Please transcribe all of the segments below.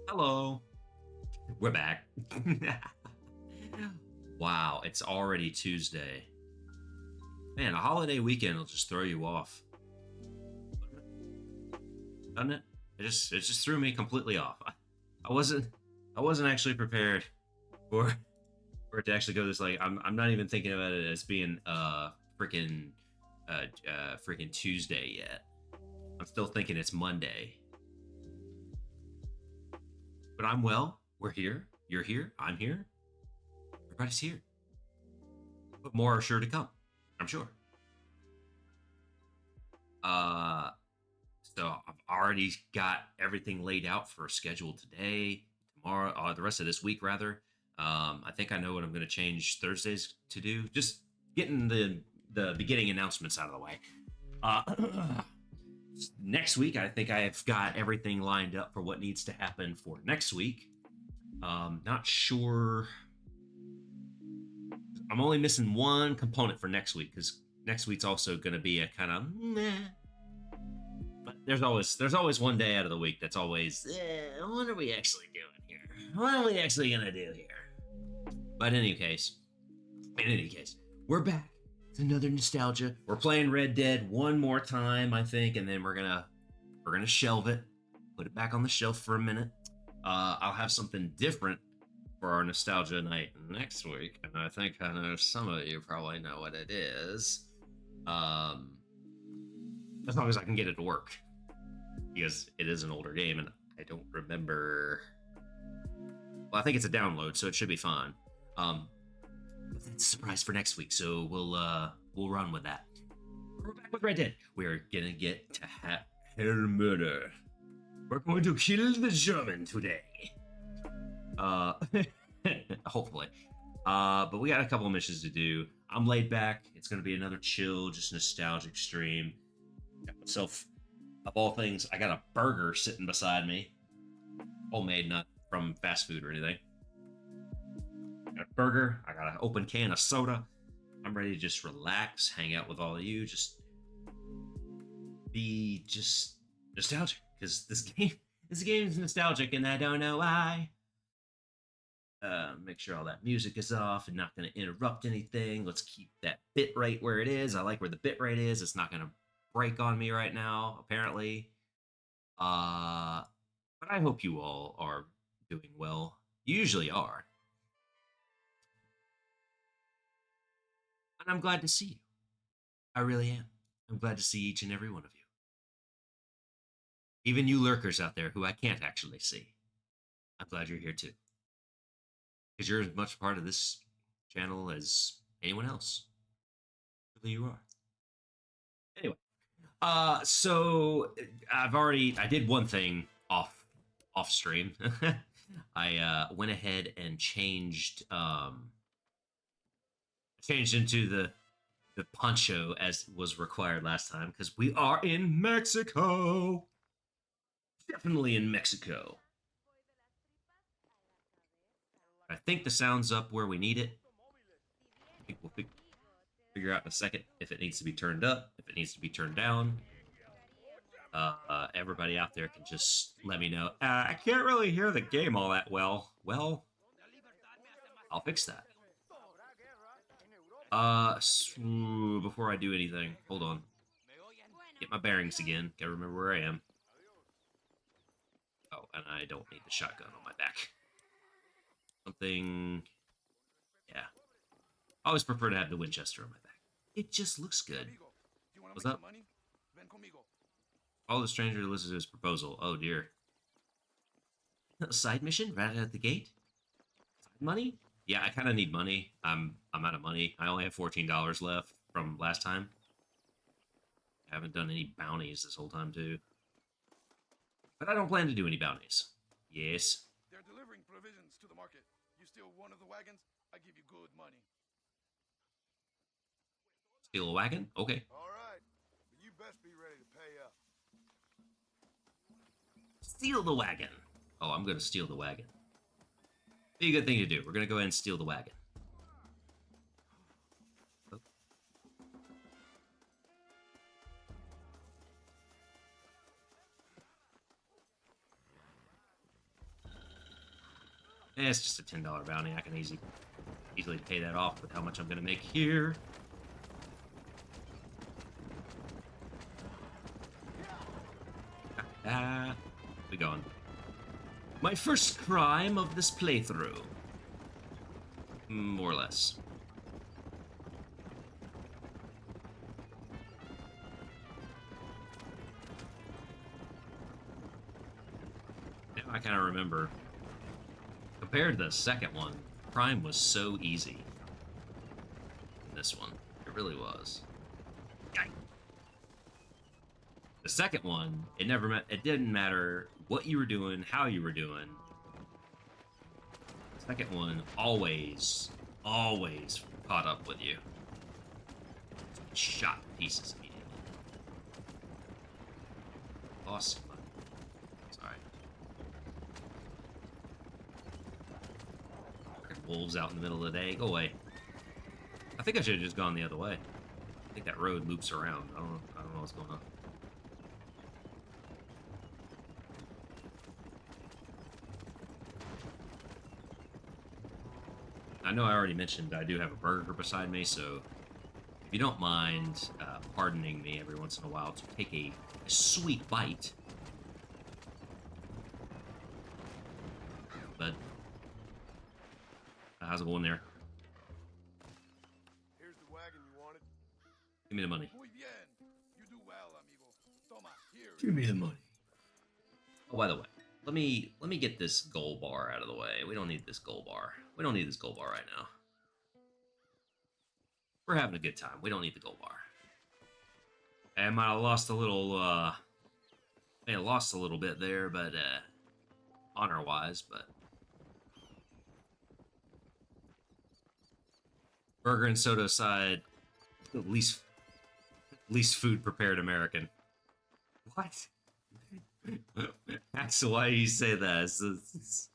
Hello. We're back. Wow, it's already Tuesday. Man, a holiday weekend will just throw you off, doesn't it? It just threw me completely off. I wasn't I wasn't actually prepared for for it to actually go this like I'm not even thinking about it as being freaking freaking Tuesday yet. I'm still thinking it's Monday. But I'm well. We're here. You're here. I'm here. Everybody's here. But more are sure to come. I'm sure. Uh, so I've already got everything laid out for a schedule today, tomorrow, the rest of this week rather. I think I know what I'm going to change Thursdays to do. Just getting the beginning announcements out of the way. Uh, Next week, I think I've got everything lined up for what needs to happen for next week. Not sure. I'm only missing one component for next week because next week's also going to be a kind of meh. But there's always one day out of the week that's always what are we actually doing here? What are we actually gonna do here? But in any case, we're back. It's another nostalgia. We're playing Red Dead one more time, I think, and then we're gonna shelve it, put it back on the shelf for a minute. I'll have something different for our nostalgia night next week, and I think I know some of you probably know what it is. Um, as long as I can get it to work, because it is an older game, and I don't remember. Well, I think it's a download, so it should be fine. But it's a surprise for next week, so we'll run with that. We're back with Red Dead. We're gonna get to Herr murder. We're going to kill the German today. Uh, hopefully. But we got a couple of missions to do. I'm laid back. It's gonna be another chill, just nostalgic stream. Got myself, of all things, I got a burger sitting beside me, homemade, not from fast food or anything. Got a burger. I got an open can of soda. I'm ready to just relax, hang out with all of you, just be just nostalgic because this game is nostalgic, and I don't know why. Make sure all that music is off and not going to interrupt anything. Let's keep that bit rate where it is. I like where the bit rate is. It's not going to break on me right now, apparently. But I hope you all are doing well. You usually are. And I'm glad to see you. I really am. I'm glad to see each and every one of you. Even you lurkers out there who I can't actually see. I'm glad you're here too. Because you're as much part of this channel as anyone else. Really you are. Anyway. So I did one thing off stream. I went ahead and changed into the poncho as was required last time because we are in Mexico. Definitely in Mexico. I think the sound's up where we need it. I think we'll figure out in a second if it needs to be turned up, if it needs to be turned down. Everybody out there can just let me know. I can't really hear the game all that well. Well, I'll fix that. Before I do anything, hold on. Get my bearings again. Gotta remember where I am. Oh, and I don't need the shotgun on my back. Something. Yeah. I always prefer to have the Winchester on my back. It just looks good. What's up? Oh, the stranger listens to his proposal. Oh dear. Side mission right at the gate. Side money? Yeah, I kind of need money. I'm out of money. I only have $14 left from last time. I haven't done any bounties this whole time too. But I don't plan to do any bounties. Yes. They're delivering provisions to the market. You steal one of the wagons, I give you good money. Steal a wagon? Okay. All right, but you best be ready to pay up. Steal the wagon. Oh, I'm going to steal the wagon. Be a good thing to do. We're going to go ahead and steal the wagon. Oh. It's just a $10 bounty. I can easily pay that off with how much I'm gonna make here. We going. My first crime of this playthrough. More or less. Now I kind of remember. Compared to the second one, crime was so easy. This one, it really was. Yikes. The second one, it didn't matter what you were doing, how you were doing. The second one always caught up with you. Shot to pieces immediately. Awesome. Sorry. Fucking wolves out in the middle of the day. Go away. I think I should have just gone the other way. I think that road loops around. I don't know what's going on. I know I already mentioned I do have a burger beside me, so if you don't mind pardoning me every once in a while to take a sweet bite. But how's it going there? Here's the wagon you wanted. Give me the money. Muy bien. You do well, amigo. Toma, here. Give me the money. Oh, by the way, let me get this gold bar out of the way. We don't need this gold bar. We don't need this gold bar right now. We're having a good time. We don't need the gold bar. I might have lost a little, bit there, but, honor-wise, but... Burger and soda aside, least food prepared American. What? Axel, why do you say that? It's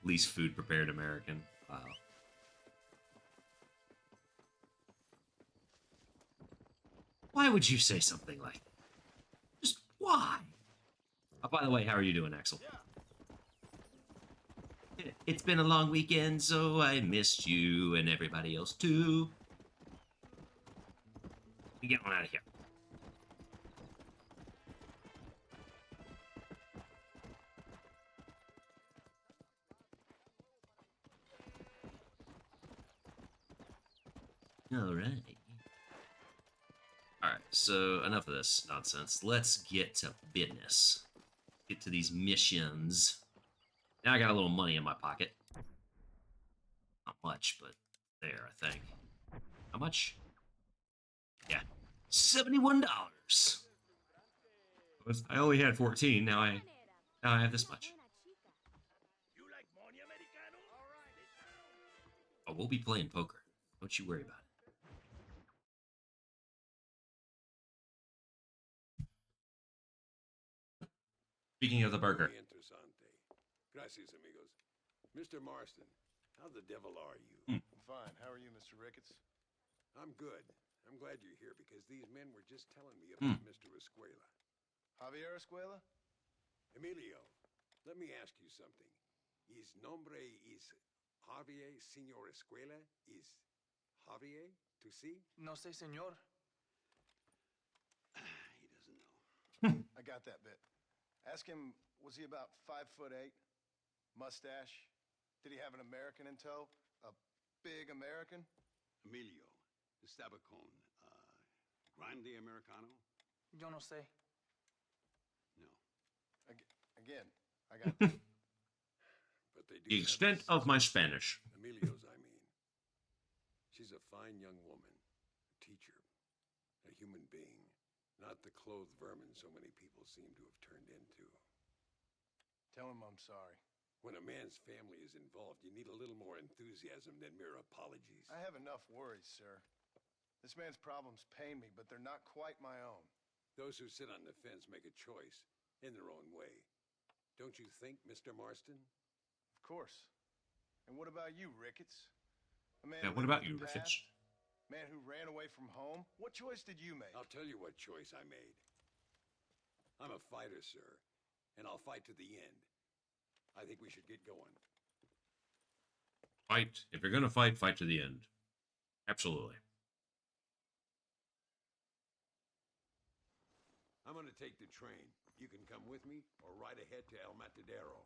least food prepared American. Wow. Why would you say something like that? Just why? Oh, by the way, how are you doing, Axel? It's been a long weekend, so I missed you and everybody else too. We get on out of here. Alright, so enough of this nonsense. Let's get to business. Get to these missions. Now I got a little money in my pocket. Not much, but there, I think. How much? Yeah. $71. I only had 14, now I have this much. Oh, we'll be playing poker. Don't you worry about it. Speaking of the burger. Muy interesante. Gracias, amigos. Mr. Marston, how the devil are you? I'm fine. How are you, Mr. Ricketts? I'm good. I'm glad you're here because these men were just telling me about Mr. Escuela. Javier Escuela? Emilio, let me ask you something. His nombre is Javier Señor Escuela? Is Javier to see? No sé, señor. He doesn't know. I got that bit. Ask him, was he about 5'8"? Mustache? Did he have an American in tow? A big American? Emilio, estaba con, Grande Americano? Yo no sé. No. Again, I got that. But they do The have extent this- of my Spanish. Emilio's, I mean. She's a fine young woman, a teacher, a human being, not the clothed vermin so many people seem to have turned into. Tell him I'm sorry. When a man's family is involved, you need a little more enthusiasm than mere apologies. I have enough worries, sir. This man's problems pain me, but they're not quite my own. Those who sit on the fence make a choice in their own way. Don't you think, Mr. Marston? Of course. And what about you, Ricketts? A man Yeah, who what lived about in you, the Ricketts? past? Man who ran away from home? What choice did you make? I'll tell you what choice I made. I'm a fighter, sir, and I'll fight to the end. I think we should get going. Fight. If you're gonna fight, fight to the end. Absolutely. I'm gonna take the train. You can come with me or ride ahead to El Matadero.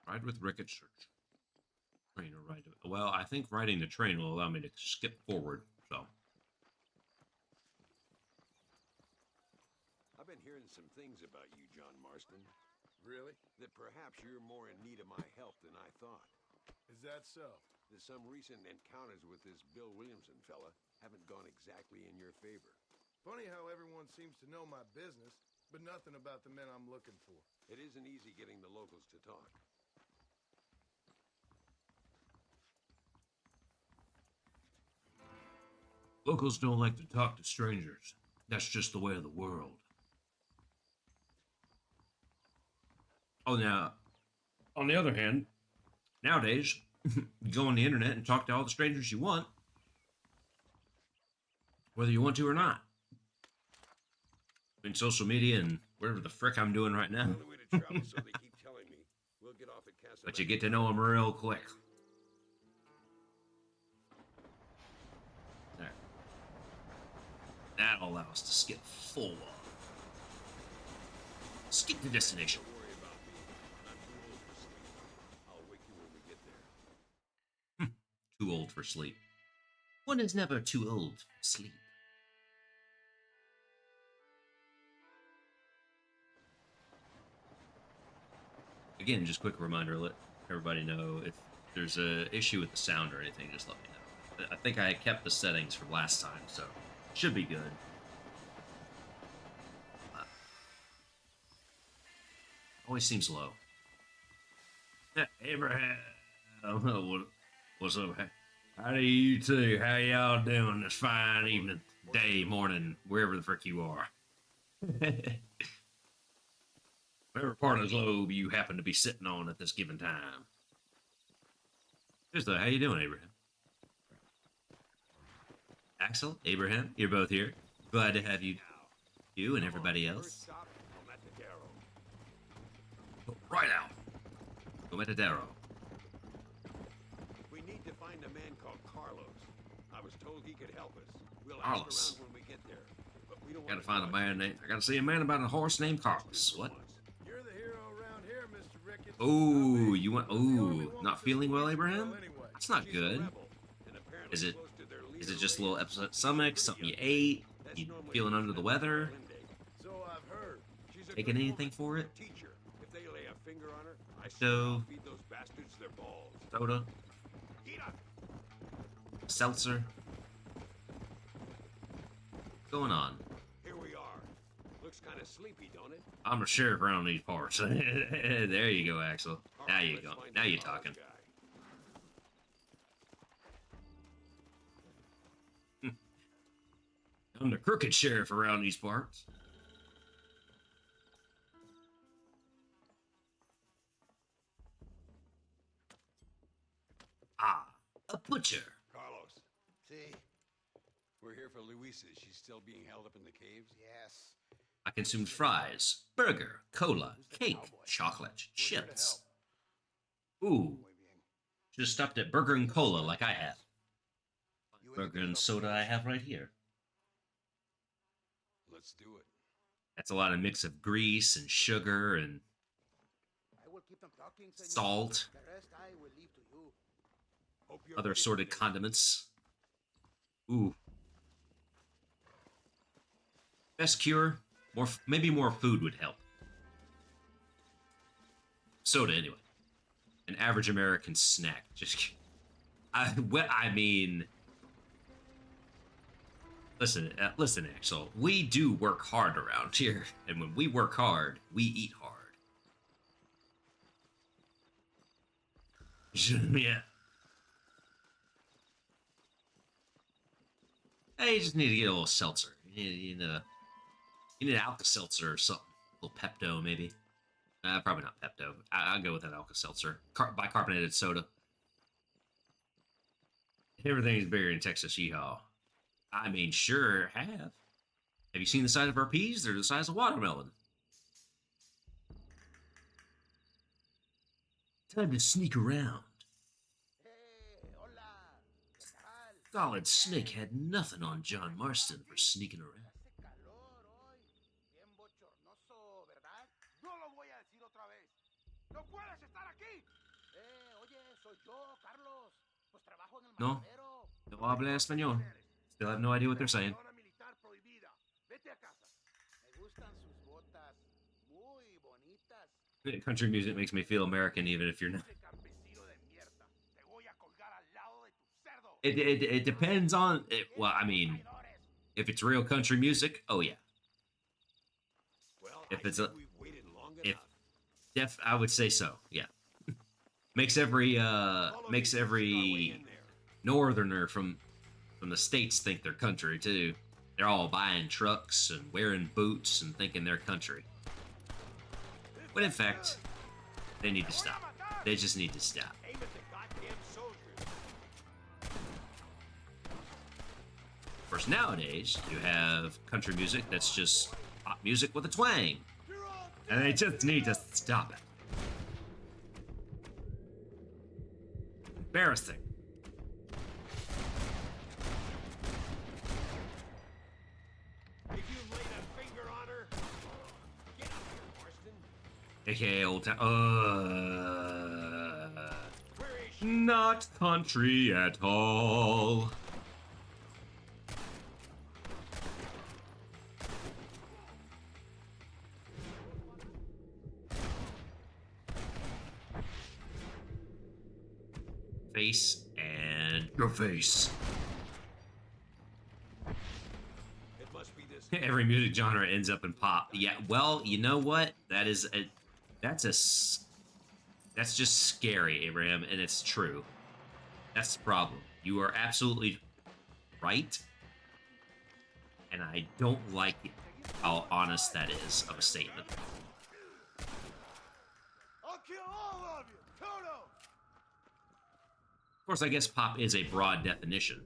Ride with Rick at church. Train or ride. Well, I think riding the train will allow me to skip forward. So. I've been hearing some things about you, John Marston. Really? That perhaps you're more in need of my help than I thought. Is that so? That some recent encounters with this Bill Williamson fella haven't gone exactly in your favor. Funny how everyone seems to know my business, but nothing about the men I'm looking for. It isn't easy getting the locals to talk. Locals don't like to talk to strangers. That's just the way of the world. Oh, now, on the other hand, nowadays, you go on the internet and talk to all the strangers you want, whether you want to or not. In social media and whatever the frick I'm doing right now. The only way to travel, so they keep telling me. We'll get off at Casa. But you get to know them real quick. There. That'll allow us to skip full on. Skip the destination. Don't worry about me. I'm too old for sleep. I'll wake you when we get there. Too old for sleep. One is never too old for sleep. Again, just quick reminder, let everybody know if there's a issue with the sound or anything, just let me know. I think I kept the settings from last time, so should be good. Always seems low. Abraham, what's up? How do you two? How y'all doing this fine evening, day, morning, wherever the frick you are? Whatever part of the globe you happen to be sitting on at this given time. How you doing, Abraham? Axel, Abraham, you're both here. Glad to have you and everybody else. First stop, El Matadero. Right out. Go Matadero. We need to find a man called Carlos. I was told he could help us. We'll Carlos. ask around when we get there. But we don't Gotta want find a man named. I gotta see a man about a horse named Carlos. What? You're the hero around here, Mr. Ricketts. Oh, you want? Oh, not feeling well, Abraham? Anyway. That's not She's a good. rebel, and apparently Is it? close to their Is leader, it just a Ray. little upset stomach? Something you ate? That's You normally feeling under the weather? So I've heard. She's a Taking good anything woman, for it? a teacher. If they lay a finger on her, I So- swear I'll feed those bastards their balls. Soda? Eat up. Seltzer? What's going on? Here we are. Looks kind of sleepy, don't it? I'm a sheriff around these parts. There you go, Axel. All Now right, you let's go. find Now the you're Carlos talking. guy. I'm the crooked sheriff around these parts. Ah, a butcher. Carlos, See? we're here for Luisa. She's still being held up in the caves? Yes. I consumed fries, burger, cola, cake, chocolate, chips. Ooh, Muy bien. should have stopped at burger and cola like I have. You Burger and soda I have right here. Let's do it. That's a lot of mix of grease and sugar and I will keep them talking, senor. salt, The rest I will leave to you. Hope you're other ready assorted for this. condiments. Ooh. Best cure? Maybe more food would help. Soda, anyway. An average American snack. Just, I mean, listen, Axel. We do work hard around here, and when we work hard, we eat hard. Yeah. Hey, you just need to get a little seltzer. You need an Alka-Seltzer or something. A little Pepto, maybe. Probably not Pepto. I'll go with that Alka-Seltzer. Bicarbonated soda. Everything's bigger in Texas, yeehaw. I mean, sure, have. Have you seen the size of our peas? They're the size of watermelon. Time to sneak around. Solid Snake had nothing on John Marston for sneaking around. No, no habla español. Still have no idea what they're saying. Country music makes me feel American, even if you're not. It depends on it. Well, I mean, if it's real country music, oh yeah. Well, If I it's think a, we've waited long if enough. I would say so. Yeah, makes every northerner from the states think they're country too. They're all buying trucks and wearing boots and thinking they're country. When in fact, they need to stop. They just need to stop. Aim at the goddamn soldiers. Of course, nowadays, you have country music that's just pop music with a twang. And they just need to stop it. Embarrassing. If you've laid a finger on her, get up here, Marston. AKA Old Town. Where is she? Not country at all. Face and your face. It must be this. Every music genre ends up in pop. Yeah, well, you know what? That's just scary, Abraham, and it's true. That's the problem. You are absolutely right, and I don't like how honest that is of a statement. I'll kill all of you! Toto! Of course, I guess pop is a broad definition.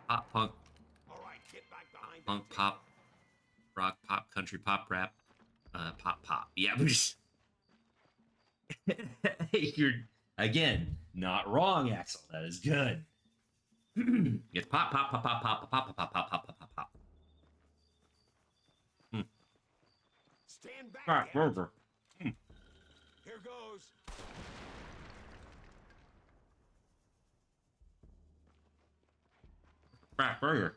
Pop, punk, All right, get back behind punk, that pop, rock, pop, country, pop, rap, pop. Yeah, you're again not wrong, Axel. That is good. It's pop, pop, pop, pop, pop, pop, pop, pop, pop, pop, pop, pop. table. Stand back. Crack damn it. burger. Here goes. Crack burger.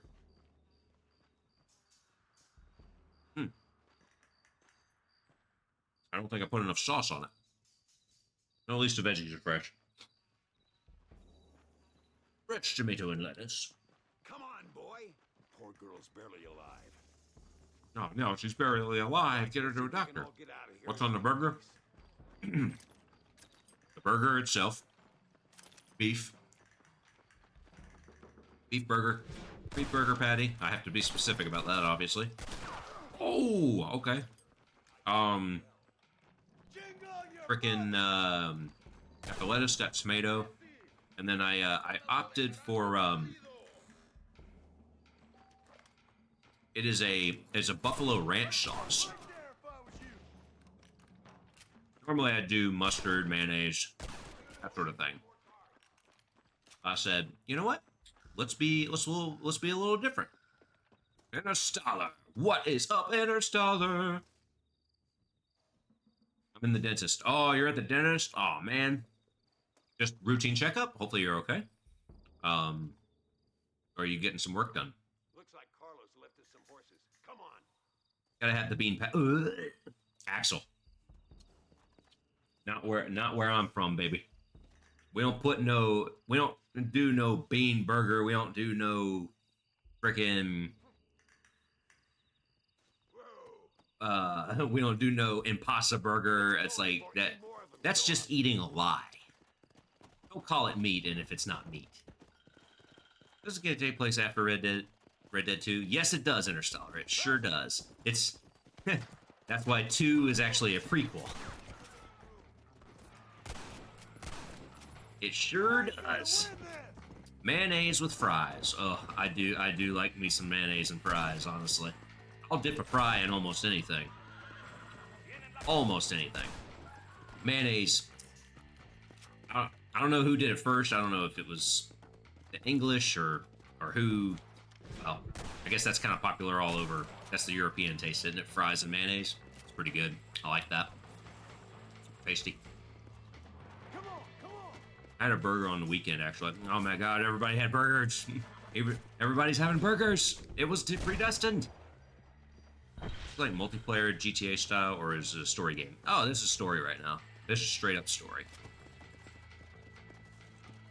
I don't think I put enough sauce on it. At least the veggies are fresh. Rich tomato and lettuce. Come on, boy. Poor girl's barely alive. No, she's barely alive. Get her to a We can doctor. all get out of here What's in on the one burger? piece. The burger itself. Beef. Beef burger. Beef burger patty. I have to be specific about that, obviously. Oh, okay. Frickin' got the lettuce, got tomato, and then I opted for it's a buffalo ranch sauce. Normally I do mustard, mayonnaise, that sort of thing. I said, you know what? Let's be a little different. Interstellar. What is up, Interstellar? I'm in the dentist. Oh, you're at the dentist? Oh man. Just routine checkup? Hopefully you're okay. Or are you getting some work done? Looks like Carlos left us some horses. Come on. Gotta have the bean Axel. Not where I'm from, baby. We don't do no bean burger. We don't do no frickin' we don't do no impasa burger. It's like that. That's just eating a lie. Don't call it meat, and if it's not meat, does it get to take place after Red Dead 2? Yes, it does. Interstellar. It sure does. It's that's why 2 is actually a prequel. It sure does. Mayonnaise with fries. Oh, I do like me some mayonnaise and fries, honestly. I'll dip a fry in almost anything. almost anything. Mayonnaise. I don't know who did it first. I don't know if it was the English or who. Well, I guess that's kind of popular all over. That's the European taste, isn't it? Fries and mayonnaise. It's pretty good. I like that. Tasty. I had a burger on the weekend, actually. Oh my god, everybody had burgers. Everybody's having burgers. It was predestined. It's like multiplayer GTA style, or is it a story game? Oh, this is story right now. This is straight up story.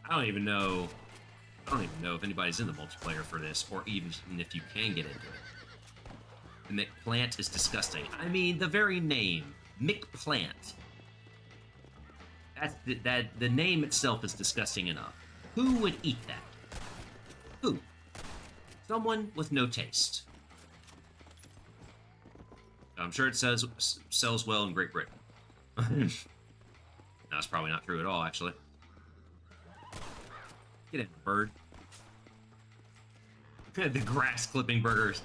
I don't even know if anybody's in the multiplayer for this, or even if you can get into it. The McPlant is disgusting. I mean, the very name, McPlant. The name itself is disgusting enough. Who would eat that? Who? Someone with no taste. I'm sure it sells well in Great Britain. That's probably not true at all, actually. Get it, bird. The grass clipping burgers.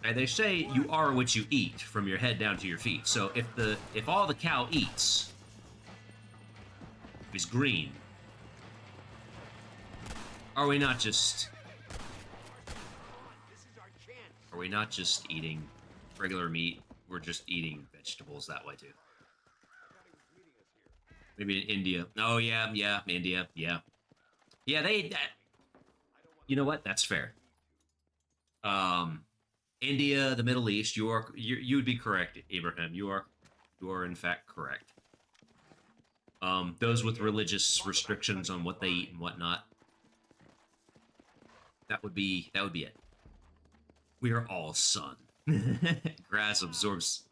And they say you are what you eat, from your head down to your feet. So if all the cow eats is green, are we not just eating regular meat? We're just eating vegetables that way too. Maybe in India. Oh yeah, India, yeah. Yeah, they eat that. You know what? That's fair. India, the Middle East, you would be correct, Abraham. You are in fact correct. Those with religious restrictions on what they eat and whatnot. That would be it. We are all sun. Grass absorbs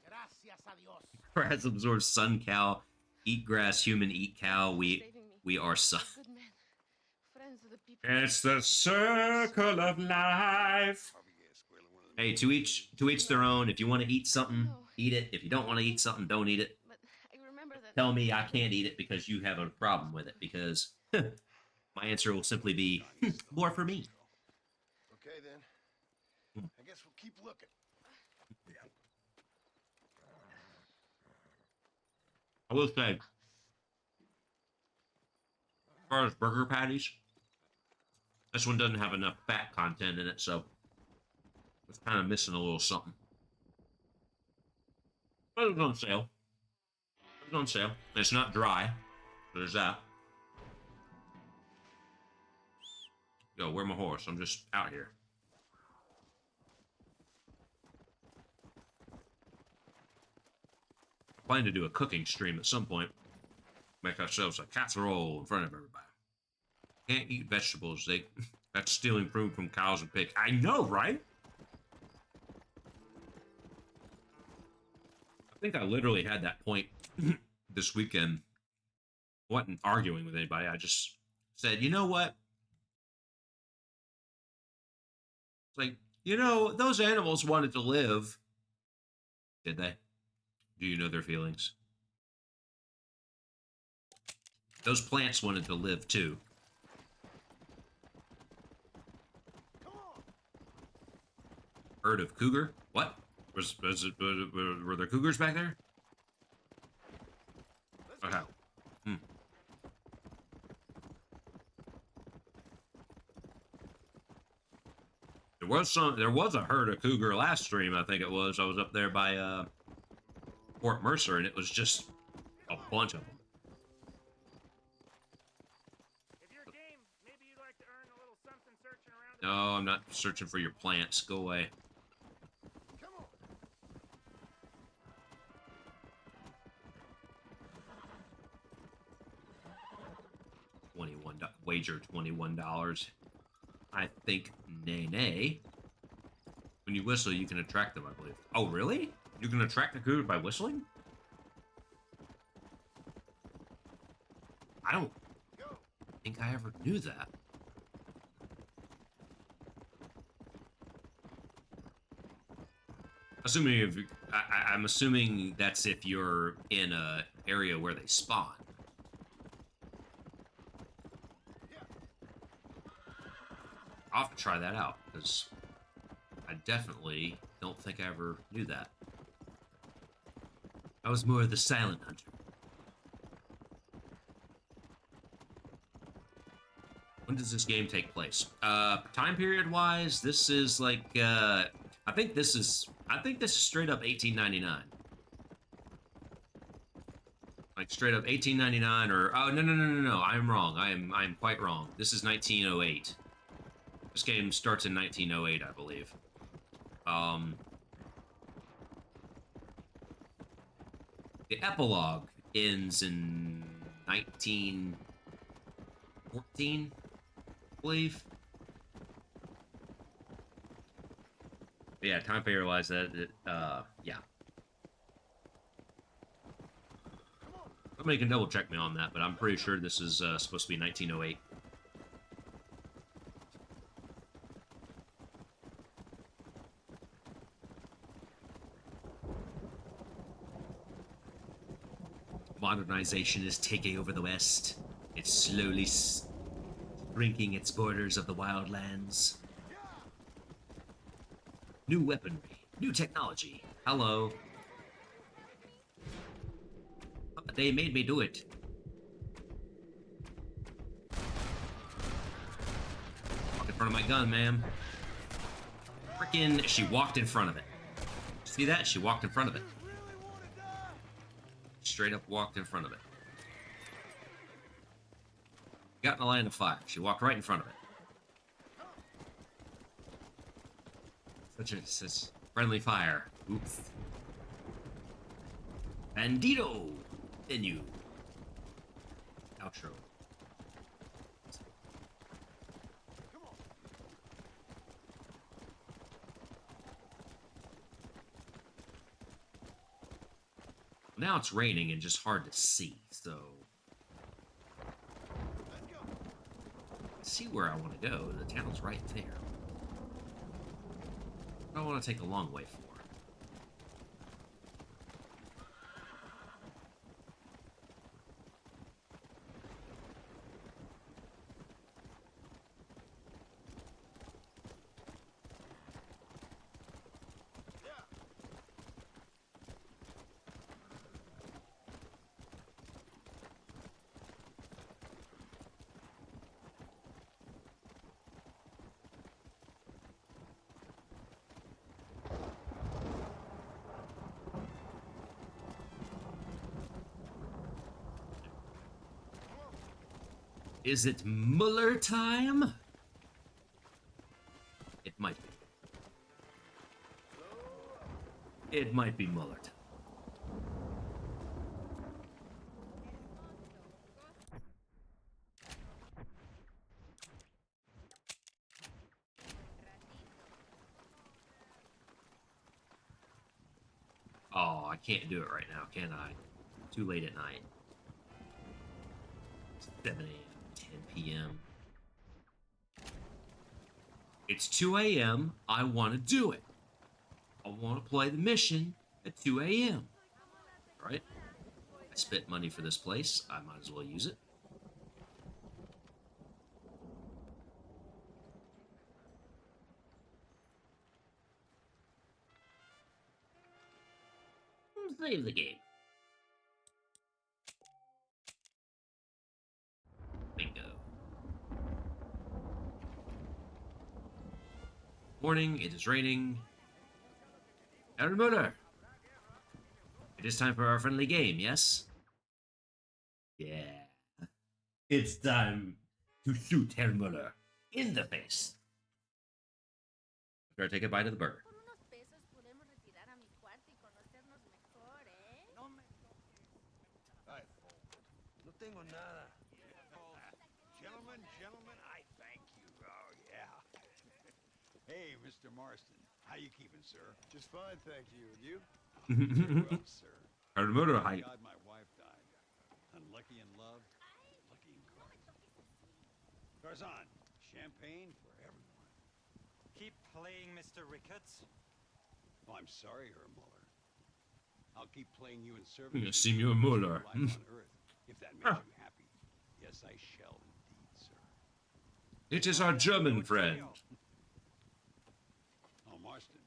sun, cow. Eat grass, human eat cow. We are sun. It's the circle of life. Hey, to each their own. If you want to eat something, eat it. If you don't want to eat something, don't eat it. Tell me I can't eat it because you have a problem with it, because my answer will simply be more for me. Okay, then. I guess we'll keep looking. I will say, as far as burger patties, this one doesn't have enough fat content in it, so it's kind of missing a little something. But it was on sale. It was on sale. It's not dry. There's that. Yo, where's my horse? I'm just out here. I plan to do a cooking stream at some point. Make ourselves a casserole in front of everybody. Can't eat vegetables. That's stealing food from cows and pigs. I know, right? I think I literally had that point this weekend. I wasn't arguing with anybody. I just said, you know what? It's like, those animals wanted to live. Did they? Do you know their feelings? Those plants wanted to live too. Herd of cougar? What? Were there cougars back there? Okay. There was a herd of cougar last stream, I think it was. I was up there by Fort Mercer, and it was just a bunch of them. If you're game, maybe you'd like to earn a little something searching around. No, I'm not searching for your plants. Go away. Come on. Wager $21. I think nay. When you whistle, you can attract them, I believe. Oh, really? You can attract the cougar by whistling? I don't think I ever knew that. I'm assuming that's if you're in a area where they spawn. I'll have to try that out, because I definitely don't think I ever knew that. I was more of the silent hunter. When does this game take place? Time period wise, this is like I think this is straight up 1899. Like straight up 1899 or oh no, I'm wrong. I'm quite wrong. This is 1908. This game starts in 1908, I believe. The epilogue ends in 1914, I believe. But yeah, time period wise, yeah. Somebody can double check me on that, but I'm pretty sure this is supposed to be 1908. Modernization is taking over the West. It's slowly shrinking its borders of the wildlands. New weaponry, new technology. Hello. They made me do it. Walk in front of my gun, ma'am. Frickin', she walked in front of it. See that? She walked in front of it. Straight up walked in front of it. Got in the line of fire. She walked right in front of it. Such friendly fire. Oops. Bandito! Menu. Outro. Now it's raining and just hard to see, so... see where I want to go. The town's right there. I don't want to take the long way for. Is it Muller time? It might be. It might be Muller time. Oh, I can't do it right now, can I? Too late at night. 7 a.m. 10 p.m. It's 2 a.m. I want to do it. I want to play the mission at 2 a.m. Right? I spent money for this place. I might as well use it. Save the game. Bingo. Morning, it is raining. Herr Muller! It is time for our friendly game, yes? Yeah. It's time to shoot Herr Muller in the face. After I take a bite of the burger. Por unos pesos podemos retirar a mi cuarto y conocernos mejor, ¿eh? Ay, no tengo nada. Gentlemen, I thank you. Oh, yeah. Hey, Mr. Marston. How you keeping, sir? Just fine, thank you. And you? Very well, sir. Herr Muller, hi. God, my wife died. Unlucky in love, lucky in cards. Tarzan, champagne for everyone. Keep playing, Mr. Ricketts. Oh, I'm sorry, Herr Muller. I'll keep playing you in service. Yeah, Senor Muller. Life on Earth, if that makes you happy. Yes, I shall indeed, sir. It is our German friend. Oh, Marston.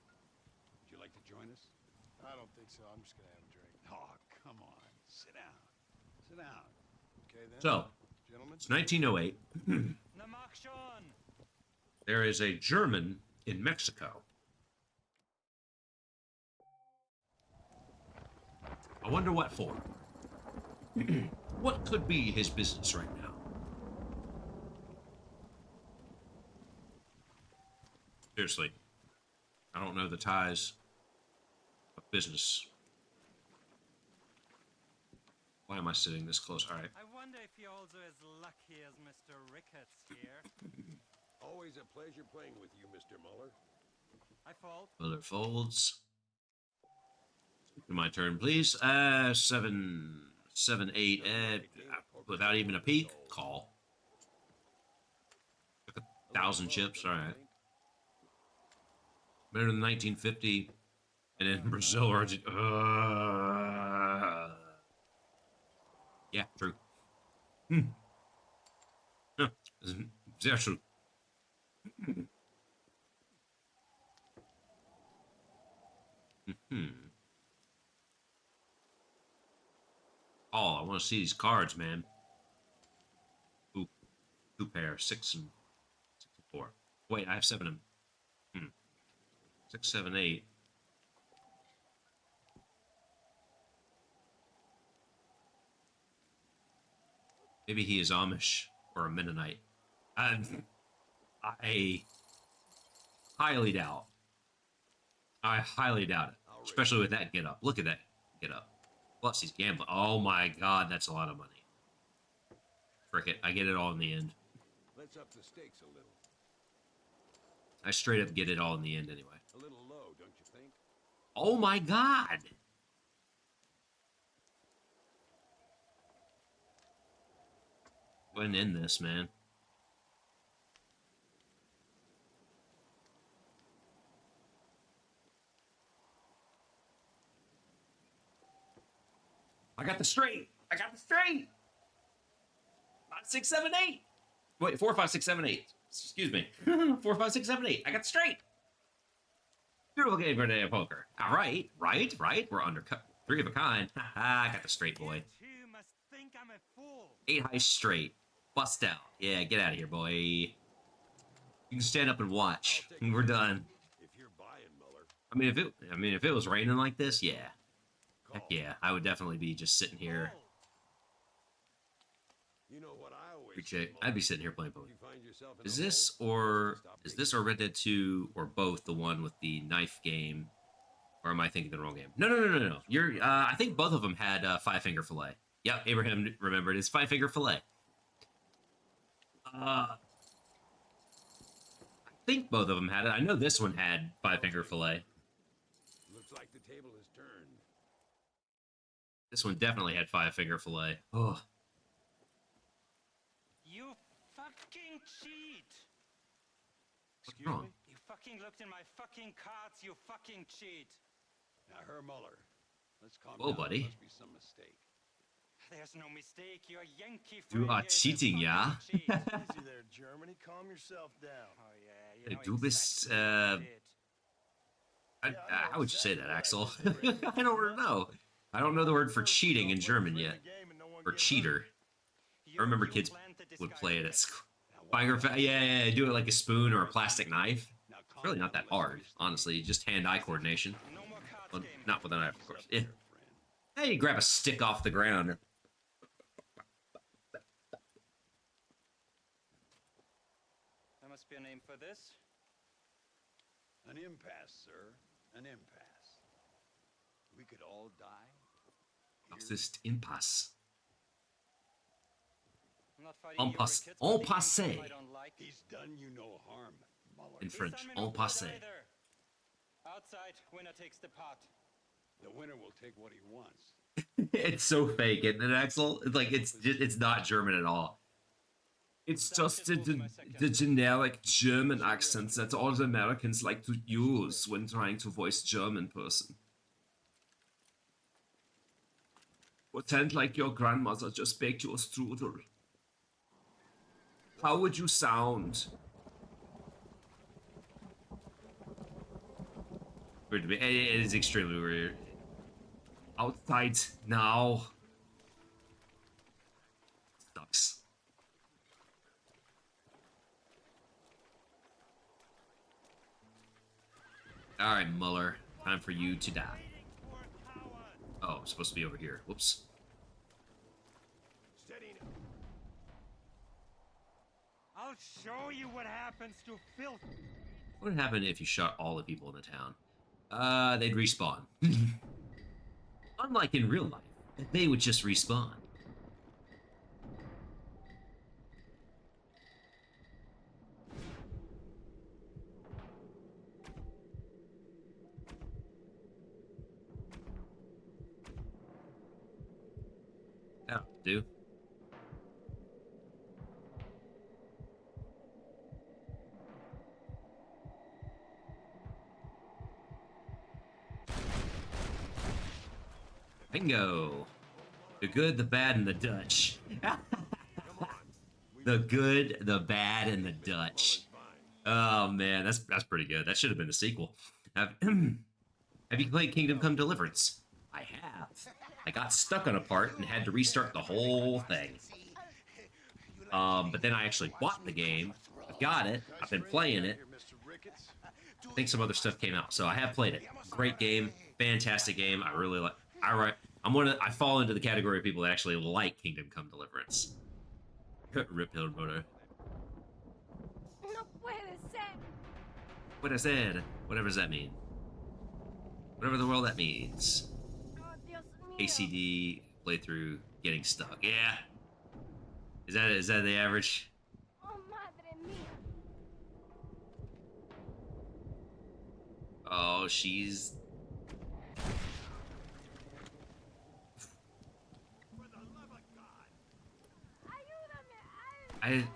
Okay then. So, Gentlemen. it's 1908. Namakshon! There is a German in Mexico. I wonder what for. What could be his business right now? Seriously, I don't know the ties of business. Why am I sitting this close? All right. I wonder if you're also as lucky as Mr. Ricketts here. Always a pleasure playing with you, Mr. Muller. I fault. Miller folds. My turn, please. 7, 8. Without even a peek, call. Took 1,000 chips. All right. Better than 1950, and in Brazil, Argentina. Yeah, true. Huh. Sehr true. Oh, I want to see these cards, man. Ooh, 2 pair, 6 and 4. Wait, I have 7 of them. 6, 7, 8. Maybe he is Amish or a Mennonite. I highly doubt. I highly doubt it, especially with that get up. Look at that get up. Plus, he's gambling. Oh my God, that's a lot of money. Frick it, I get it all in the end. Let's up the stakes a little. I straight up get it all in the end anyway. A little low, don't you think? Oh my God! Go ahead and end this, man. I got the straight. I got the straight. 5, 6, 7, 8. Wait, 4, 5, 6, 7, 8. Excuse me. 4, 5, 6, 7, 8. I got the straight. Beautiful game for a day of poker. All right, right. We're undercut. 3 of a kind. I got the straight, boy. You two must think I'm a fool. 8 high straight. Bust out. Yeah, get out of here, boy. You can stand up and watch. We're done. If you're buying, Muller. I mean, if it was raining like this, yeah. Heck yeah, I would definitely be just sitting here. You know what I always Appreciate. say, I'd be sitting here playing poker. you find yourself in Is a this hole, or stop is digging. this or Red Dead 2 or both the one with the knife game? Or am I thinking the wrong game? No. You're I think both of them had 5-finger fillet. Yep, Abraham remembered it's 5-finger fillet. I think both of them had it. I know this one had 5-finger fillet. Looks like the table has turned. This one definitely had 5-finger fillet. Oh, You fucking cheat! what's wrong? You fucking looked in my fucking cards, you fucking cheat! Now, Herr Muller, let's calm Whoa, down. buddy. There must be some mistake. There's no mistake, you're Yankee You are friend, you're the cheating, yeah? fucking cheat. Easy there, Germany. Calm yourself down. Oh yeah, you know Du bist, exactly what I did. how would you say that, Axel? I don't know. I don't know the word for cheating in German yet. Or cheater. I remember kids would play it at school. Yeah, do it like a spoon or a plastic knife. Now, It's really not that hard, honestly. Just hand-eye coordination. No more cards Well, game. not with a knife, of course. Yeah. Hey, you grab a stick off the ground. There must be a name for this. An impasse, sir. An impasse. We could all die. Das ist Impasse. I'm not fighting En your passe. kids, En but the passe. income I don't like. He's done you no harm, Muller. In This French, time en no blood passe. either. Outside, winner takes the pot. The winner will take what he wants. It's so fake, isn't it, Axel? It's like it's not German at all. It's just the generic German accents that all the Americans like to use when trying to voice German person. Pretend like your grandmother just baked you a strudel. How would you sound? Weird to me. It is extremely weird. Outside now. sucks. All right, Muller. Time for you to die. Oh, I'm supposed to be over here. Whoops. Steady now. I'll show you what happens to filth. What would happen if you shot all the people in the town? They'd respawn. Unlike in real life, they would just respawn. That'll do. Bingo. The good, the bad, and the Dutch. The good, the bad, and the Dutch. Oh man, that's pretty good. That should have been a sequel. Have you played Kingdom Come Deliverance? I have. I got stuck on a part and had to restart the whole thing. But then I actually bought the game. I got it. I've been playing it. I think some other stuff came out, so I have played it. Great game, fantastic game. I really like. I fall into the category of people that actually like Kingdom Come Deliverance. Rip Hill Motor. No puede ser. What I said. Whatever does that mean? Whatever the world that means. Oh, Dios mío. ACD playthrough getting stuck. Yeah. Is that the average? Oh, madre mía. Oh, she's.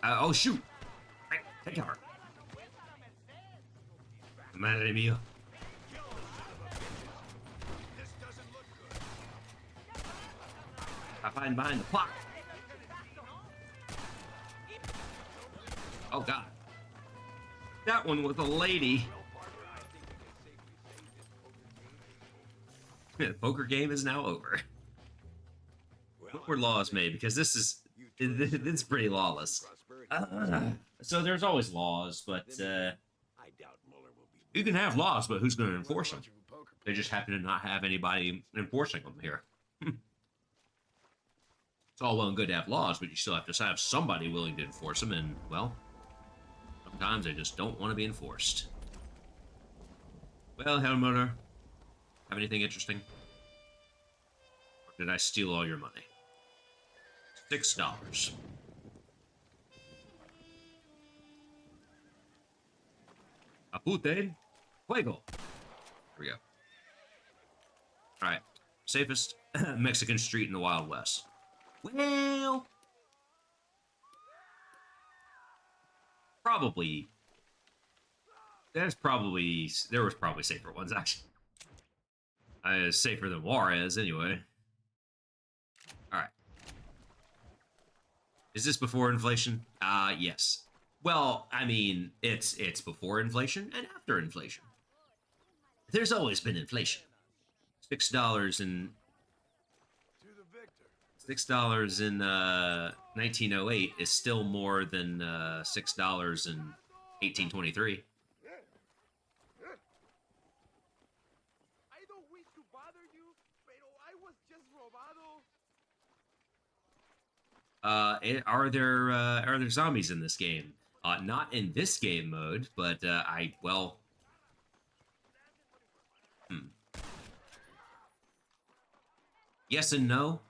Oh shoot! Take cover. Madre mía. I find behind the clock. Oh god. That one was a lady. The poker game is now over. What were laws made? Because this is it's pretty lawless. So there's always laws, but you can have laws, but who's going to enforce them? They just happen to not have anybody enforcing them here. It's all well and good to have laws, but you still have to have somebody willing to enforce them, and, well, sometimes they just don't want to be enforced. Well, Helmutter, have anything interesting? Or did I steal all your money? $6. Apute fuego. Here we go. All right, safest Mexican street in the Wild West. Well, probably. There was probably safer ones actually. Safer than Juarez anyway. All right. Is this before inflation? Yes. Well, I mean, it's before inflation and after inflation. There's always been inflation. $6 in $6 in 1908 is still more than $6 in 1823. I don't wish to bother you, pero I was just robado. Are there zombies in this game? Not in this game mode, but yes and no.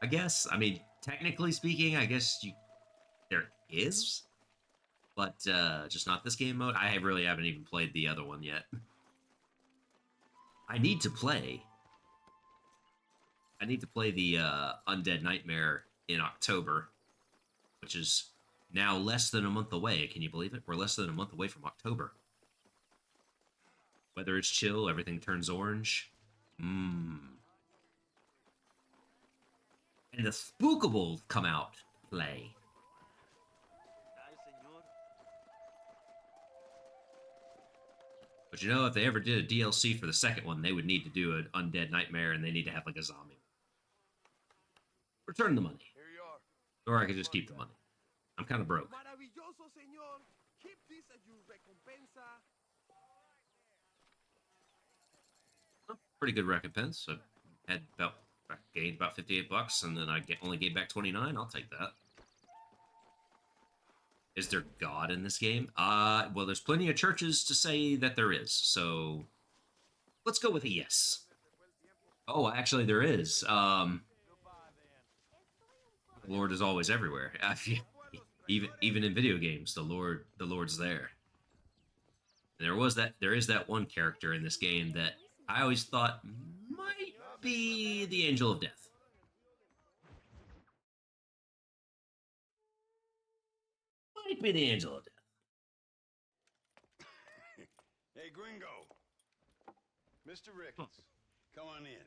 I guess. I mean, technically speaking, I guess there is, but just not this game mode. I really haven't even played the other one yet. I need to play the Undead Nightmare in October, which is now less than a month away. Can you believe it? We're less than a month away from October. Weather is chill, everything turns orange. And the Spookable come out to play. But you know, if they ever did a DLC for the second one, they would need to do an Undead Nightmare, and they need to have like a zombie. return the money. Here you are. Or I could just keep the money. I'm kind of broke. Maravilloso, señor. Keep this as your recompensa. Pretty good recompense. I had about gained about $58, and then I only gave back 29. I'll take that. Is there God in this game? Well, there's plenty of churches to say that there is, so let's go with a yes. Oh, actually, there is. The Lord is always everywhere. Even in video games, the Lord's there. And there is that one character in this game that I always thought might be the Angel of Death. Might be the Angel of Death. Hey, Gringo, Mr. Ricketts. come on in.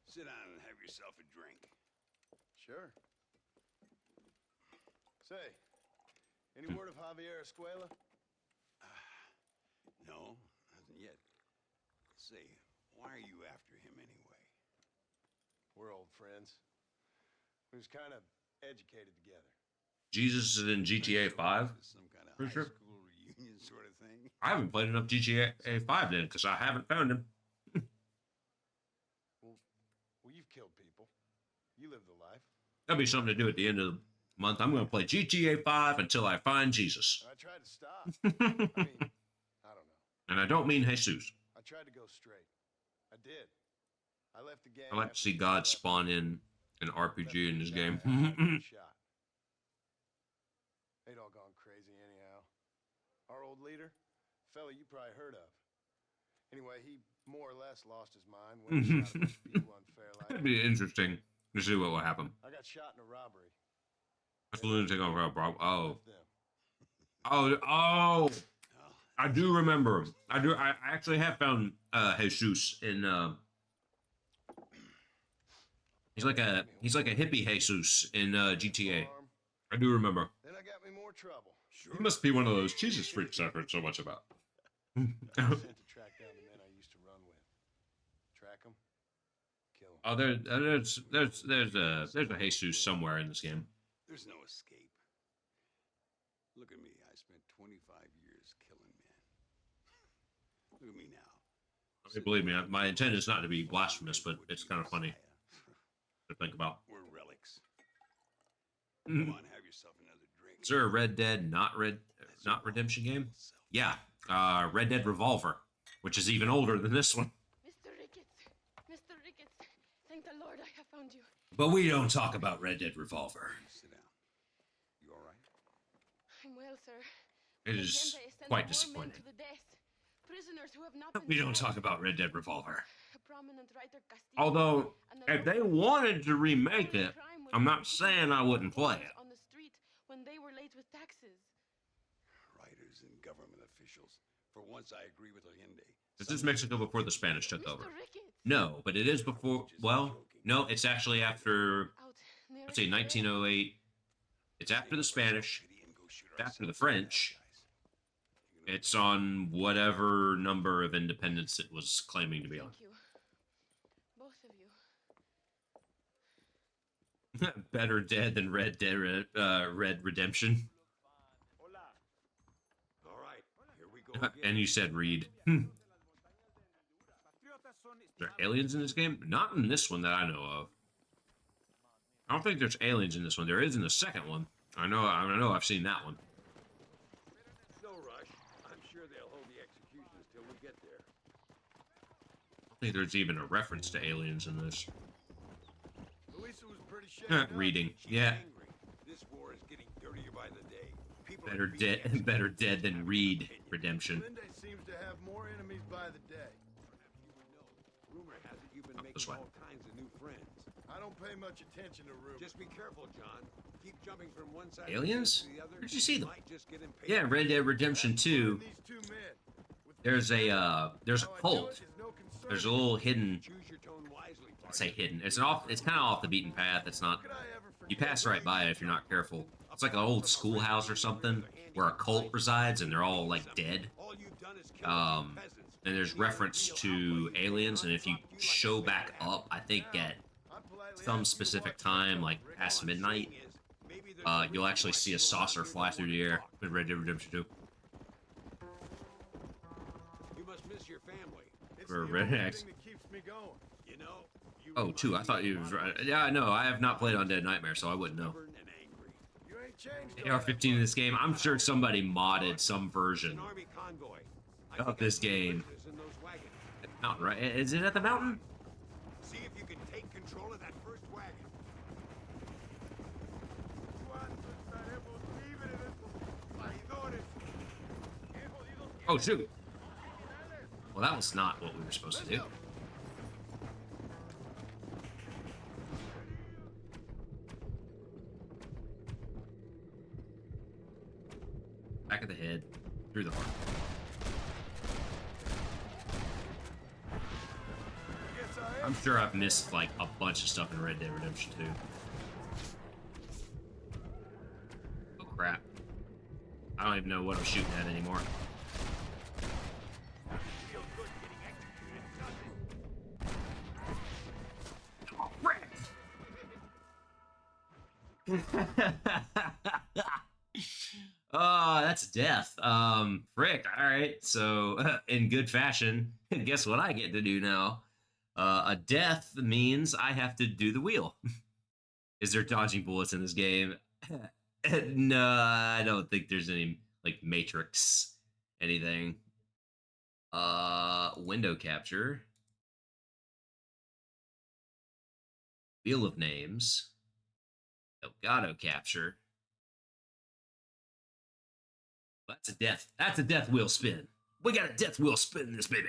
Sit down and have yourself a drink. Sure. Say, any word of Javier Escuela? No, hasn't yet. Say, why are you after him anyway? We're old friends. We was kind of educated together. Jesus is in GTA 5. Some kind of For high sure. school reunion sort of thing. I haven't played enough GTA 5 then, because I haven't found him. Well, you've killed people. You lived the life. That'll be something to do at the end of the month. I'm going to play GTA 5 until I find Jesus. I tried to stop. I mean, I don't know. And I don't mean Jesus. I tried to go straight. I did. I left the gang. I like to after see the God left. spawn in an RPG in this game. Shot. They'd all gone crazy anyhow. Our old leader, fella you probably heard of. Anyway, he more or less lost his mind when he shot a bunch of people unfair It'd like. be interesting to see what will happen. I got shot in a robbery. That's a lunatic on bro. Oh. Left them. Oh. I do remember him. I actually have found Jesus in he's like a hippie Jesus in GTA. Farm. I do remember. Then I got me more trouble. Sure. He must be one of those Jesus freaks I've heard so much about. I was sent to track down the men I used to run with. Track them, kill them. There's a Jesus somewhere in this game. There's no escape. Look at me. I spent 25 years killing men. Look at me now. I mean, believe me, my intent is not to be blasphemous, but it's kind of funny to think about. We're relics. Mhm. Come on, have yourself another drink. Is there a Red Dead not Redemption game? Yeah, Red Dead Revolver, which is even older than this one. Mr. Ricketts, thank the Lord I have found you. But we don't talk about Red Dead Revolver. Sit down. You all right? I'm well, sir. It is quite disappointing. Prisoners who have not We don't talk about Red Dead Revolver. A prominent writer, Castillo, Although, and a if they local wanted to remake crime it, was I'm not shooting saying I wouldn't play it. on the street when they were late with taxes. Writers and government officials. For once, I agree with Allende. Is this Mexico before the Spanish took over? Mr. Ricketts, No, but it is before. Well, no, it's actually after. out near Let's say Estrella. 1908. It's after the Spanish. After the French. It's on whatever number of independence it was claiming to be on. Thank you. Both of you. Better dead than Red Dead Red Redemption. All right, here we go again. And you said read. Are there aliens in this game? Not in this one that I know of. I don't think there's aliens in this one. There is in the second one. I know I've seen that one. No rush. I'm sure they'll hold the executions till we get there. I don't think there's even a reference to aliens in this. Louisa was pretty shaken up. Reading. She's Yeah. angry. This war is getting dirtier by the day. People Better are being dead better dead than read Redemption. Linda seems to have more enemies by the day. Rumor has it you've been This making way. all kinds of new friends. I don't pay much attention to rumors. Just be careful, John. Keep jumping from one side Aliens? to the other. Where'd you see them? Might just get impatient. Yeah, Red Dead Redemption 2. These two men. With There's a How I cult. do it is no concern. There's a little hidden. Choose your tone wisely. I'd say hidden. It's kind of off the beaten path. It's not. Could I ever You forget pass right by it if you're not careful. It's like an old schoolhouse or something where a cult resides and they're all like dead. All you've done is kill peasants. And there's reference to aliens, and if you show back up, I think at I'm polite some specific time, like past midnight, you'll actually see a saucer fly through the air with Red Dead Redemption 2. You must miss your family. It's Or the Red only Axe. thing that keeps me going. You know. You Oh, 2. I remind thought me you a was lot right. of Yeah, no, I have not played on Dead Nightmare, so I wouldn't know. stubborn and angry. You ain't changed. all that AR-15 in much. this game. I'm sure somebody modded some version An army convoy. I of think this I see game. prisoners in those wagons. Mountain, right? Is it at the mountain? See if you can take control of that first wagon. ¿Cuánto estaremos libres de estos traidores? Oh, shoot. Well, that was not what we were supposed to do. Back of the head, through the heart. I'm sure I've missed, like, a bunch of stuff in Red Dead Redemption 2. Oh, crap. I don't even know what I'm shooting at anymore. Oh, oh, that's death. Frick. All right. So, in good fashion, guess what I get to do now? A death means I have to do the wheel. Is there dodging bullets in this game? No, I don't think there's any, like, Matrix anything. Window capture. Wheel of names. Elgato capture. That's a death. That's a death wheel spin. We got a death wheel spin in this baby.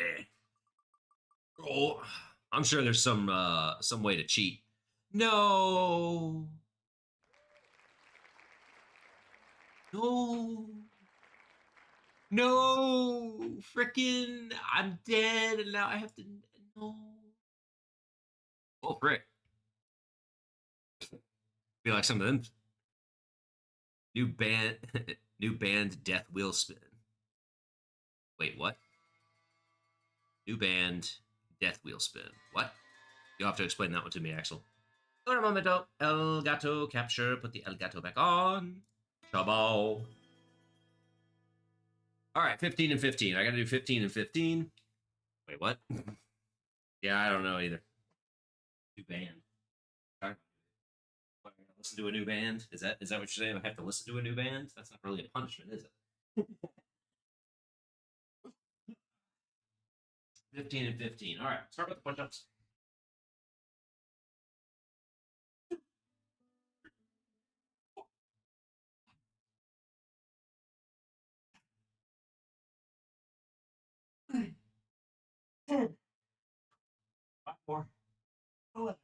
Oh, I'm sure there's some way to cheat. No. No. No. Frickin', I'm dead and now I have to. No. Oh, frick. Feel like some of them. New band, new band, death wheel spin. Wait, what? New band, death wheel spin. What? You'll have to explain that one to me, Axel. Un momento. Elgato capture. Put the Elgato back on. Chabo. All right, 15 and 15. I gotta do 15 and 15. Wait, what? Yeah, I don't know either. New band. Okay. Listen to a new band? Is that what you're saying? I have to listen to a new band? That's not really a punishment, is it? 15 and 15. All right, start with the push-ups. Five more. 11.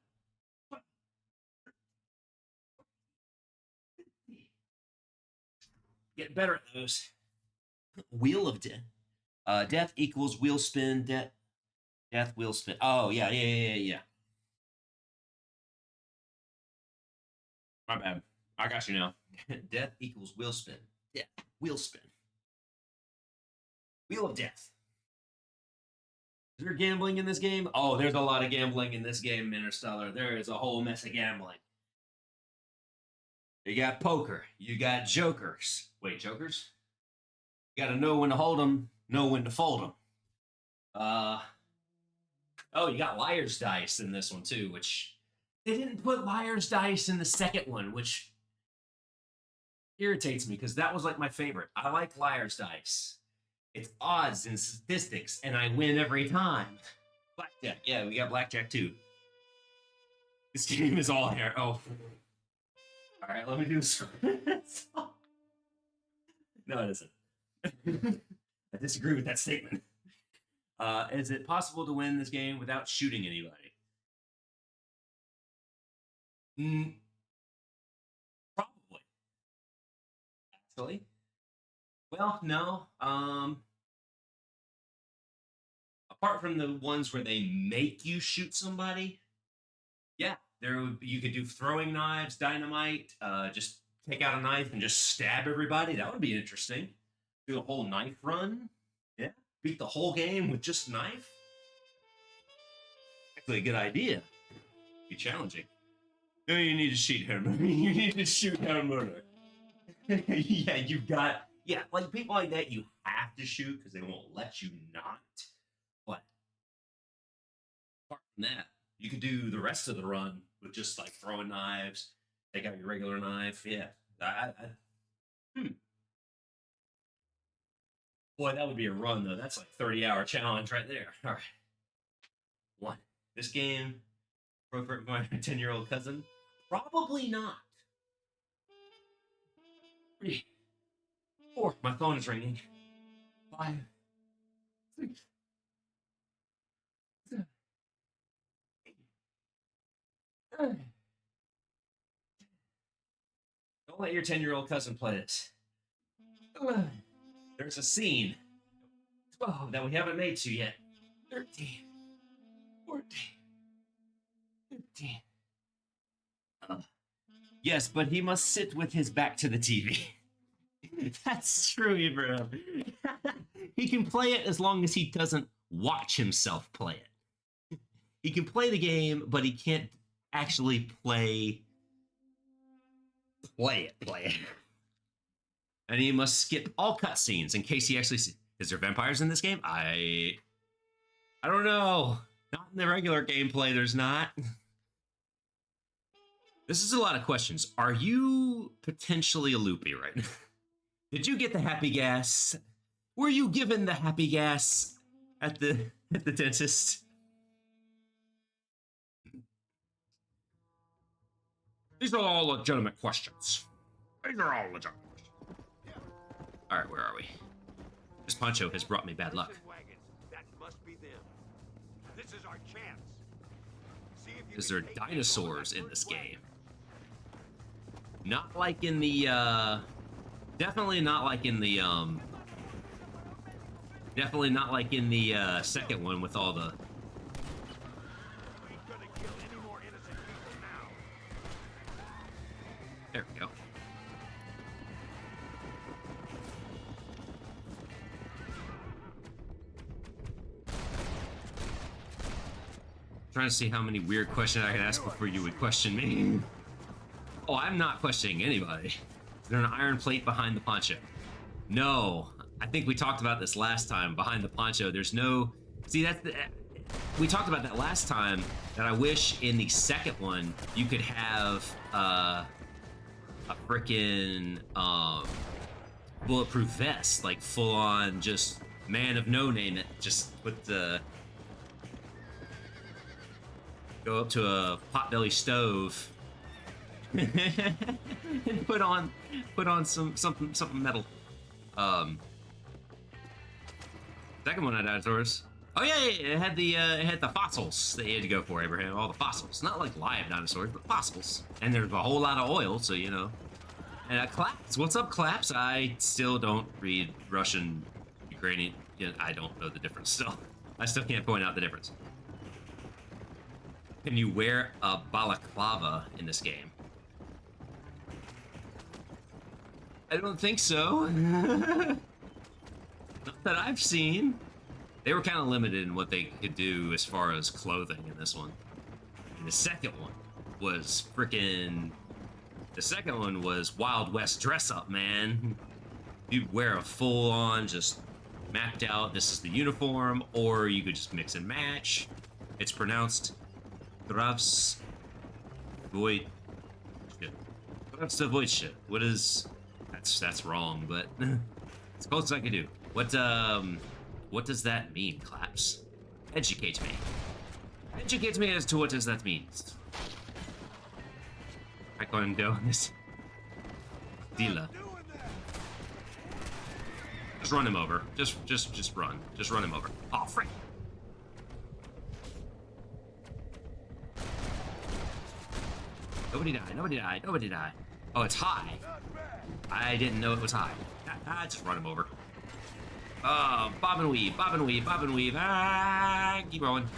Get better at those. Wheel of death. Death equals wheel spin. Death wheel spin. Oh yeah. My bad. I got you now. Death equals wheel spin. Death wheel spin. Wheel of death. Is there gambling in this game? Oh, there's a lot of gambling in this game, Interstellar. There is a whole mess of gambling. You got poker. You got jokers. Wait, jokers? You got to know when to hold them, know when to fold them. Oh, you got liar's dice in this one too, which they didn't put liar's dice in the second one, which irritates me because that was like my favorite. I like liar's dice. It's odds and statistics, and I win every time. Blackjack. Yeah, we got blackjack too. This game is all here. Oh. All right, let me do this. No, it isn't. I disagree with that statement. Is it possible to win this game without shooting anybody? Probably. Actually. Well, no. Apart from the ones where they make you shoot somebody, yeah, you could do throwing knives, dynamite, just take out a knife and just stab everybody. That would be interesting. Do a whole knife run. Yeah. Beat the whole game with just a knife. Actually, a good idea. Be challenging. No, you need to shoot him. You need to shoot him, murder. Yeah, you got. Yeah, like people like that, you have to shoot because they won't let you not. But apart from that, you could do the rest of the run with just like throwing knives. Take out your regular knife. Yeah, hmm. Boy, that would be a run though. That's like 30-hour challenge right there. All right, one. This game appropriate for my 10-year-old cousin? Probably not. 3, 4. My phone is ringing. 5, 6, 7, 8, 9. Don't let your 10-year-old cousin play this. 11. There's a scene. 12 that we haven't made to yet. 13, 14, 15. Yes, but he must sit with his back to the TV. That's true, Ibrahim. He can play it as long as he doesn't watch himself play it. He can play the game, but he can't actually play it. And he must skip all cutscenes in case he actually sees. Is there vampires in this game? I don't know. Not in the regular gameplay, there's not. This is a lot of questions. Are you potentially a loopy right now? Did you get the happy gas? Were you given the happy gas at the dentist? These are all legitimate questions. These are all legitimate questions. All right, where are we? This poncho has brought me bad luck. That must be them. This is our chance. Because there are dinosaurs in this game. Not like in the, definitely not like in the, definitely not like in the, second one with all the... There we go. Trying to see how many weird questions I could ask before you would question me. Oh, I'm not questioning anybody. Is there an iron plate behind the poncho? No. I think we talked about this last time. Behind the poncho, there's no... See, that's the... We talked about that last time, that I wish in the second one you could have a frickin' bulletproof vest, like full-on just man of no name it, just with the... Go up to a potbelly stove and put on something metal. Second one had dinosaurs. Oh yeah, it had the fossils that you had to go for, Abraham. All the fossils, not like live dinosaurs, but fossils. And there's a whole lot of oil, so you know. And Claps, what's up, Claps? I still don't read Russian, Ukrainian. I don't know the difference still. I still can't point out the difference. Can you wear a balaclava in this game? I don't think so. Not that I've seen. They were kind of limited in what they could do as far as clothing in this one. And the second one was freaking... The second one was Wild West dress up, man. You'd wear a full-on, just mapped out, this is the uniform, or you could just mix and match. It's pronounced Zdravstvuyte. Zdravstvuyte. What is... That's wrong, but it's close as I can do. What does that mean, Claps? Educate me. Educate me as to what does that mean. I can't do this. Dealer. Just run him over. Just run. Just run him over. Oh, frick. Nobody died. Nobody died. Nobody died. Oh, it's high. I didn't know it was high. Just run him over. Oh, bob and weave, bob and weave, bob and weave. Keep going.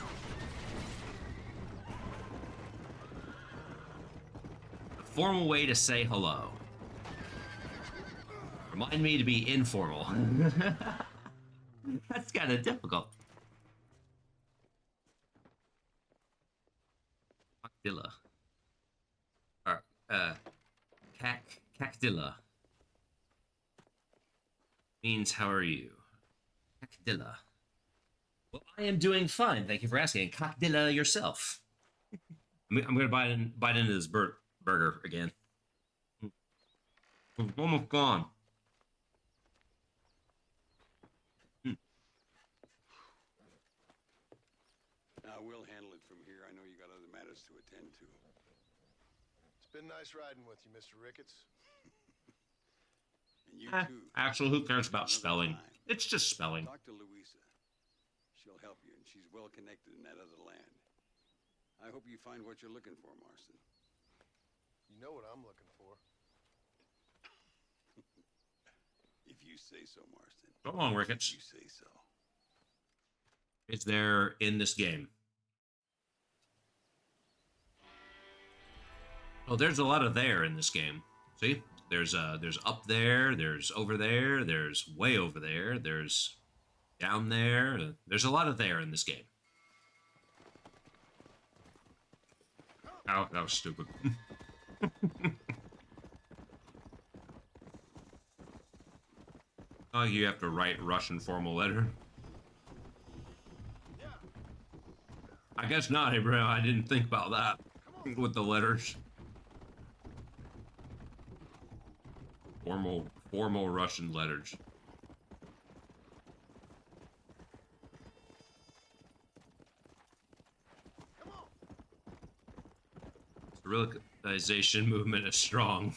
A formal way to say hello. Remind me to be informal. That's kind of difficult. Dilla. Cactilla. Means how are you? Cactilla. Well, I am doing fine. Thank you for asking. Cactilla yourself. I'm gonna bite into this burger again. It's almost gone. Now, we'll handle it from here. I know you got other matters to attend to. It's been nice riding with you, Mr. Ricketts. And you too. Actually, who cares about Another spelling? time. It's just spelling. Talk to Louisa. She'll help you, and she's well connected in that other land. I hope you find what you're looking for, Marston. You know what I'm looking for. If you say so, Marston. So long, Ricketts. If you say so. Is there in this game? Oh, there's a lot of there in this game. See? There's up there, there's over there, there's way over there, there's down there. There's a lot of there in this game. Oh, that was stupid. Oh, you have to write Russian formal letter. I guess not, Abraham. I didn't think about that with the letters. Formal Russian letters. The realization movement is strong.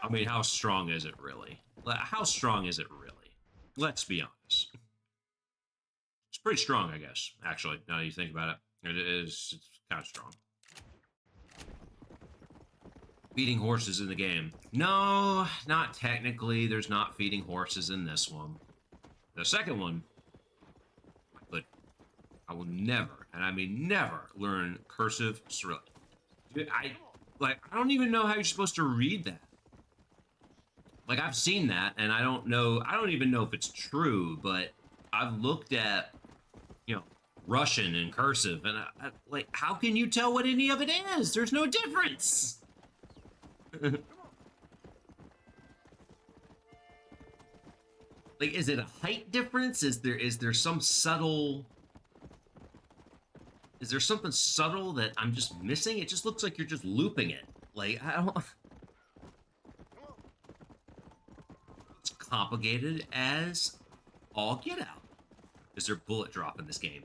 I mean, how strong is it really? How strong is it really? Let's be honest. It's pretty strong, I guess, actually, now that you think about it. It's kind of strong. Feeding horses in the game. No, not technically. There's not feeding horses in this one. The second one, but I will never, and I mean never, learn cursive Cyrillic. Dude, I don't even know how you're supposed to read that. Like, I've seen that, and I don't even know if it's true, but I've looked at, you know, Russian and cursive, and like, how can you tell what any of it is? There's no difference. Like, is it a height difference? Is there some subtle... Is there something subtle that I'm just missing? It just looks like you're just looping it. Like, I don't... It's complicated as all get out. Is there bullet drop in this game?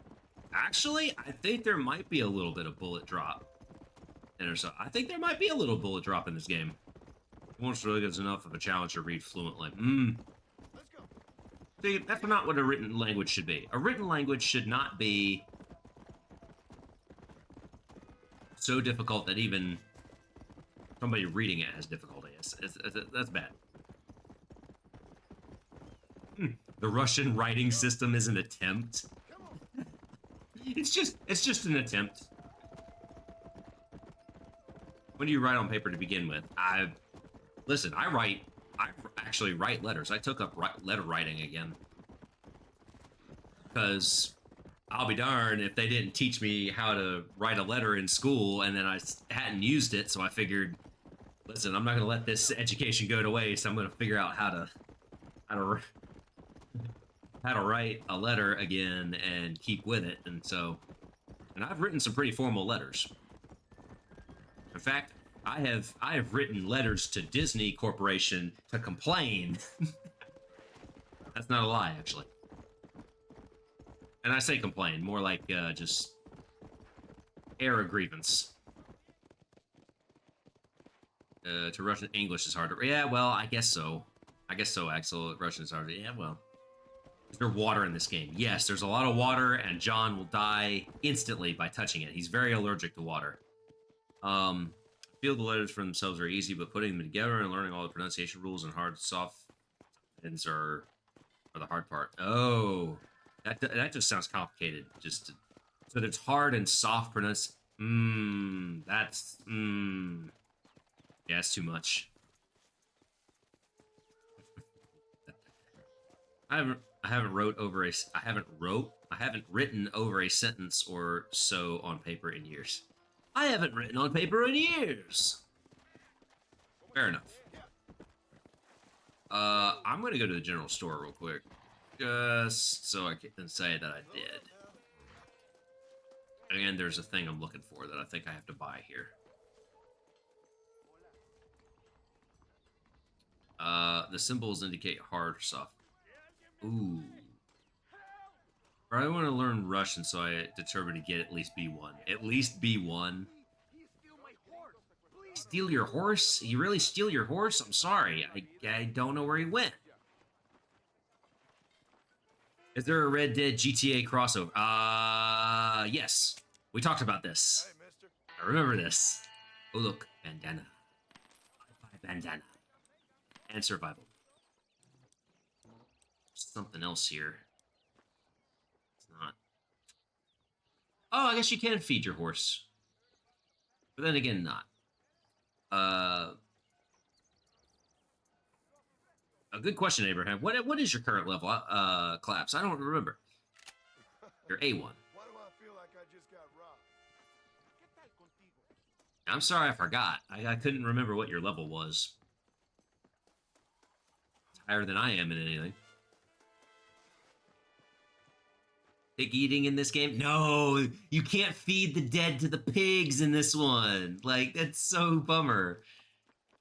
Actually, I think there might be a little bit of bullet drop. I think there might be a little bullet drop in this game. Almost really is enough of a challenge to read fluently. Let's go. See, that's not what a written language should be. A written language should not be so difficult that even somebody reading it has difficulty. That's bad. The Russian writing system is an attempt. It's just an attempt. When do you write on paper to begin with? Listen, I actually write letters. I took up letter writing again. Because I'll be darned if they didn't teach me how to write a letter in school and then I hadn't used it, so I figured, listen, I'm not going to let this education go to waste. I'm going to figure out how to write a letter again and keep with it. And I've written some pretty formal letters. In fact, I have written letters to Disney Corporation to complain. That's not a lie, actually. And I say complain, more like just air a grievance. To Russian, English is harder. Yeah, well, I guess so. I guess so, Axel. Russian is harder. Yeah, well. Is there water in this game? Yes, there's a lot of water, and John will die instantly by touching it. He's very allergic to water. I feel the letters for themselves are easy, but putting them together and learning all the pronunciation rules and hard, soft ends are the hard part. Oh, that just sounds complicated. So there's hard and soft pronunciation. Yeah, it's too much. I haven't written over a sentence or so on paper in years. I haven't written on paper in years. Fair enough. I'm gonna go to the general store real quick, just so I can say that I did. And there's a thing I'm looking for that I think I have to buy here. The symbols indicate hard or soft. Ooh. I want to learn Russian, so I determined to get at least B1. At least B1. Steal your horse? You really steal your horse? I'm sorry. I don't know where he went. Is there a Red Dead GTA crossover? Yes. We talked about this. Hey, mister. I remember this. Oh, look. Bandana. Bandana. And survival. Something else here. It's not. Oh, I guess you can feed your horse. But then again, not. A good question, Abraham. What is your current level, Claps? I don't remember. You're A1. Why do I feel like I just got robbed? I'm sorry, I forgot. I couldn't remember what your level was. It's higher than I am in anything. Pig eating in this game? No, you can't feed the dead to the pigs in this one. Like, that's so bummer.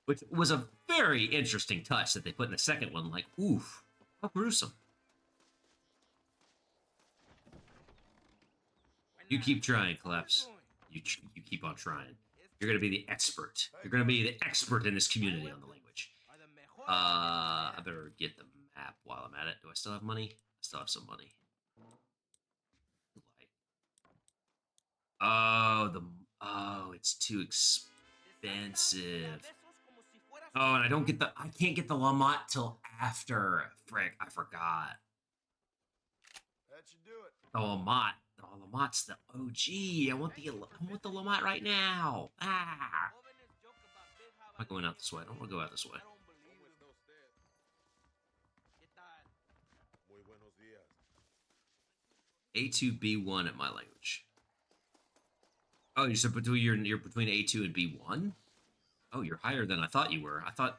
Which was a very interesting touch that they put in the second one. Like, oof, how gruesome. You keep trying, Collapse. You keep on trying. You're gonna be the expert. You're gonna be the expert in this community on the language. I better get the map while I'm at it. Do I still have money? I still have some money. Oh, it's too expensive. Oh, and I can't get the Lamont till after. Frick, I forgot. That should do it. The Lamont. The Lamont's the OG. I want the Lamont right now. Ah. I'm not going out this way. I don't want to go out this way. A2, B1 at my language. Oh, you said you're between A2 and B1? Oh, you're higher than I thought you were. I thought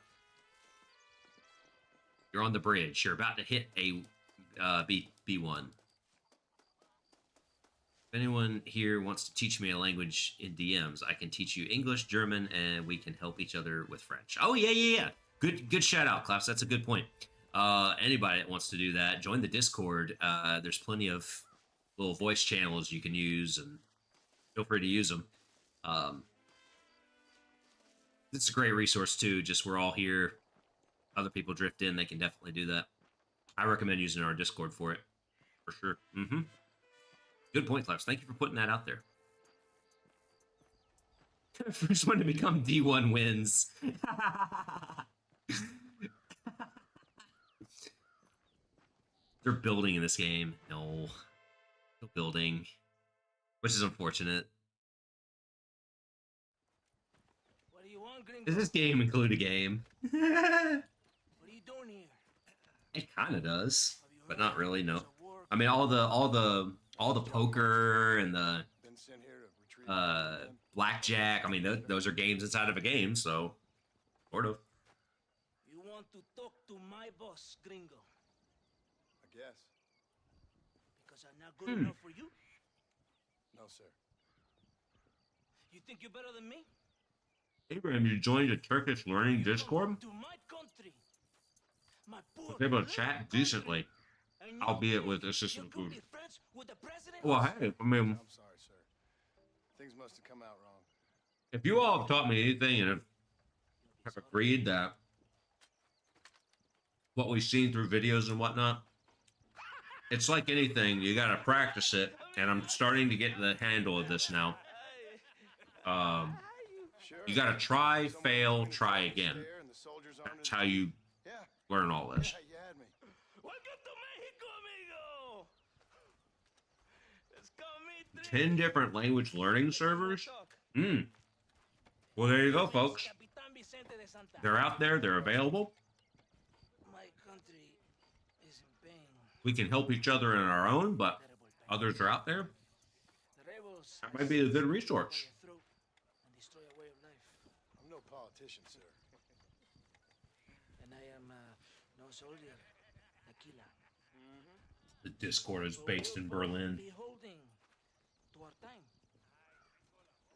you're on the bridge. You're about to hit a B1. If anyone here wants to teach me a language in DMs, I can teach you English, German, and we can help each other with French. Oh, yeah. Good shout out, Claps. That's a good point. Anybody that wants to do that, join the Discord. There's plenty of little voice channels you can use, and feel free to use them. It's a great resource, too. Just we're all here. Other people drift in. They can definitely do that. I recommend using our Discord for it. For sure. Mm-hmm. Good point, Claps. Thank you for putting that out there. First one to become D1 wins. They're building in this game. No. No building. Which is unfortunate. What do you want, gringo? Does this game include a game? What are you doing here? It kind of does, Have you but heard not really. No. there's a war I mean, all the poker and the Been sent here to retrieve blackjack. I mean, those are games inside of a game, so sort of. You want to talk to my boss, gringo? I guess. Because I'm not good enough for you? No, sir. You think you're better than me? Abraham, you joined the Turkish Learning You Discord? come to my country. My poor I was able to chat country, decently, and you albeit think with you assistant could food. be friends with the president? Well, hey, I mean, I'm sorry, sir. Things must have come out wrong. if you all have taught me anything and have agreed that what we've seen through videos and whatnot, it's like anything, you gotta practice it, and I'm starting to get the handle of this now. Sure. You gotta try, Someone fail, told me try to again. stare and the soldiers armed That's as- how you Yeah, learn all this. yeah, you had me. Welcome to Mexico, amigo! Let's go meet 10 different language learning servers? Talk. Well, there you go, folks. Capitan Vicente de Santa. They're out there, they're available. My country is in pain. We can help each other in our own, but Terrible pain. others are out there. The rebels That might be a good resource. by the throat and destroy a way of life. I'm no politician, sir. And I am no soldier, Aquila. The Discord is But based in we're Berlin. beholding to our time.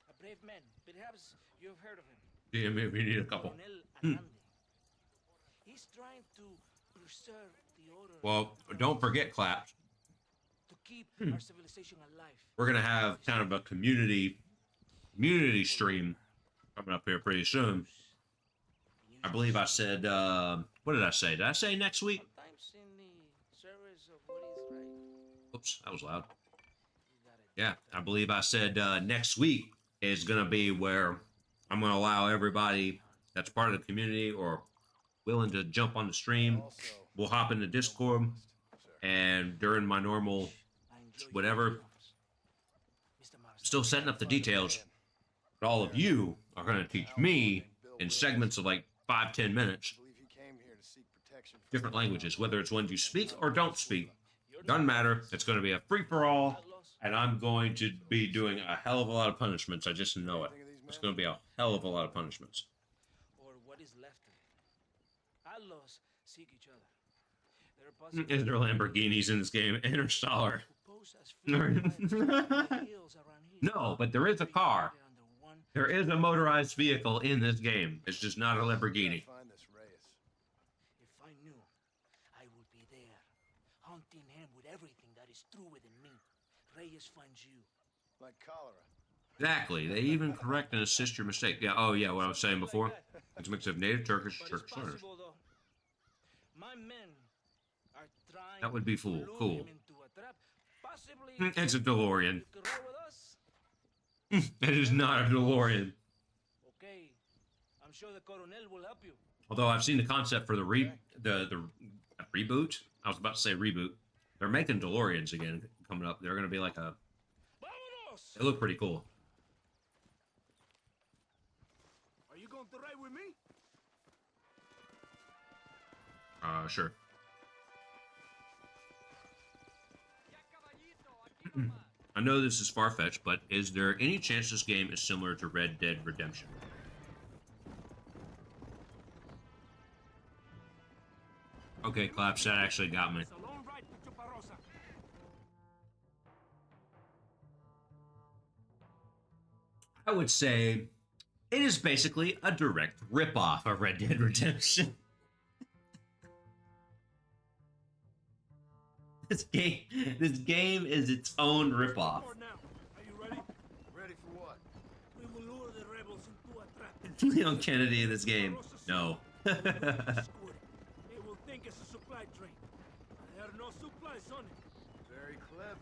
A brave man. Perhaps you've heard of him. Yeah, maybe we need a couple. Coronel Anande. He's trying to preserve the order. Well, don't forget, Claps. To keep our civilization alive. We're gonna have kind of a community stream coming up here pretty soon. I believe I said, what did I say? Did I say next week? Sometimes in the service of what is right. Oops, that was loud. You gotta Yeah, I believe I said next week is gonna be where I'm gonna allow everybody that's part of the community or willing to jump on the stream. We'll hop into Discord, and during my normal whatever, still setting up the details. But all of you are gonna teach me in segments of like 5-10 minutes different languages, whether it's ones you speak or don't speak. Doesn't matter. It's going to be a free-for-all, and I'm going to be doing a hell of a lot of punishments. I just know it. It's going to be a hell of a lot of punishments. Or what is left of it. Outlaws seek each other. There are possible Is there Lamborghinis in this game? Interstellar. who pose as freedom fighters in the hills around here. No, but there is a car. Under one There is a motorized vehicle in this game. It's just not a Lamborghini. Find this Reyes. If I knew, I would be there, hunting him with everything that is true within me. Reyes finds you. Like cholera. Exactly. They even correct and assist your mistake. Yeah. Oh, yeah. What I was saying before. It's a mix of native Turkish, But Turkish it's learners. possible, though. My men are trying That would be to lure cool. him into a trap. Possibly It's a DeLorean. you could roll with us. It is not a DeLorean. Okay, I'm sure the Coronel will help you. Although I've seen the concept for the reboot. I was about to say reboot. They're making DeLoreans again coming up. They're going to be like a. Vámonos! They look pretty cool. Are you going to ride with me? Sure. I know this is far-fetched, but is there any chance this game is similar to Red Dead Redemption? Okay, Claps, that actually got me. It's a long ride to Chuparosa. I would say it is basically a direct ripoff of Red Dead Redemption. This game is its own ripoff. For now. Are you ready? Ready for what? We will lure the rebels into a trap. It's Leon Kennedy in this game. No. They will think it's a supply train. There are no supplies on it. Very clever.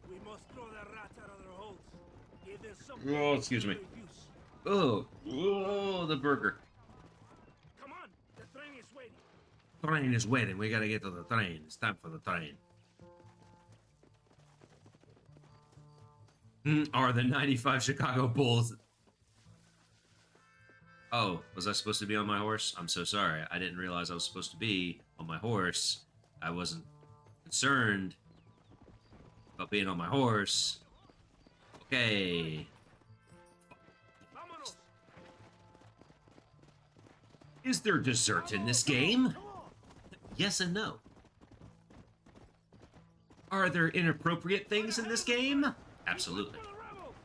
We must throw the rats out of their holes. Give them something Oh, excuse me. to use. Oh, the burger. Come on, the train is waiting. Train is waiting. We gotta get to the train. It's time for the train. Are the 95 Chicago Bulls... Oh, was I supposed to be on my horse? I'm so sorry. I didn't realize I was supposed to be on my horse. I wasn't concerned about being on my horse. Okay. Vámonos. Is there dessert in this game? Yes and no. Are there inappropriate things in this game? Absolutely. For the rebels.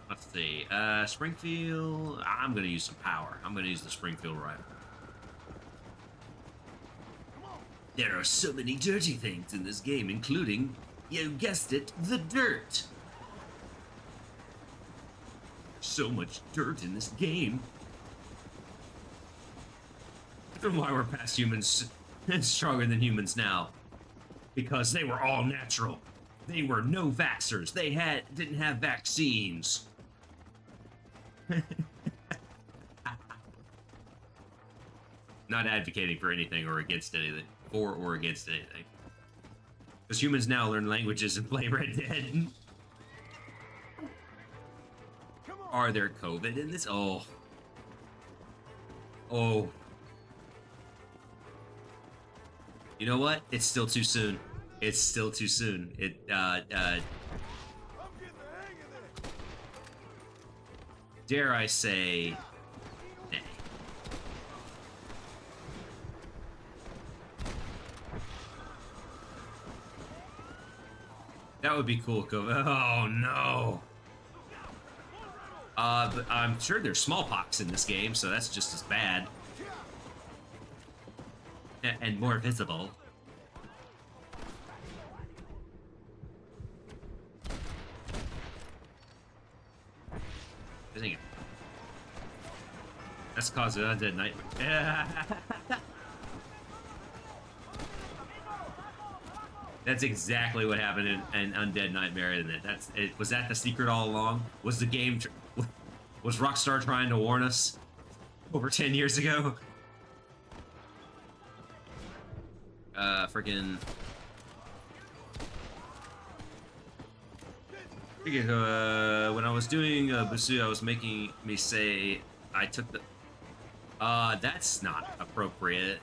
Let's see. Springfield. I'm gonna use some power. I'm gonna use the Springfield rifle. There are so many dirty things in this game, including, you guessed it, the dirt. So much dirt in this game. I don't know why we're past humans and stronger than humans now. Because they were all natural. They were no vaxxers. They didn't have vaccines. Not advocating for anything or against anything. For or against anything. Because humans now learn languages and play Red Dead. Are there COVID in this? Oh. Oh. You know what? It's still too soon. It's still too soon. I'm getting the hang of this. Dare I say, nay. That would be cool. Oh no. But I'm sure there's smallpox in this game, so that's just as bad. And more visible. I think that's causing an undead nightmare. That's exactly what happened in Undead Nightmare, isn't it? Was that the secret all along? Was the game... Was Rockstar trying to warn us over 10 years ago? Freaking... when I was doing Busu, I was making me say I took the... that's not appropriate.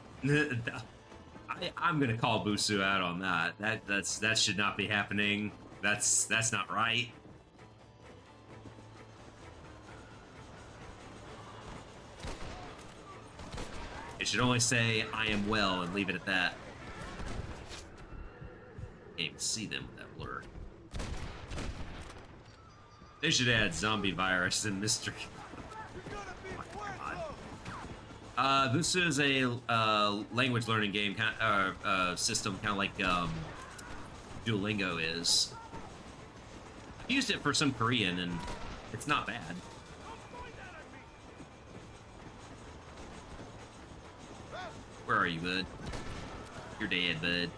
I'm gonna call Busu out on that. That should not be happening. That's not right. It should only say I am well and leave it at that. Can't even see them with that blur. They should add zombie virus and mystery. Busu is a language learning game system, kind of like Duolingo is. I've used it for some Korean, and it's not bad. Where are you, bud? You're dead, bud.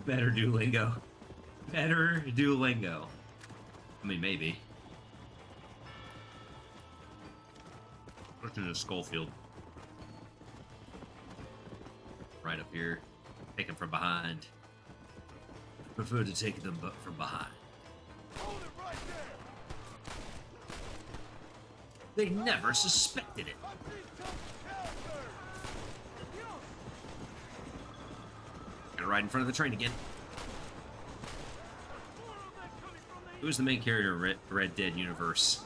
Better Duolingo. Better Duolingo. I mean, maybe. What's in the Skullfield? Right up here. Take him from behind. Prefer to take them from behind. Hold it right there. They never suspected it. Gonna ride in front of the train again. Who's the main character in Red Dead universe?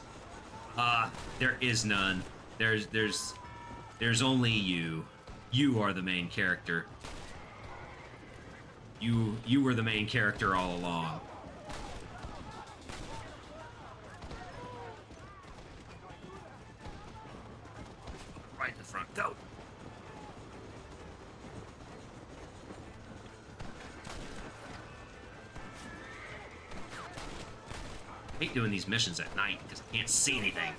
There is none. There's only you. You are the main character. You were the main character all along. Right in the front, go. I hate doing these missions at night because I can't see anything.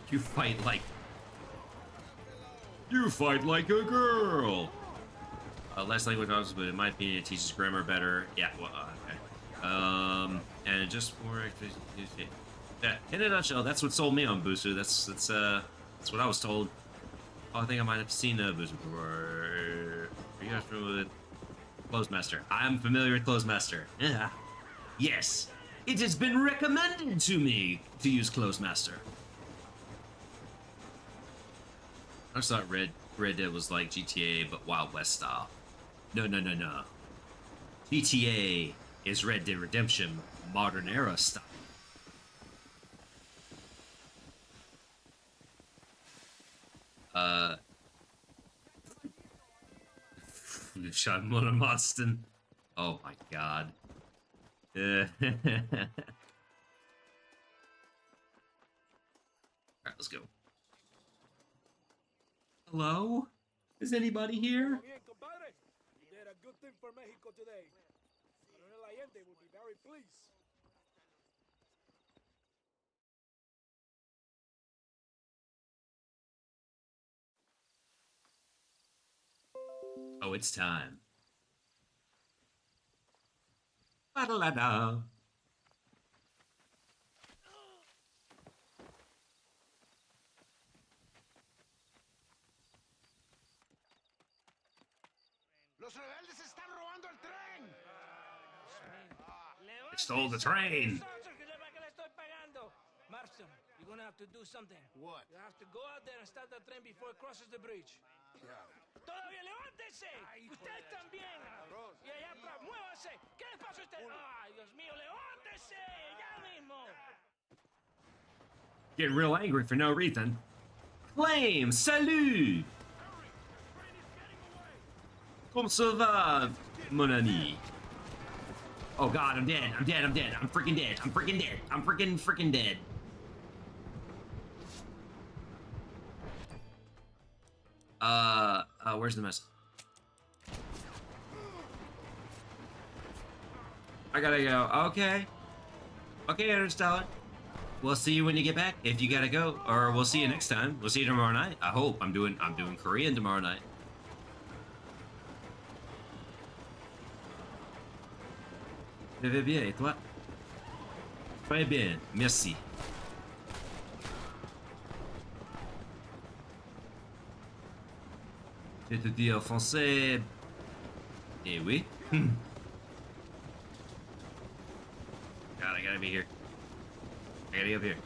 You fight like a girl. Less language obviously, but in my opinion, it teaches grammar better. Yeah, well, okay. And just more. Yeah, in a nutshell, that's what sold me on Busu. That's what I was told. Oh, I think I might have seen Busu before. Are you guys familiar with Closemaster? I'm familiar with Closemaster. Yeah. Yes, it has been recommended to me to use Closemaster. I just thought Red Dead was like GTA, but Wild West style. No. GTA is Red Dead Redemption modern era style. Sean Monston. Oh my god. Alright, let's go. Hello? Is anybody here? Bien, compadre. You did a good thing for Mexico today. Coronel Allende will be very pleased. Oh, it's time. Ba-da-la-da. Los rebeldes están robando el tren. They stole the train. Marston, you're gonna have to do something. What? You have to go out there and start the train before it crosses the bridge. ¡Todavía levántese! ¡Usted también! Y allá atrás, muévase. ¿Qué le pasa a usted? ¡Ay, Dios mío, levántese! ¡Ya mismo! Get real angry for no reason. Flame, salut! Comment ça va? Mon ami. Oh god, I'm dead. I'm dead. I'm dead. I'm freaking dead. I'm freaking dead. I'm freaking dead. Where's the mess? I gotta go. Okay. Okay, Interstellar. We'll see you when you get back. If you gotta go, or we'll see you next time. We'll see you tomorrow night. I hope. I'm doing Korean tomorrow night. Je vais bien, et toi? Très bien, merci. Je te dis en français. Eh oui. God, I gotta be here. I gotta be up here.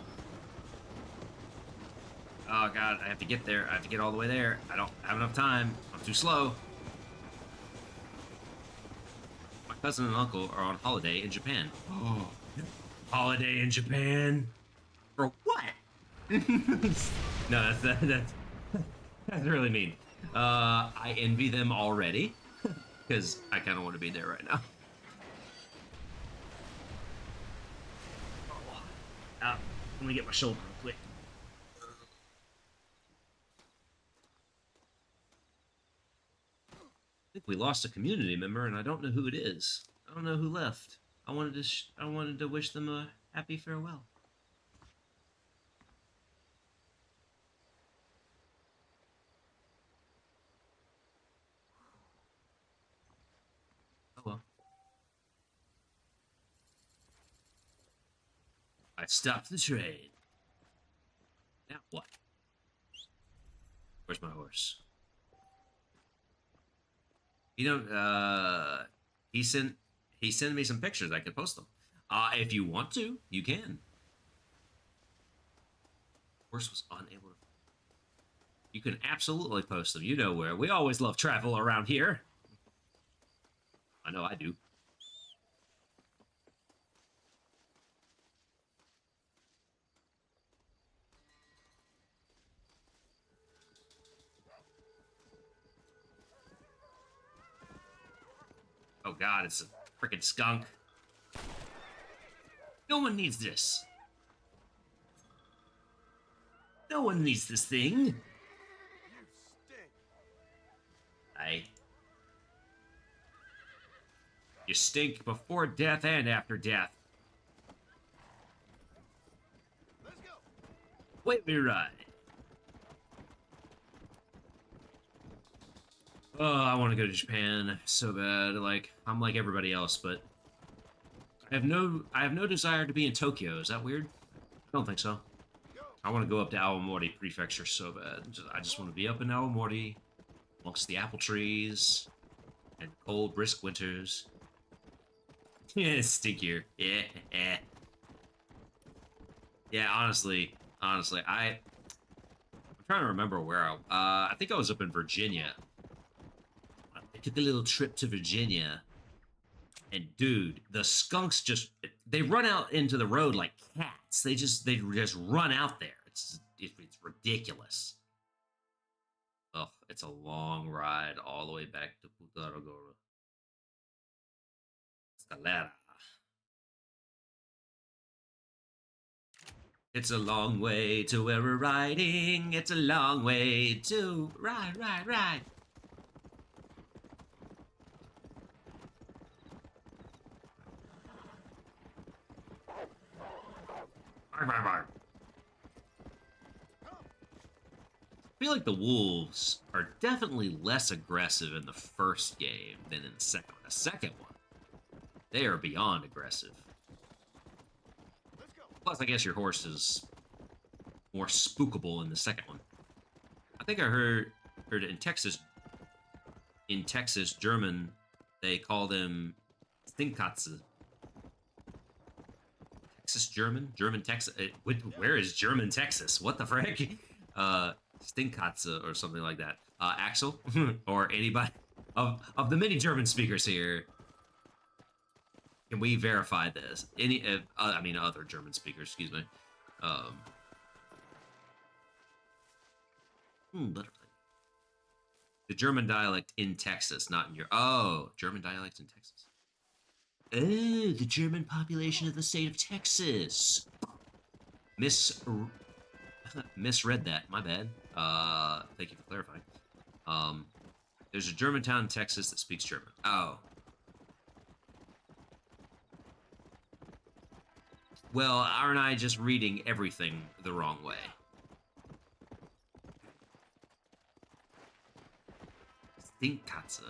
Oh god, I have to get there. I have to get all the way there. I don't have enough time. I'm too slow. My cousin and uncle are on holiday in Japan. Oh, holiday in Japan? For what? No, that's really mean. I envy them already because I kind of want to be there right now. Let me get my shoulder real quick. I think we lost a community member, and I don't know who it is. I don't know who left. I wanted to wish them a happy farewell. Oh well. I stopped the train. Now what? Where's my horse? You know, he sent me some pictures. I could post them. If you want to, you can. Horse was unable to. You can absolutely post them. You know where. We always love travel around here. I know I do. Oh god, it's a freaking skunk. No one needs this. No one needs this thing. You stink. You stink before death and after death. Let's go. Wait me right. Oh, I want to go to Japan so bad. Like, I'm like everybody else, but I have no desire to be in Tokyo. Is that weird? I don't think so. I want to go up to Aomori Prefecture so bad. I just want to be up in Aomori, amongst the apple trees, and cold, brisk winters. Yeah, stinkier. Yeah, yeah. Honestly, I'm trying to remember where I think I was up in Virginia. I took a little trip to Virginia, and dude, the skunks they run out into the road like cats. They just run out there. It's ridiculous. Ugh, it's a long ride all the way back to Putaragora. Scalera. It's a long way to where we're riding. It's a long way to ride. I feel like the wolves are definitely less aggressive in the first game than in the second one. The second one, they are beyond aggressive. Let's go. Plus, I guess your horse is more spookable in the second one. I think I heard in Texas, German, they call them Stinkatze. Texas German? German Texas? Where is German Texas? What the frick? Stinkatze or something like that. Axel? Or anybody of the many German speakers here, can we verify this? Other German speakers, excuse me. Butterfly. The German dialect in Texas, not in your. Oh, German dialect in Texas. Oh, the German population of the state of Texas. Misread that. My bad. Thank you for clarifying. There's a German town in Texas that speaks German. Oh. Well, aren't I just reading everything the wrong way? Stinkkatze.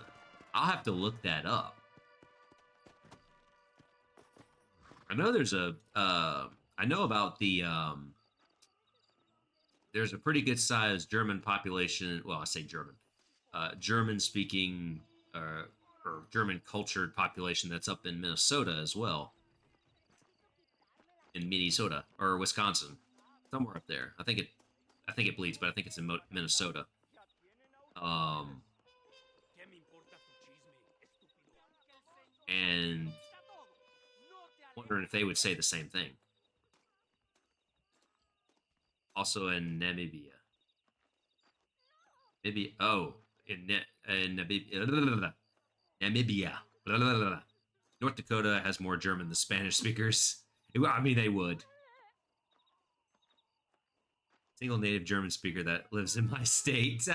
I'll have to look that up. I know there's a, I know about the, there's a pretty good sized German population. Well, I say German. German speaking, or German cultured population that's up in Minnesota as well. In Minnesota or Wisconsin, somewhere up there. I think it bleeds, but I think it's in Minnesota. And wondering if they would say the same thing. Also in Namibia. Maybe in Namibia. North Dakota has more German than Spanish speakers. I mean, they would. Single native German speaker that lives in my state.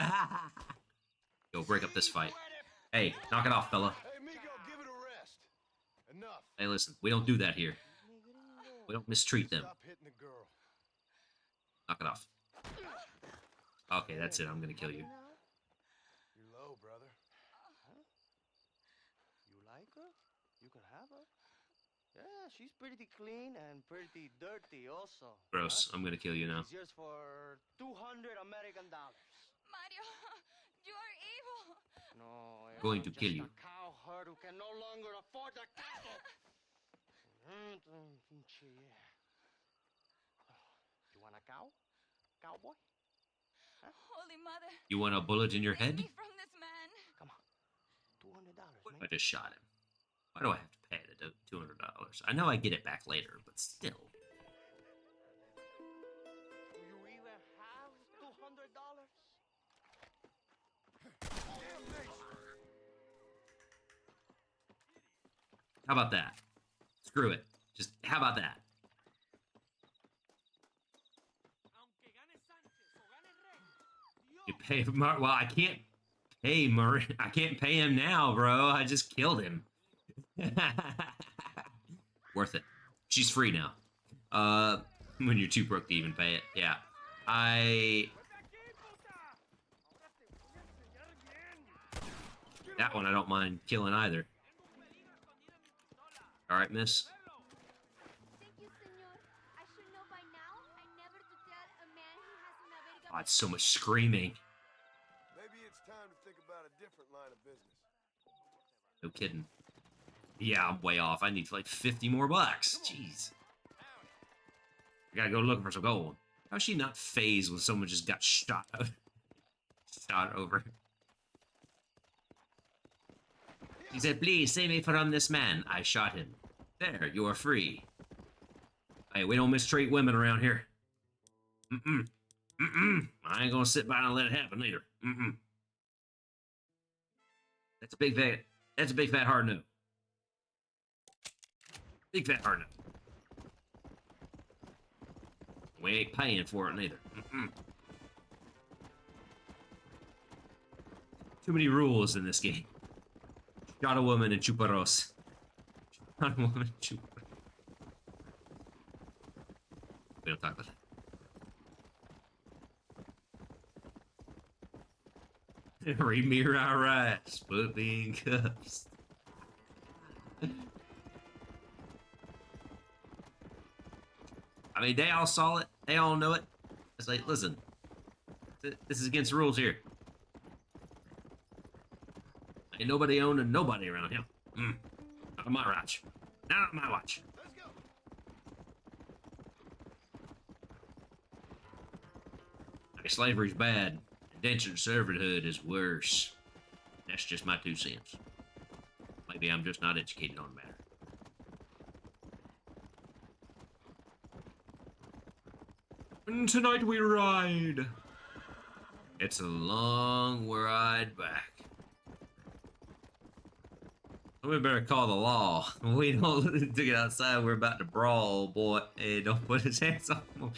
Go break up this fight. Hey, knock it off, fella. Hey, Migo, give it a rest. Enough. Hey, listen, we don't do that here. We don't mistreat them. Stop hitting the girl. Knock it off. Okay, that's it. I'm gonna kill you. You're low, brother. Huh? You like her? You can have her. Yeah, she's pretty clean and pretty dirty also. Gross. Huh? I'm gonna kill you now. She's yours for $200 American. Mario, you are evil. No, Going to I'm kill just you. a cowherd who can no longer afford the cattle. You want a cow? Cowboy? Huh? Holy Mother. You want a bullet in your Save head? me from this man. Come on. $200, I man. just shot him. Why do I have to pay the $200? I know I get it back later, but still. Do you even have $200? How about that? Screw it. Just, how about that? You pay well, I can't pay I can't pay him now, bro. I just killed him. Worth it. She's free now. When you're too broke to even pay it. Yeah. That one I don't mind killing either. Alright, miss. Thank you, senor. I should know by now. I never to tell a man he has una verga. Oh, it's so much screaming. Maybe it's time to think about a different line of business. No kidding. Yeah, I'm way off. I need like 50 more bucks. Jeez. I gotta go looking for some gold. How's she not phased when someone just got shot over? She said, please save me from this man. I shot him. There, you are free. Hey, we don't mistreat women around here. I ain't gonna sit by and let it happen either. That's a big fat hard no. Big fat hard no. We ain't paying for it neither. Too many rules in this game. Shot a woman and chuparos. Shot a woman and chuparos. We don't talk about that. Read me right rights. Put me in cuffs. I mean, they all saw it. They all know it. It's like, listen. This is against the rules here. Ain't nobody owning nobody around here. Not on my watch. Not on my watch. Let's go. Hey, slavery's bad. Indentured servitude is worse. That's just my 2 cents. Maybe I'm just not educated on the matter. And tonight we ride. It's a long ride back. We better call the law. We don't get outside. We're about to brawl, boy. Hey, don't put his hands on me.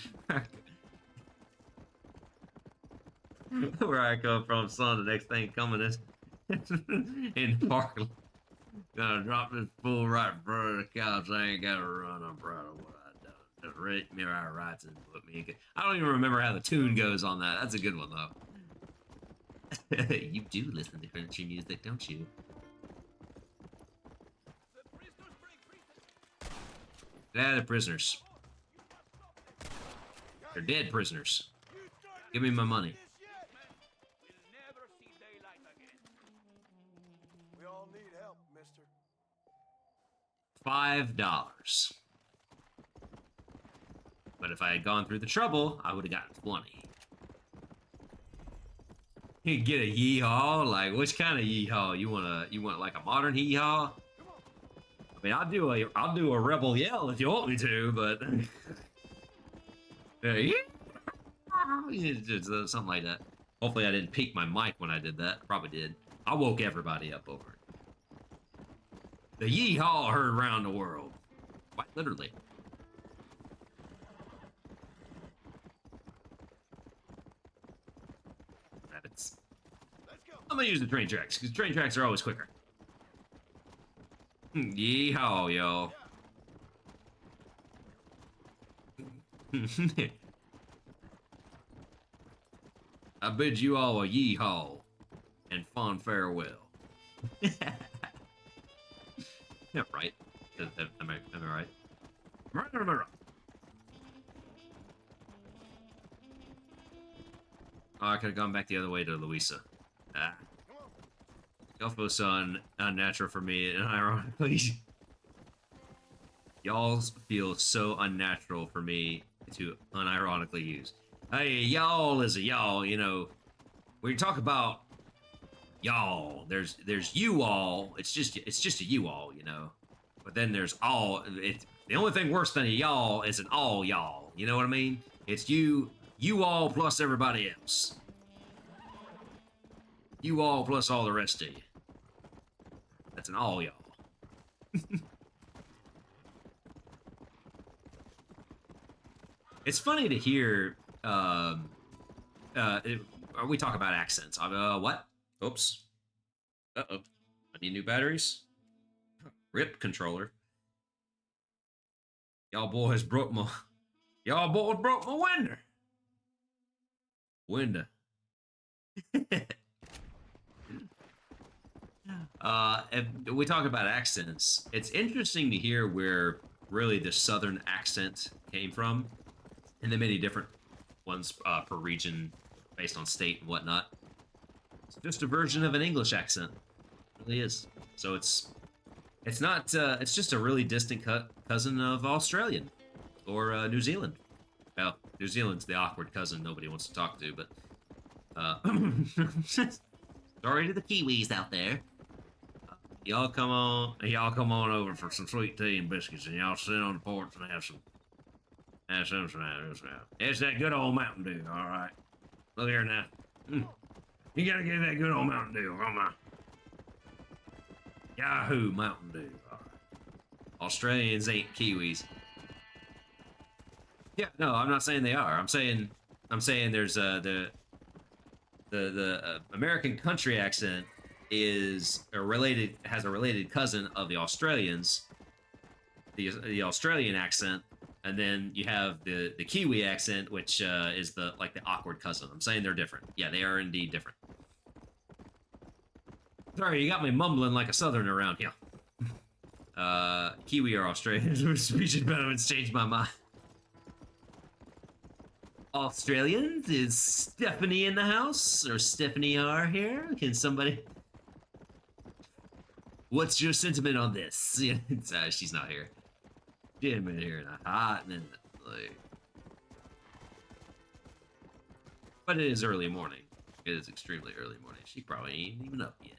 Where I come from, son, the next thing coming is in the parking lot. Gonna drop this fool right in front of the cops. I ain't gotta run. I'm proud of what I done. Just read me our rights and put me in. I don't even remember how the tune goes on that. That's a good one, though. You do listen to country music, don't you? Yeah, they're prisoners. They're dead prisoners. Give me my money. We all need help, mister. $5. But if I had gone through the trouble, I would have gotten 20. You get a yeehaw? Like, which kind of yeehaw? You want like a modern yeehaw? I mean, I'll do a rebel yell if you want me to, but something like that. Hopefully, I didn't peak my mic when I did that. Probably did. I woke everybody up over it. The yeehaw heard around the world, quite literally. Rabbits. I'm gonna use the train tracks because train tracks are always quicker. Yeehaw, y'all. I bid you all a yeehaw and fond farewell. Yeah, right. Am I right? Right. Oh, I could have gone back the other way to Louisa. Ah. Y'all feel so unnatural for me, and ironically, y'all feel so unnatural for me to unironically use. Hey, y'all is a y'all, you know. When you talk about y'all, there's you all. It's just a you all, you know. But then there's all. The only thing worse than a y'all is an all y'all. You know what I mean? It's you all plus everybody else. You all plus all the rest of you. That's an all y'all. It's funny to hear. We talk about accents. What? Oops. Uh-oh. I need new batteries. RIP controller. Y'all boys broke my window. If we talk about accents, it's interesting to hear where really the southern accent came from, and the many different ones per region based on state and whatnot. It's just a version of an English accent. It really is. So it's not it's just a really distant cousin of Australian or New Zealand. Well, New Zealand's the awkward cousin nobody wants to talk to, but sorry to the Kiwis out there. Y'all come on over for some sweet tea and biscuits, and y'all sit on the porch and have some. It's that good old Mountain Dew, all right. Look here now. You gotta get that good old Mountain Dew. Come on. Yahoo, Mountain Dew. All right. Australians ain't Kiwis. Yeah, no, I'm not saying they are. I'm saying there's the American country accent has a related cousin of the Australians, the Australian accent, and then you have the Kiwi accent, which is the awkward cousin. I'm saying they're different. Yeah, they are indeed different. Sorry, you got me mumbling like a southerner around here. Kiwi or Australian? Speech impediments changed my mind. Australians? Is Stephanie in the house? Or Stephanie R here? Can somebody... What's your sentiment on this? She's not here. She hasn't been here in a hot minute. But it is early morning. It is extremely early morning. She probably ain't even up yet.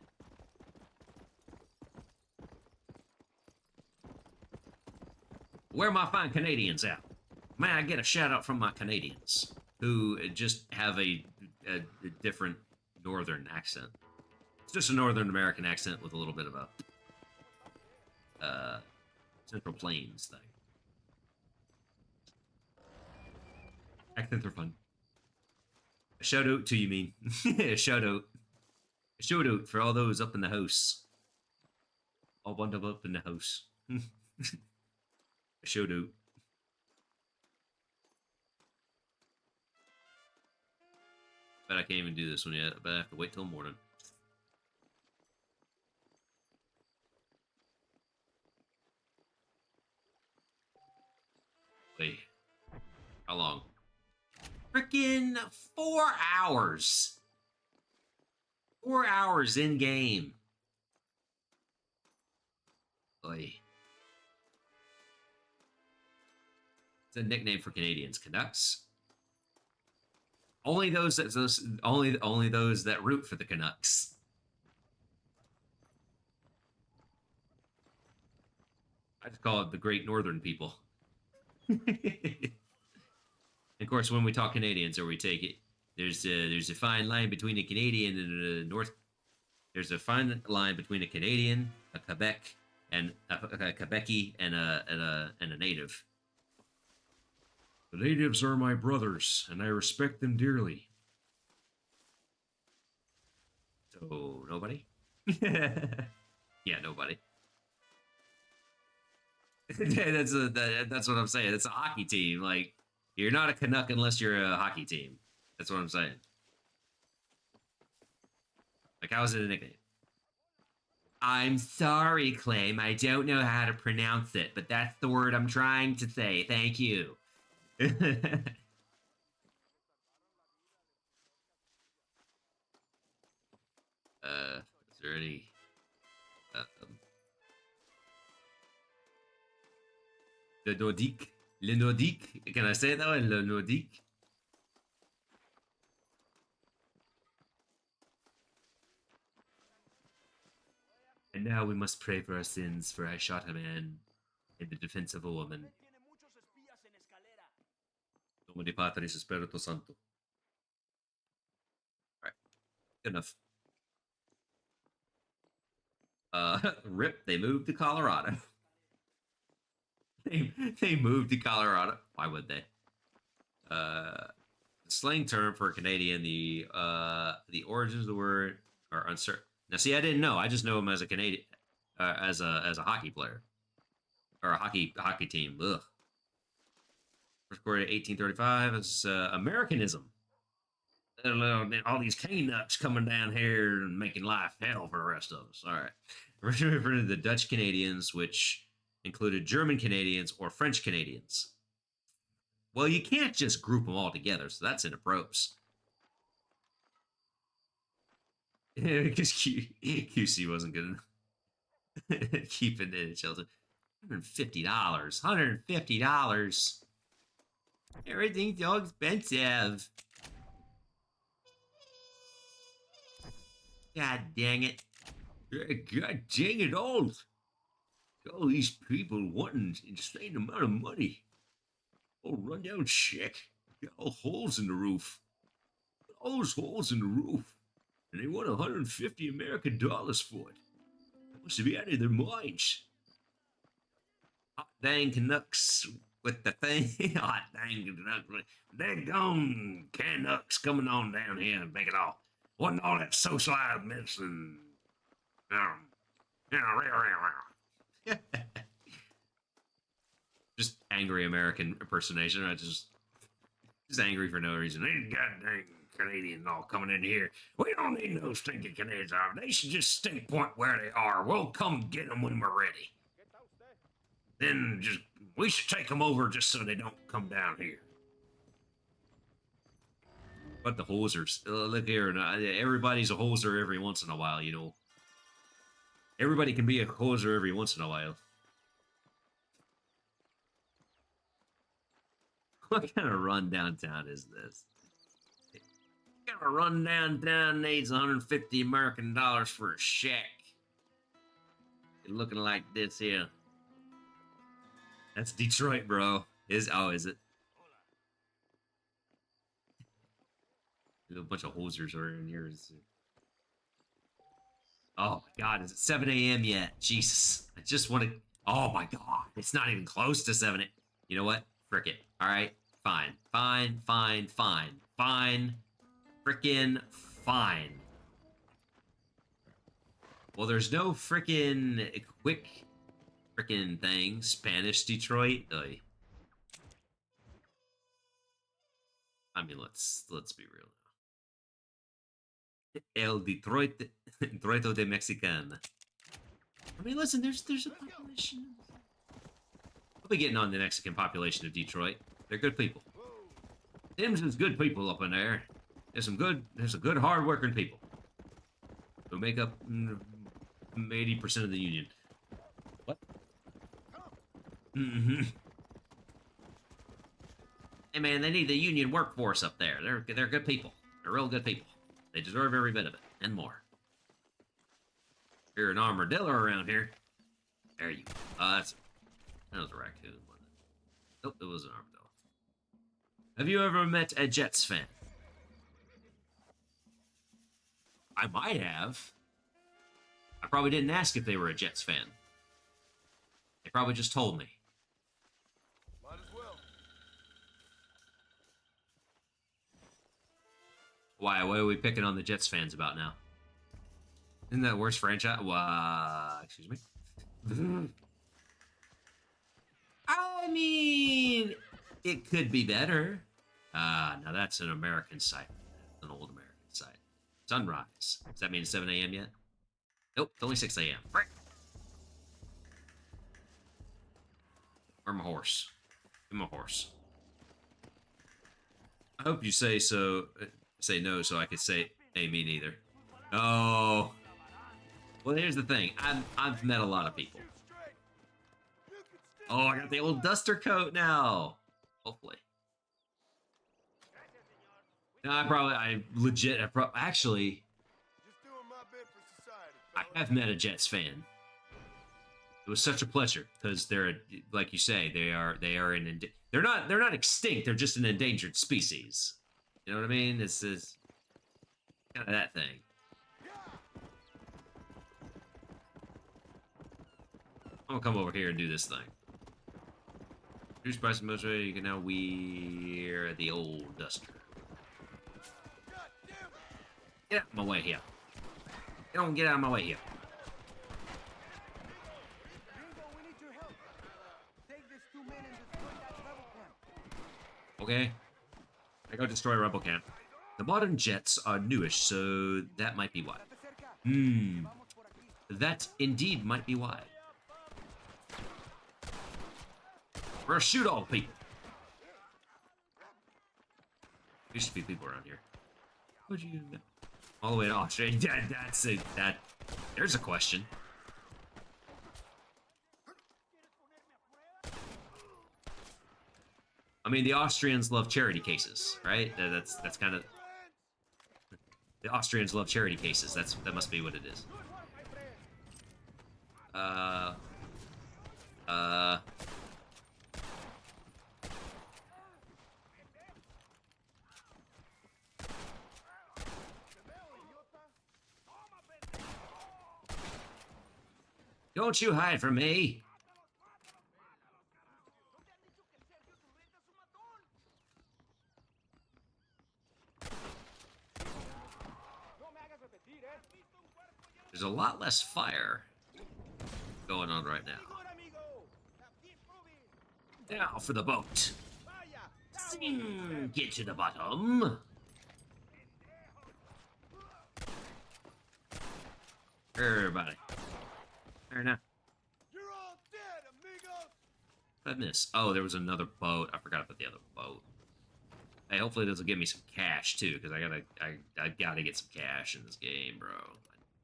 Where are my fine Canadians at? May I get a shout out from my Canadians who just have a a different northern accent. It's just a Northern American accent with a little bit of a Central Plains thing. Accents are fun. A shout out to you, mean. A shout out. A shout out for all those up in the house. All bundled up in the house. A shout out. Bet I can't even do this one yet. I bet I have to wait till morning. Wait. How long? Freaking 4 hours. 4 hours in game. Oy. It's a nickname for Canadians. Canucks. Only those that root for the Canucks. I just call it the Great Northern people. Of course, when we talk Canadians, or we take it, there's a fine line between a Canadian and a North. There's a fine line between a Canadian, a Quebec, and a Quebecy, and a native. The natives are my brothers, and I respect them dearly. So nobody? Yeah, nobody. that's what I'm saying. It's a hockey team. Like, you're not a Canuck unless you're a hockey team. That's what I'm saying. Like, how is it a nickname? I'm sorry, Claim. I don't know how to pronounce it, but that's the word I'm trying to say. Thank you. Is there any... Le Nordique. Le Nordique. Can I say it that way? Le Nordique. And now we must pray for our sins, for I shot a man in the defense of a woman. Nome di Patris Spirito Santo. Alright. Good enough. Rip, they moved to Colorado. They moved to Colorado. Why would they? The slang term for Canadian, the origins of the word are uncertain. Now, see, I didn't know. I just know him as a Canadian, as a hockey player, or a hockey team. Ugh. First quarter 1835 is Americanism. All these Canucks coming down here and making life hell for the rest of us. All right. Originally referred to the Dutch Canadians, which included German Canadians or French Canadians. Well, you can't just group them all together, so that's inappropriate. Because QC wasn't good enough. Keeping it, Chelsea. $150. $150. Everything's so expensive. God dang it. God dang it all. All these people wanting an insane amount of money. Oh, rundown check. Got all holes in the roof. All those holes in the roof. And they want $150 American dollars for it. They must be out of their minds. Hot dang Canucks with the thing. Hot dang Canucks. They're gone. Canucks coming on down here and make it all. Wasn't all that socialized medicine. Just angry American impersonation. I just angry for no reason. These goddamn Canadians all coming in here. We don't need no stinking Canadians. They should just stay point where they are. We'll come get them when we're ready. Then we should take them over just so they don't come down here. But the hosers, look here, everybody's a hoser every once in a while, you know. Everybody can be a hoser every once in a while. What kind of run downtown is this? What kind of run downtown needs 150 American dollars for a shack? You're looking like this here. That's Detroit, bro. Is it? A bunch of hosers are in here. Oh my god, is it 7 a.m. yet? Jesus. I just want to... Oh my god, it's not even close to 7 a.m. You know what? Frick it. Alright, fine. Fine. Frickin' fine. Well, there's no frickin' quick frickin' thing. Spanish Detroit? Ugh. I mean, let's be real now. El Detroit, Detroito de Mexican. I mean, listen, there's a population. I'll be getting on the Mexican population of Detroit. They're good people. Tim's is good people up in there. There's some good, hard-working people who make up 80% of the union. What? Mm-hmm. Hey man, they need the union workforce up there. They're good people. They're real good people. They deserve every bit of it and more. You're an armadillo around here. There you go. That was a raccoon, wasn't it? Nope, it was an armadillo. Have you ever met a Jets fan? I might have. I probably didn't ask if they were a Jets fan. They probably just told me. Might as well. Why? What are we picking on the Jets fans about now? Isn't that worst franchise? Excuse me. I mean, it could be better. Now that's an American site. An old American site. Sunrise. Does that mean it's 7 a.m. yet? Nope, it's only 6 a.m. Right. Where's my horse? Give me my horse. I hope you say so. Say no, so I could say, "Hey, me neither." Oh. Well, here's the thing. I've met a lot of people. Oh, I got the old duster coat now. Hopefully. No, actually, I have met a Jets fan. It was such a pleasure because they're, like you say, they're not extinct. They're just an endangered species. You know what I mean? This is kind of that thing. I'm gonna come over here and do this thing. Here's Bryson Motor. You can now wear the old duster. Get out of my way here. Get out of my way here. Okay. I go destroy Rebel Camp. The modern jets are newish, so that might be why. That indeed might be why. We're gonna shoot all people. There used to be people around here. What'd you do? All the way to Austria. There's a question. I mean, the Austrians love charity cases, right? That's kind of... The Austrians love charity cases. That must be what it is. Don't you hide from me! There's a lot less fire going on right now. Now for the boat. Get to the bottom. Everybody. There now. You're all dead, amigos. What did I miss? Oh, there was another boat. I forgot about the other boat. Hey, hopefully this will give me some cash too, because I gotta get some cash in this game, bro.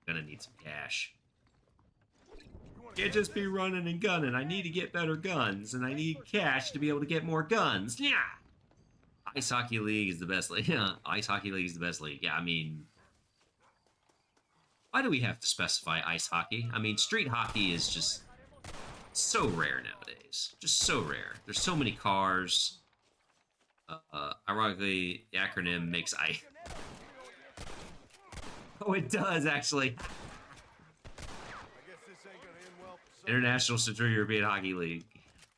I'm gonna need some cash. Can't just be running and gunning. I need to get better guns, and I need cash to be able to get more guns. Yeah. Ice Hockey League is the best league. Yeah, Ice Hockey League is the best league. Yeah, I mean, why do we have to specify ice hockey? I mean, street hockey is just so rare nowadays. Just so rare. There's so many cars. Ironically, the acronym makes Oh, it does actually. I guess this ain't gonna end well for some. International Central European Hockey League.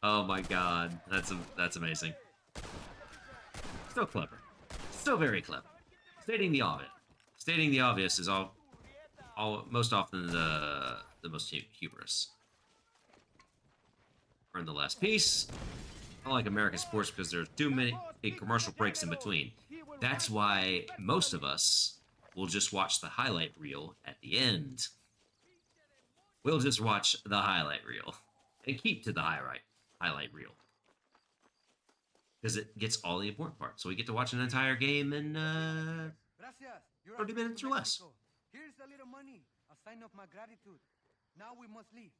Oh my God, that's amazing. Still clever. Still very clever. Stating the obvious. Stating the obvious is all most often the most humorous. Earn the last piece. I like American sports because there's too many commercial breaks in between. That's why most of us will just watch the highlight reel at the end. We'll just watch the highlight reel and keep to the highlight reel because it gets all the important parts. So we get to watch an entire game in 30 minutes or less. Here's a little money, a sign of my gratitude. Now we must leave.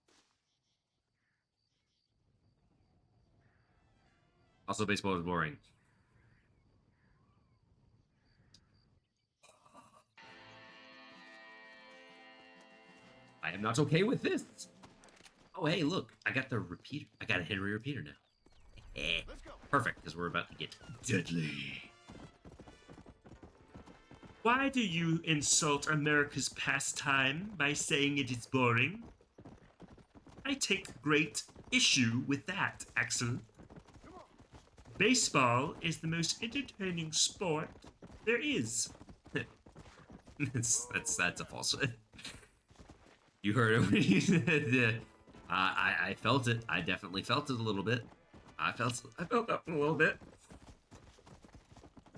Also, baseball is boring. I am not okay with this. Oh, hey, look. I got the repeater. I got a Henry repeater now. Perfect, because we're about to get deadly. Why do you insult America's pastime by saying it is boring? I take great issue with that, Axel. Baseball is the most entertaining sport there is. that's a falsehood. You heard it when you said I felt it. I definitely felt it a little bit. I felt that a little bit.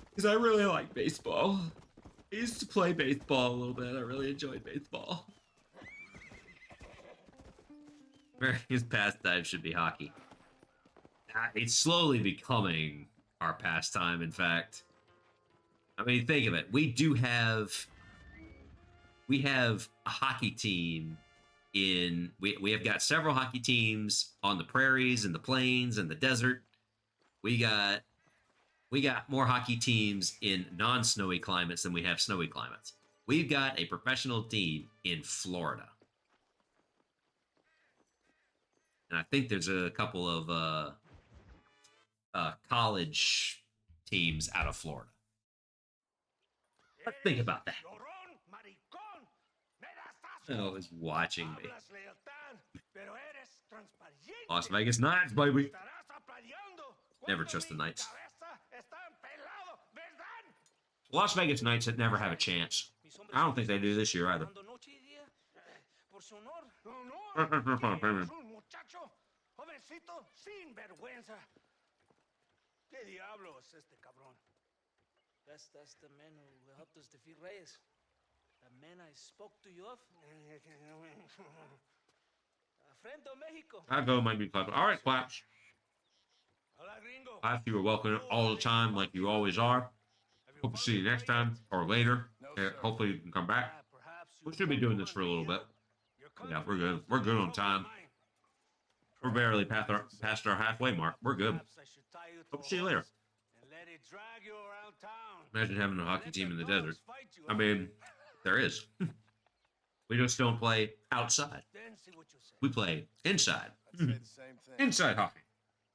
Because I really like baseball. I used to play baseball a little bit. I really enjoyed baseball. America's pastime should be hockey. It's slowly becoming our pastime, in fact. I mean, think of it. We have a hockey team we have got several hockey teams on the prairies and the plains and the desert. We got more hockey teams in non-snowy climates than we have snowy climates. We've got a professional team in Florida. And I think there's a couple of college teams out of Florida. Let's think about that. Oh, is watching me. Las Vegas Knights, baby. Never trust the Knights. Las Vegas Knights had never have a chance. I don't think they do this year either. That's the man who helped us defeat Reyes. The man I spoke to you of. Frente Mexico. I go might be clapping. All right, claps. Claps, you are welcome all the time, like you always are. Hope to see you next time or later. Hopefully you can come back. We should be doing this for a little bit. Yeah, we're good. We're good on time. We're barely past our halfway mark. We're good. Hope to see you later. Imagine having a hockey team in the desert. I mean, there is. We just don't play outside. We play inside. I'd say the same thing. Inside hockey.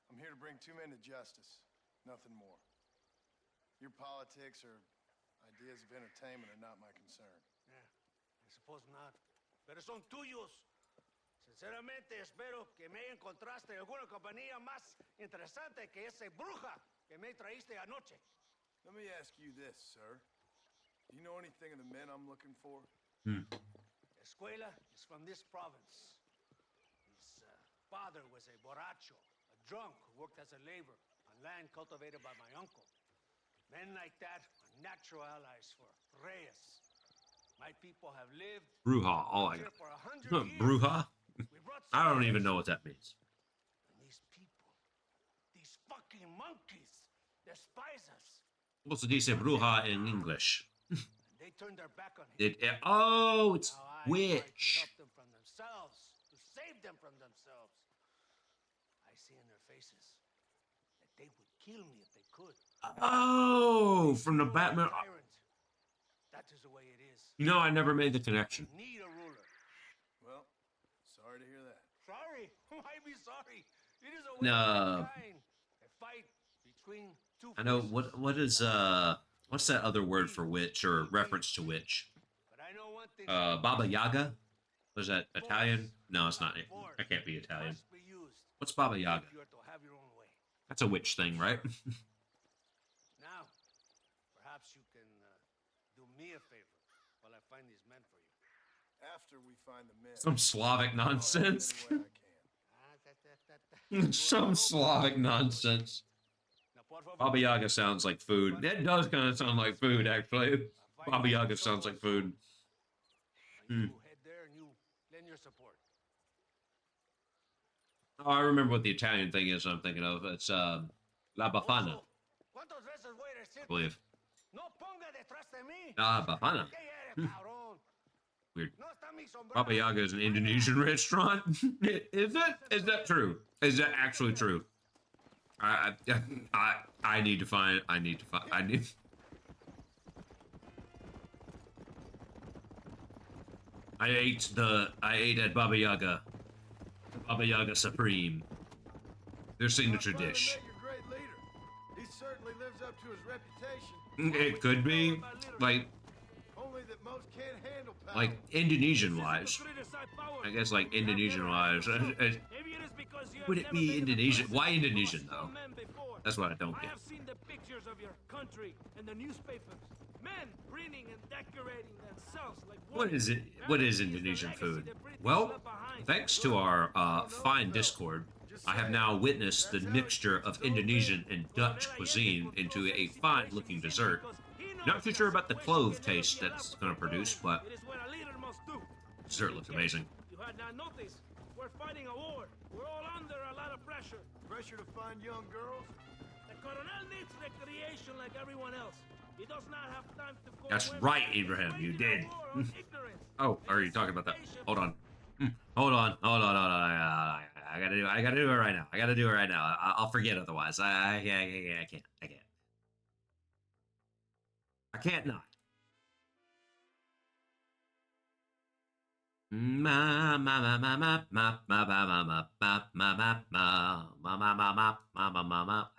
I'm here to bring two men to justice. Nothing more. Your politics or ideas of entertainment are not my concern. I suppose not. Pero son tuyos. Sinceramente, espero que me encontraste alguna compañía más interesante que esa bruja que me traíste anoche. Let me ask you this, sir. Do you know anything of the men I'm looking for? Escuela is from this province. His father was a borracho, a drunk who worked as a laborer on land cultivated by my uncle. Men like that are natural allies for Reyes. My people have lived Bruja. Oh, I got for 100 years. Bruja? I don't even know what that means. And these people, these fucking monkeys, despise us. What's the dice bruja in English? They turned their back on him. Oh, it's Now I tried to witch. help them from themselves, to save them from themselves. I see in their faces that they would kill me if they could. Oh, from the Batman. Tyrant. That is the way it is. You know, I never made the connection. We need a ruler. Well, sorry to hear that. Sorry? Why be sorry? It is a way No. of mankind. A fight between two I know forces. what is what's that other word for witch or reference to witch? But I know Baba Yaga? Was that Italian? No, it's not. It can't be Italian. What's Baba Yaga? That's a witch thing, right? Now, perhaps you can do me a favor while I find these men for you. After we find the men. Some Slavic nonsense. Any way I can. Some Slavic nonsense. Baba Yaga sounds like food. That does kind of sound like food, actually. Baba Yaga sounds like food. You head there and you lend your support. Oh, I remember what the Italian thing is I'm thinking of. It's La Befana, I believe. La Befana. Weird. Baba Yaga is an Indonesian restaurant. Is that true? Is that actually true? I need to find. I need. I ate at Baba Yaga. Baba Yaga Supreme. Their signature dish. Your great leader. He certainly lives up to his reputation. It could be like Only that most can't handle power. like Indonesian wise. I guess like Indonesian wise. Would it be Indonesian? Why Indonesian though? That's what I don't I get. have seen the pictures of your country in the newspapers. Men printing and decorating themselves like What is it? What is Indonesian food? Well, thanks to our fine Discord, I have now witnessed the mixture of Indonesian and Dutch cuisine into a fine-looking dessert. Not too sure about the clove taste that's going to produce, but it is what a leader must do. dessert looks amazing. You had not noticed. We're fighting a war. We're all under a lot of pressure. Pressure to find young girls? The Coronel needs recreation like everyone else. He does not have time to go. That's right, Abraham, you did. Oh, are you talking about that? Hold on. Hold on. I gotta do it right now. I'll forget otherwise. I can't. I can't not. I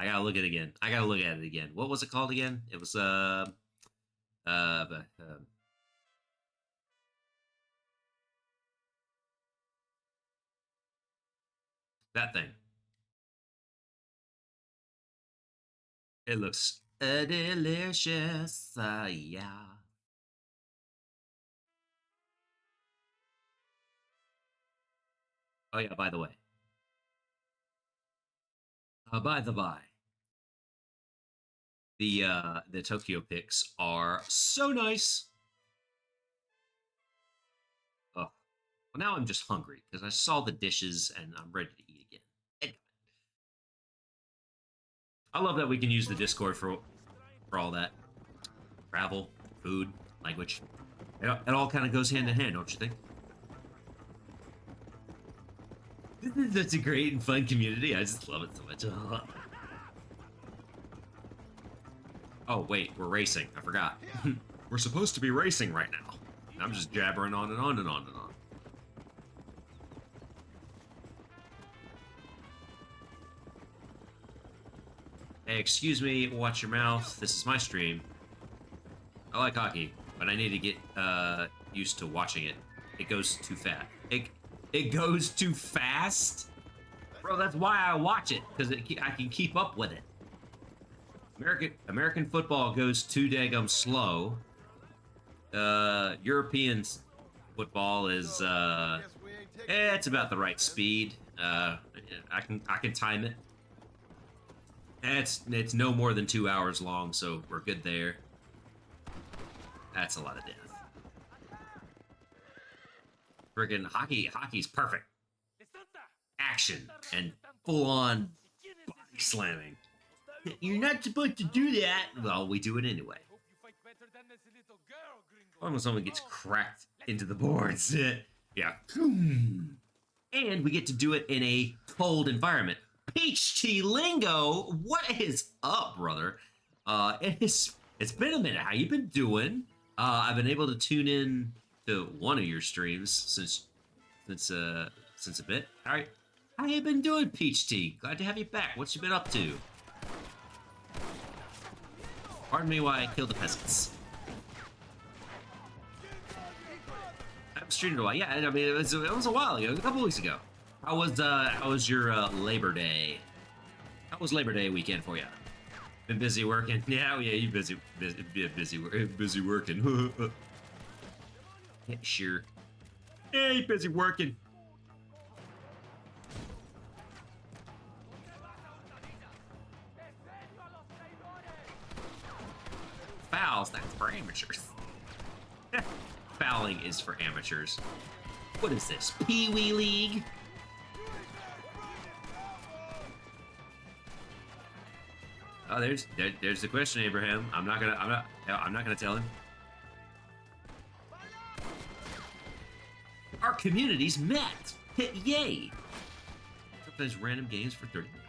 gotta look at it again. What was it called again? It was that thing. It looks delicious. Yeah. Oh yeah, by the way. By the by. The Tokyo pics are so nice. Oh. Well, now I'm just hungry because I saw the dishes and I'm ready to eat again. I love that we can use the Discord for all that. Travel, food, language. It all kind of goes hand in hand, don't you think? This is such a great and fun community. I just love it so much. Oh, wait, we're racing. I forgot. We're supposed to be racing right now. I'm just jabbering on and on and on and on. Hey, excuse me, watch your mouth. This is my stream. I like hockey, but I need to get used to watching it. It goes too fast. It goes too fast? Bro, that's why I watch it, because I can keep up with it. American football goes too daggum slow. European football is it's about the right speed. I can time it. It's no more than 2 hours long, so we're good there. That's a lot of death. Friggin' hockey's perfect. Action and full-on body slamming. You're not supposed to do that. Well, we do it anyway. Almost someone gets cracked into the boards. Yeah. And we get to do it in a cold environment. Peach Tea Lingo, what is up, brother? It's been a minute. How you been doing? I've been able to tune in to one of your streams since a bit. All right, how you been doing, Peach Tea? Glad to have you back. What you been up to? Pardon me while I kill the peasants. streamed a while. Yeah, I mean, it was a while ago, a couple weeks ago. How was your Labor Day? How was Labor Day weekend for you? Been busy working? Yeah, you busy working. Yeah, sure. Yeah, you busy working. Fouls, that's for amateurs. Fouling is for amateurs. What is this, Pee Wee League? Oh, there's the question, Abraham. I'm not gonna tell him. Our communities met. Yay! Sometimes random games for 30 minutes.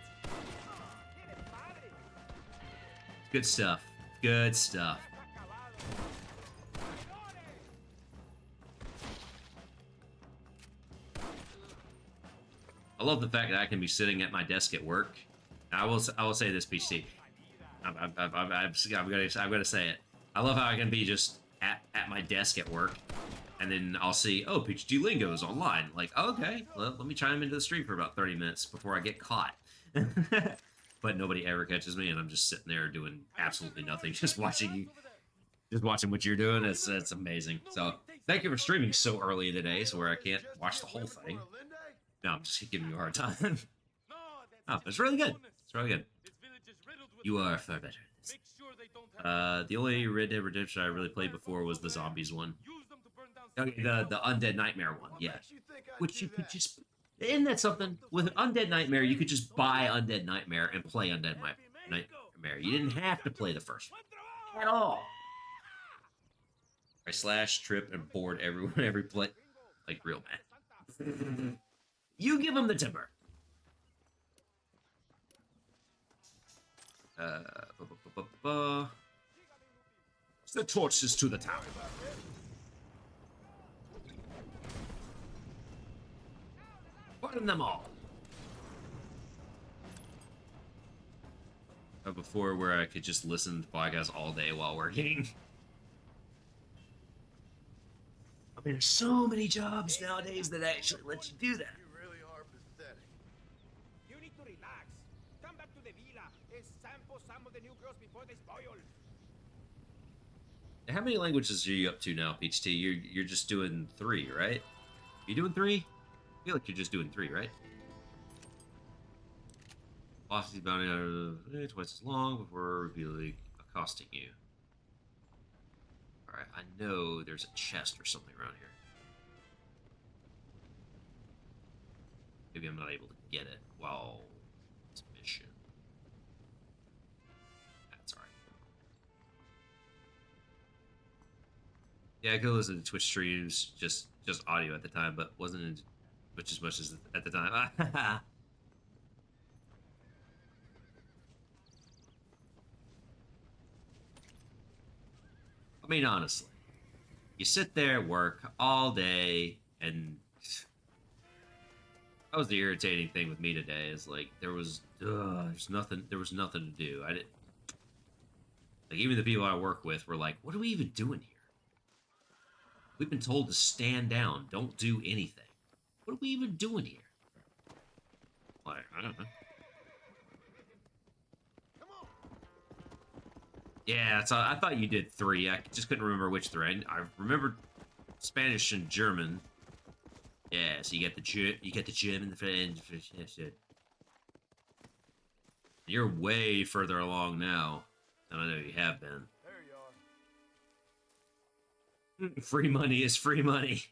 Good stuff. Good stuff. I love the fact that I can be sitting at my desk at work. I will say this, PC. I've got to say it. I love how I can be just at my desk at work, and then I'll see, oh, PhD Lingo is online. Like, oh, okay, well, let me chime into the stream for about 30 minutes before I get caught. But nobody ever catches me, and I'm just sitting there doing absolutely nothing, just watching you, just watching what you're doing. It's amazing. So thank you for streaming so early today, so where I can't watch the whole thing. No, I'm just giving you a hard time. Oh, it's really good. It's really good. You are far better. The only Red Dead Redemption I really played before was the zombies one. Okay, the Undead Nightmare one, yeah. Which you could just... Isn't that something? With Undead Nightmare, you could just buy Undead Nightmare and play Undead Nightmare. You didn't have to play the first one. At all. I slash, trip, and board every play. Like, real bad. You give him the timber. The torches to the town. Burn them all. Before, where I could just listen to podcasts all day while working. I mean, there's so many jobs nowadays that actually let you do that. You really are pathetic. You need to relax. Come back to the villa and sample some of the new girls before they spoil. How many languages are you up to now, Peach T? You're just doing 3, right? You doing 3? I feel like you're just doing 3, right? Velocity bounty twice as long before repeatedly accosting you. Alright, I know there's a chest or something around here. Maybe I'm not able to get it while it's mission. That's alright. Yeah, I could listen to Twitch streams, just audio at the time, but wasn't in Twitch as much as at the time. I mean, honestly, you sit there, work all day, and that was the irritating thing with me today. Is like there was nothing to do. I didn't like even the people I work with were like, "What are we even doing here? We've been told to stand down, don't do anything. What are we even doing here?" Like, I don't know. Yeah, so I thought you did 3. I just couldn't remember which 3. I remembered Spanish and German. Yeah, so you get the German, the French. You're way further along now than I know you have been. There you are. Free money is free money.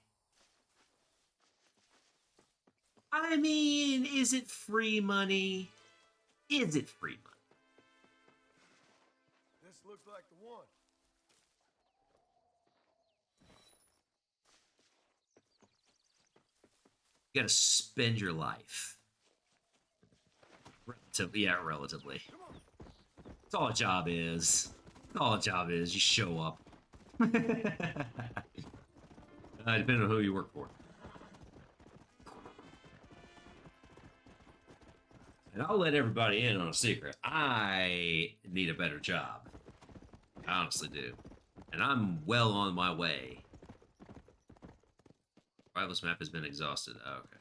I mean, is it free money? Is it free money? This looks like the one. You gotta spend your life. Relatively. That's all a job is. That's all a job is. You show up. Depending on who you work for. And I'll let everybody in on a secret. I need a better job. I honestly do. And I'm well on my way Wireless map has been exhausted. Oh, okay.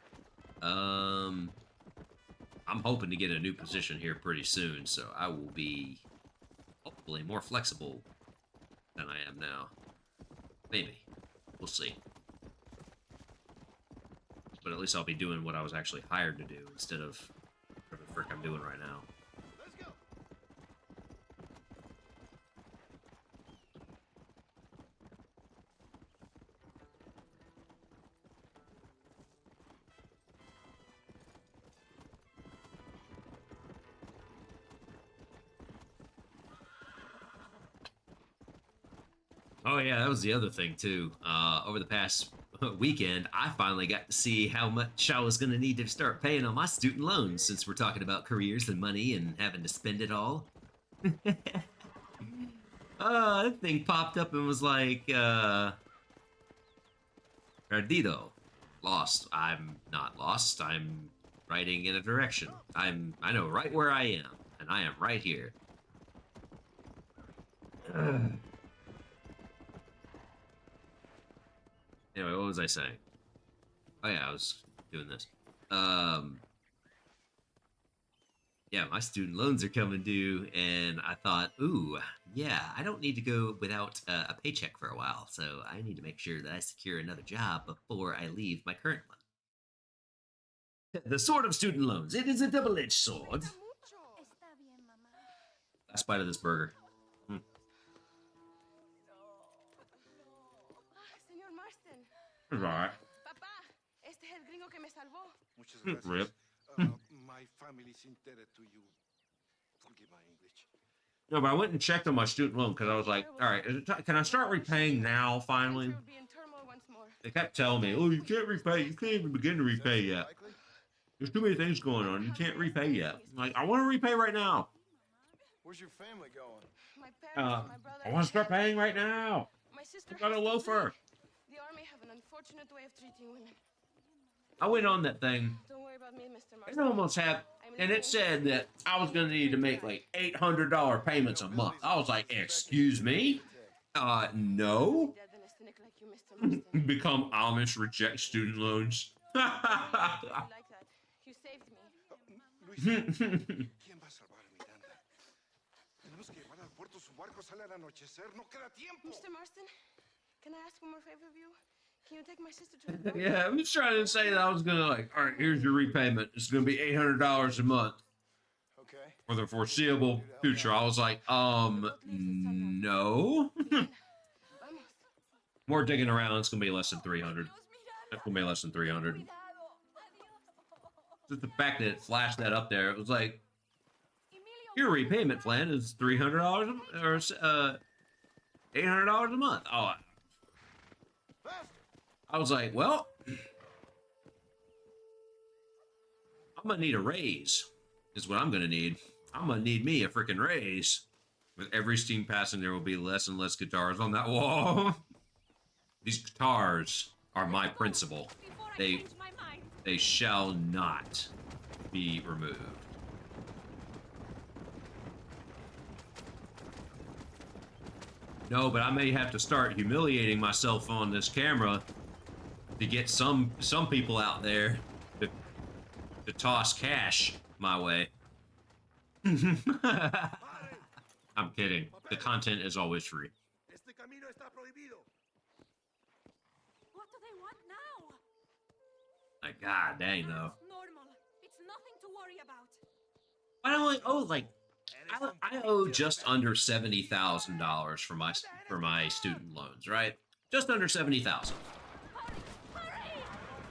I'm hoping to get a new position here pretty soon, so I will be hopefully more flexible than I am now. Maybe. We'll see. But at least I'll be doing what I was actually hired to do instead of whatever the frick I'm doing right now. Let's go. Oh yeah, that was the other thing too. Over the past weekend, I finally got to see how much I was going to need to start paying on my student loans, since we're talking about careers and money and having to spend it all. That thing popped up and was like, perdido. Lost. I'm not lost. I'm riding in a direction. I know right where I am, and I am right here. Anyway, what was I saying? Oh yeah, I was doing this. Yeah, my student loans are coming due, and I thought, ooh, yeah, I don't need to go without a paycheck for a while, so I need to make sure that I secure another job before I leave my current one. The sword of student loans. It is a double-edged sword. Last bite of this burger. Señor Marston. Right. Papá, este es el gringo que me salvó. Muchas gracias. Rip. My family's indebted to you. Forgive my English. No, but I went and checked on my student loan because I was like, all right, can I start repaying now, finally? Country will be in turmoil once more. They kept telling me, oh, you can't repay. You can't even begin to repay yet. There's too many things going on. You can't repay yet. I'm like, I want to repay right now. Where's your family going? My parents, my brother. I want to start paying right now. My sister I got a has to loafer. flee. The army have an unfortunate way of treating women. I went on that thing. Don't worry about me, Mr. It Marston. almost had, and it said that I was going to need to make like $800 payments a month. I was like, excuse me? No. Dead than a cynic like you, Mr. Marston. Become Amish, reject student loans. You like that. You saved me. ¿Quién va a salvar a Miranda? Tenemos que llevar al puerto. Su barco sale al anochecer. No queda tiempo. Mr. Marston, can I ask one more favor of you? Can you take my sister to the Yeah, I'm just trying to say that I was going to like, all right, here's your repayment. It's going to be $800 a month Okay. for the foreseeable future. I was like, no. More digging around, it's going to be less than 300. That's going to be less than 300. Just the fact that it flashed that up there, it was like, your repayment plan is $300 or $800 a month. Oh, I was like, well, I'm going to need a raise, is what I'm going to need. I'm going to need me a freaking raise. With every steam passing, there will be less and less guitars on that wall. These guitars are my principal. They shall not be removed. No, but I may have to start humiliating myself on this camera to get some people out there to toss cash my way. I'm kidding. The content is always free. Este camino está prohibido. What do they want now? Like, god dang though. Normal. It's nothing to worry about. I don't owe like I owe just under $70,000 for my student loans, right? Just under 70,000.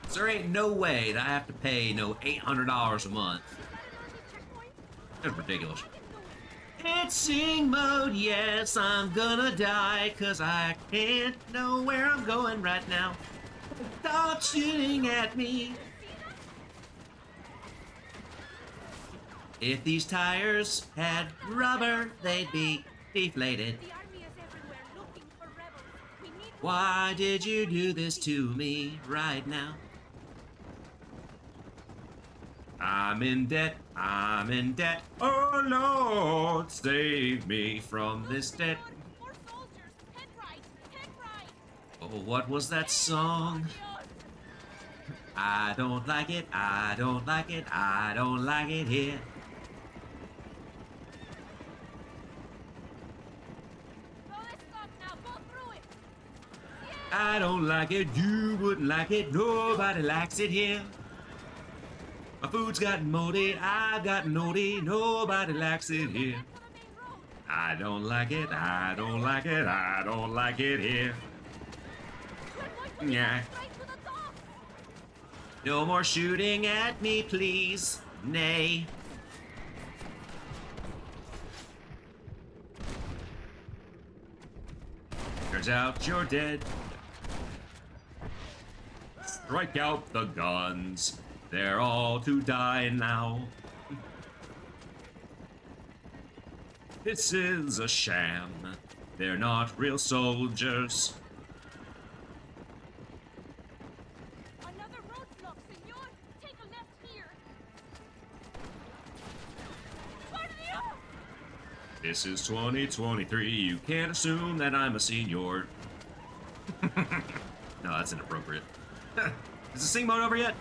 So there ain't no way that I have to pay no $800 a month. That's ridiculous. It's sing mode, yes, I'm gonna die, cause I can't know where I'm going right now. Stop shooting at me. If these tires had rubber, they'd be deflated. The army is everywhere looking for rebels. We need to Why did you do this to me right now? I'm in debt, I'm in debt. Oh Lord, save me from this debt. more soldiers. Head right. Head right. Oh, what was that song? I don't like it, I don't like it, I don't like it here. Go this stop now. Go through it. I don't like it, you wouldn't like it, nobody likes it here. My food's gotten moldy, I've gotten oldie, nobody likes it here. Back to the main road. I don't like it, I don't like it, I don't like it here. We're going to be Yeah. straight to the top. No more shooting at me, please. Nay. Turns out you're dead. Strike out the guns. They're all to die now. This is a sham. They're not real soldiers. Another roadblock, senor. Take a left here. RDR! This is 2023. You can't assume that I'm a senior. No, that's inappropriate. Is the sing mode over yet?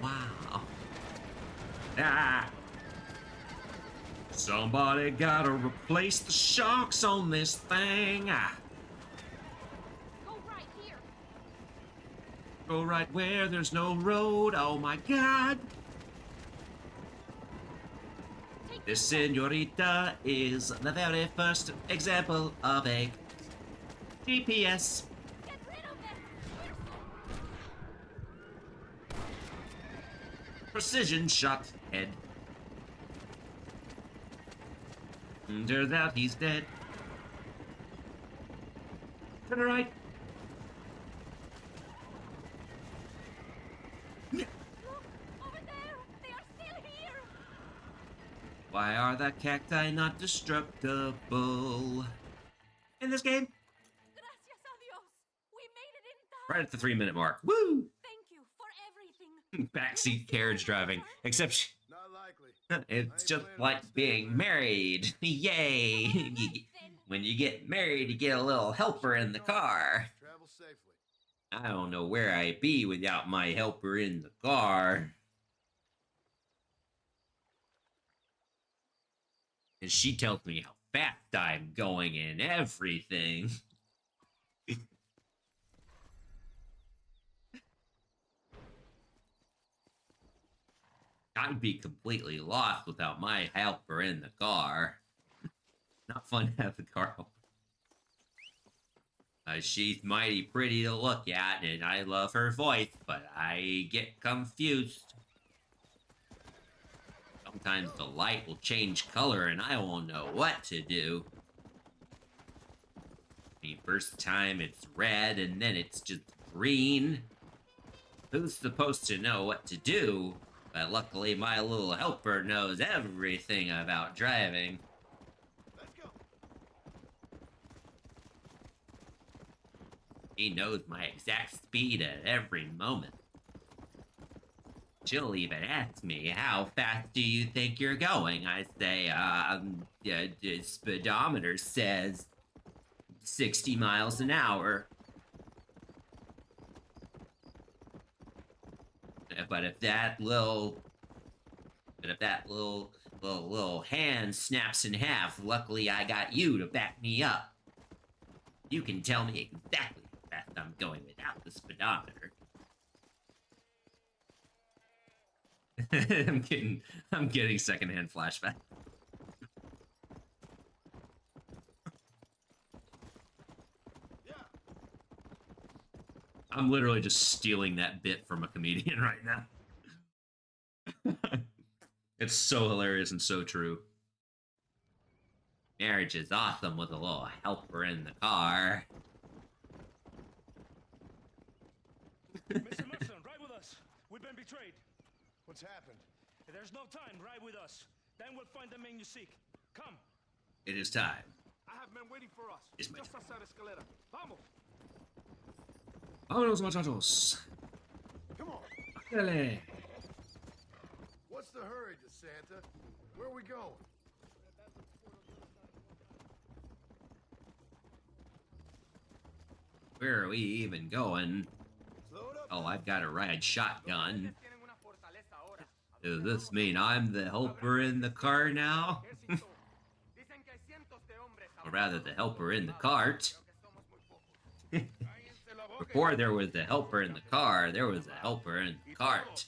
Wow. Ah. Somebody gotta replace the shocks on this thing. Ah. Go right here. Go right where there's no road. Oh my god. Take This senorita is the very first example of a GPS. Get rid of it. Precision shot head. Turns out he's dead. Turn right. Look, over there. They are still here. Why are the cacti not destructible? In this game? Gracias a Dios. We made it in time. Right at the 3-minute mark. Woo! Thank you for everything. Backseat carriage driving. Except Not likely. it's just like being married. Yay! When you get married, you get a little helper in the car. Travel safely. I don't know where I'd be without my helper in the car. And she tells me how fast I'm going and everything. I'd be completely lost without my helper in the car. Not fun to have the car helper. She's mighty pretty to look at, and I love her voice, but I get confused. Sometimes the light will change color, and I won't know what to do. I mean, first time it's red, and then it's just green. Who's supposed to know what to do? But luckily, my little helper knows everything about driving. Let's go. He knows my exact speed at every moment. She'll even ask me, how fast do you think you're going? I say, the speedometer says 60 miles an hour. But if that little hand snaps in half, luckily I got you to back me up. You can tell me exactly how fast I'm going without the speedometer. I'm getting secondhand flashback. Yeah. I'm literally just stealing that bit from a comedian right now. It's so hilarious and so true. Marriage is awesome with a little helper in the car. Mr. Mason, ride with us. We've been betrayed. What's happened? There's no time. Ride with us. Then we'll find the man you seek. Come. It is time. I have men waiting for us. It's my Just time. outside Escalera. Vamos. Vámonos, muchachos. Come on. Dale. What's the hurry, DeSanta? Where are we going? Where are we even going? Slow it up. Oh, I've got a ride shotgun. Does this mean I'm the helper in the car now? Or rather, the helper in the cart. Before there was the helper in the car, there was a helper in the cart.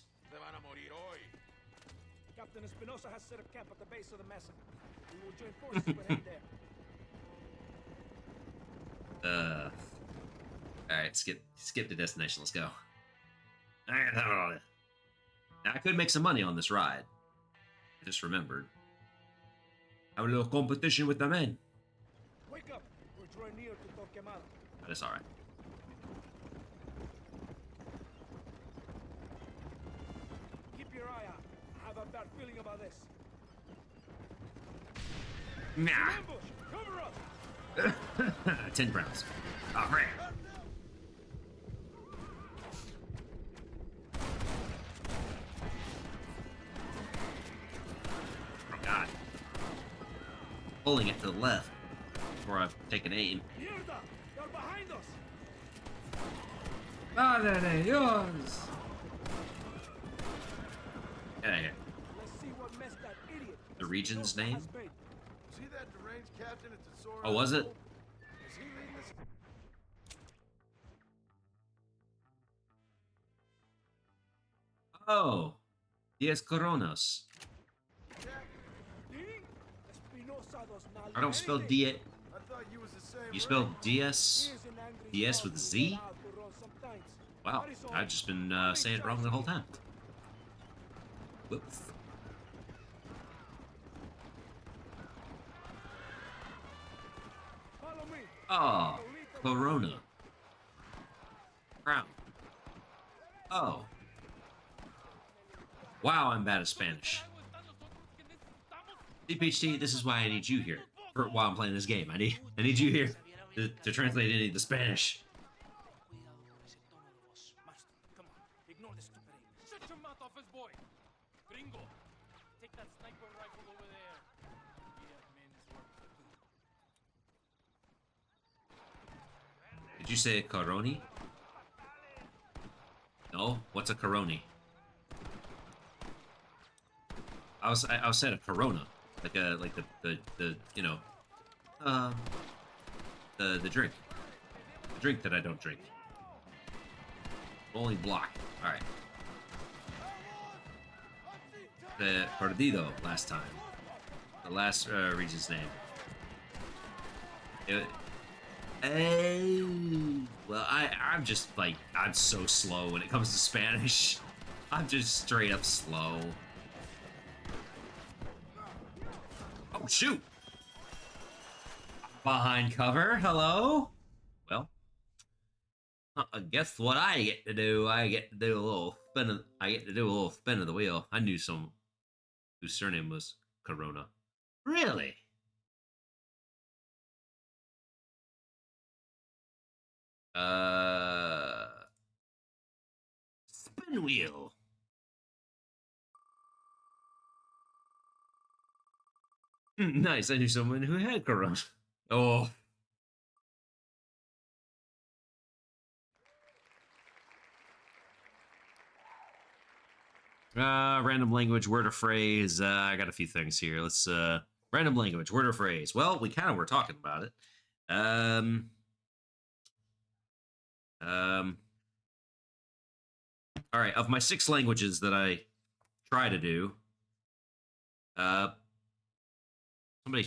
Captain Espinosa has set up camp at the base of the mesa. We will join forces with him there. Alright, skip the destination. Let's go. Now, I could make some money on this ride. I just remembered. Have a little competition with the men. Wake up! We're drawing near to Torquemada. But it's alright. Keep your eye out. I have a bad feeling about this. Nah. Ambush! Cover us! 10 rounds. Oh, man. Oh, God. Pulling it to the left before I've taken aim. Mierda! They're behind us! Madre de Dios! Get out of here. Let's see what mess that idiot The region's Espinosa name? has made. Was he that deranged captain at the Tesoro? Oh, was it? Was he leading this? Oh. 10 coronas. I don't spell D. I thought you was the same. You spell DS? He is an angry DS dog with who Z? get out to run sometimes. Wow. I've just been saying it wrong the whole time. Whoops. Follow me. Oh. Corona. Crown. Oh. Wow, I'm bad at Spanish. DPHT, this is why I need you here. While I'm playing this game, I need you here to translate any of the Spanish. Come on, ignore the stupid aim. Shut your mouth, office boy. Gringo, take that sniper rifle over there. We have men's work to do. Did you say a coroni? No? What's a coroni? I was saying a Corona, like the you know, the drink that I don't drink. Only block. All right. The Perdido last time. The last region's name. Well, I'm just like I'm so slow when it comes to Spanish. I'm just straight up slow. Oh, shoot! Behind cover, hello? Well, guess what I get to do? I get to do a little spin of the wheel. I knew someone whose surname was Corona. Really? Spin wheel. Nice, I knew someone who had Corona. Oh. Random language, word or phrase. I got a few things here. Let's, random language, word or phrase. Well, we kind of were talking about it. All right, of my 6 languages that I try to do, somebody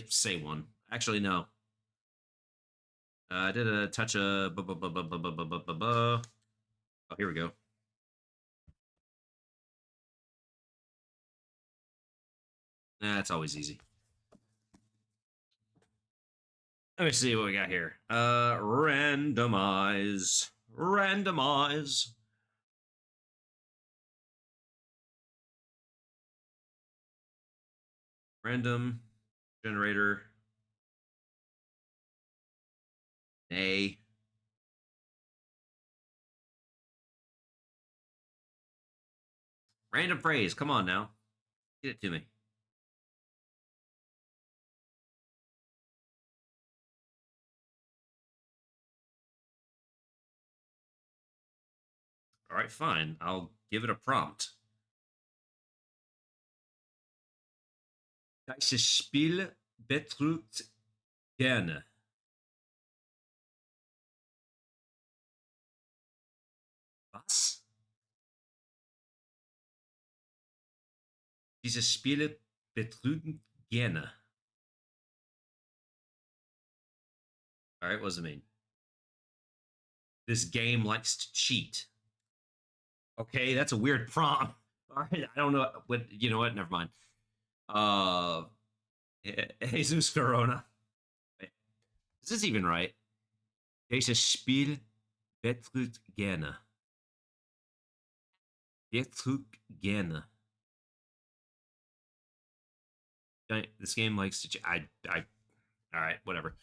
say one. Actually, no. I did a touch of... Oh, here we go. That's always easy. Let me see what we got here. Randomize. Randomize. Random generator. Nay. Random phrase. Come on now. Get it to me. All right, fine. I'll give it a prompt. Dieses Spiel betrügt gerne. Was? Diese Spiele betrügen gerne. All right, what does it mean? This game likes to cheat. Okay, that's a weird prompt. All right, I don't know what. You know what? Never mind. Jesus Corona. Wait, is this even right? Dieses Spiel betrügt gerne. Betrügt gerne. This game likes to. All right, whatever.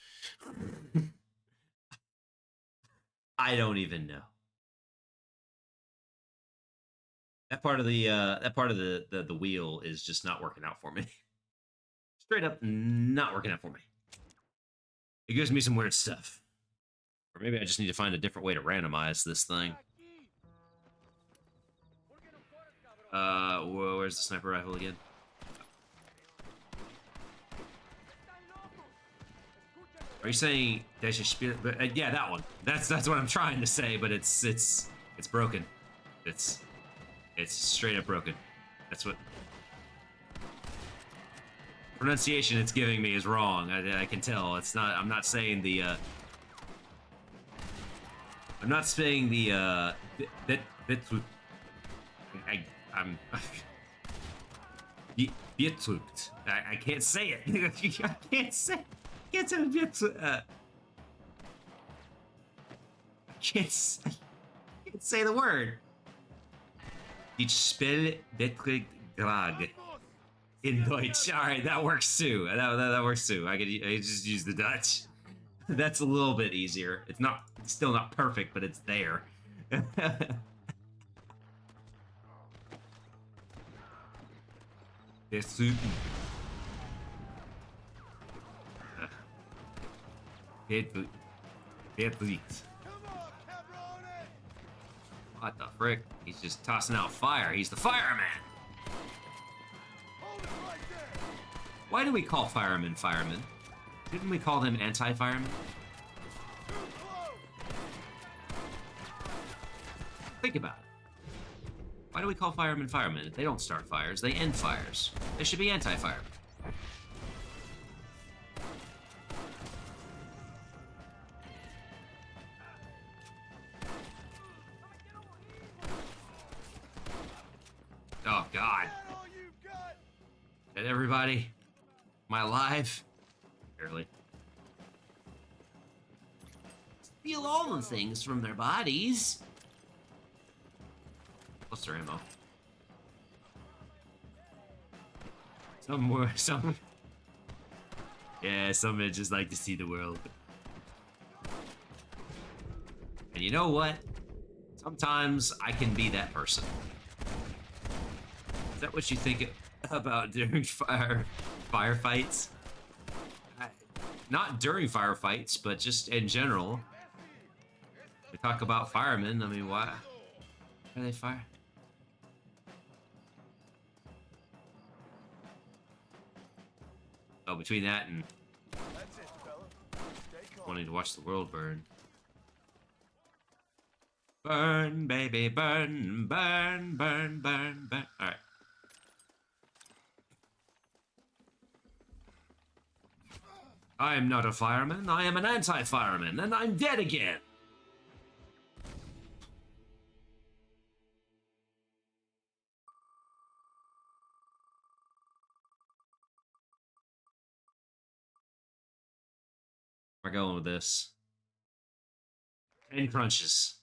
I don't even know. That part of the wheel is just not working out for me. Straight up, not working out for me. It gives me some weird stuff. Or maybe I just need to find a different way to randomize this thing. Where's the sniper rifle again? Are you saying there's a spirit? But yeah, that one. That's what I'm trying to say, but it's broken. It's straight up broken. That's what pronunciation it's giving me is wrong. I can tell. It's not. I'm not saying the. I'm not saying the bit. I'm. Betrügt. I can't say it. I can't say. Can't say I can't say the word. Ich spiele betrügt gerade. In Deutsch. All right, that works too. That works too. I could just use the Dutch. That's a little bit easier. It's still not perfect, but it's there. Betrügen. Betrügt. What the frick? He's just tossing out fire. He's the fireman. Why do we call firemen firemen? Didn't we call them anti-firemen? Think about it. Why do we call firemen firemen? They don't start fires, they end fires. They should be anti-firemen. Oh, God. Dead everybody? Am I alive? Barely. Steal all the things from their bodies. What's their ammo? Some. Yeah, some just like to see the world. And you know what? Sometimes I can be that person. Is that what you think about during firefights? Not during firefights, but just in general. We talk about firemen. I mean, why are they fire? Oh, between that and wanting to watch the world burn. Burn, baby, burn, burn, burn, burn, burn. All right. I am not a fireman, I am an anti-fireman, and I'm dead again! Where am I going with this? 10 crunches.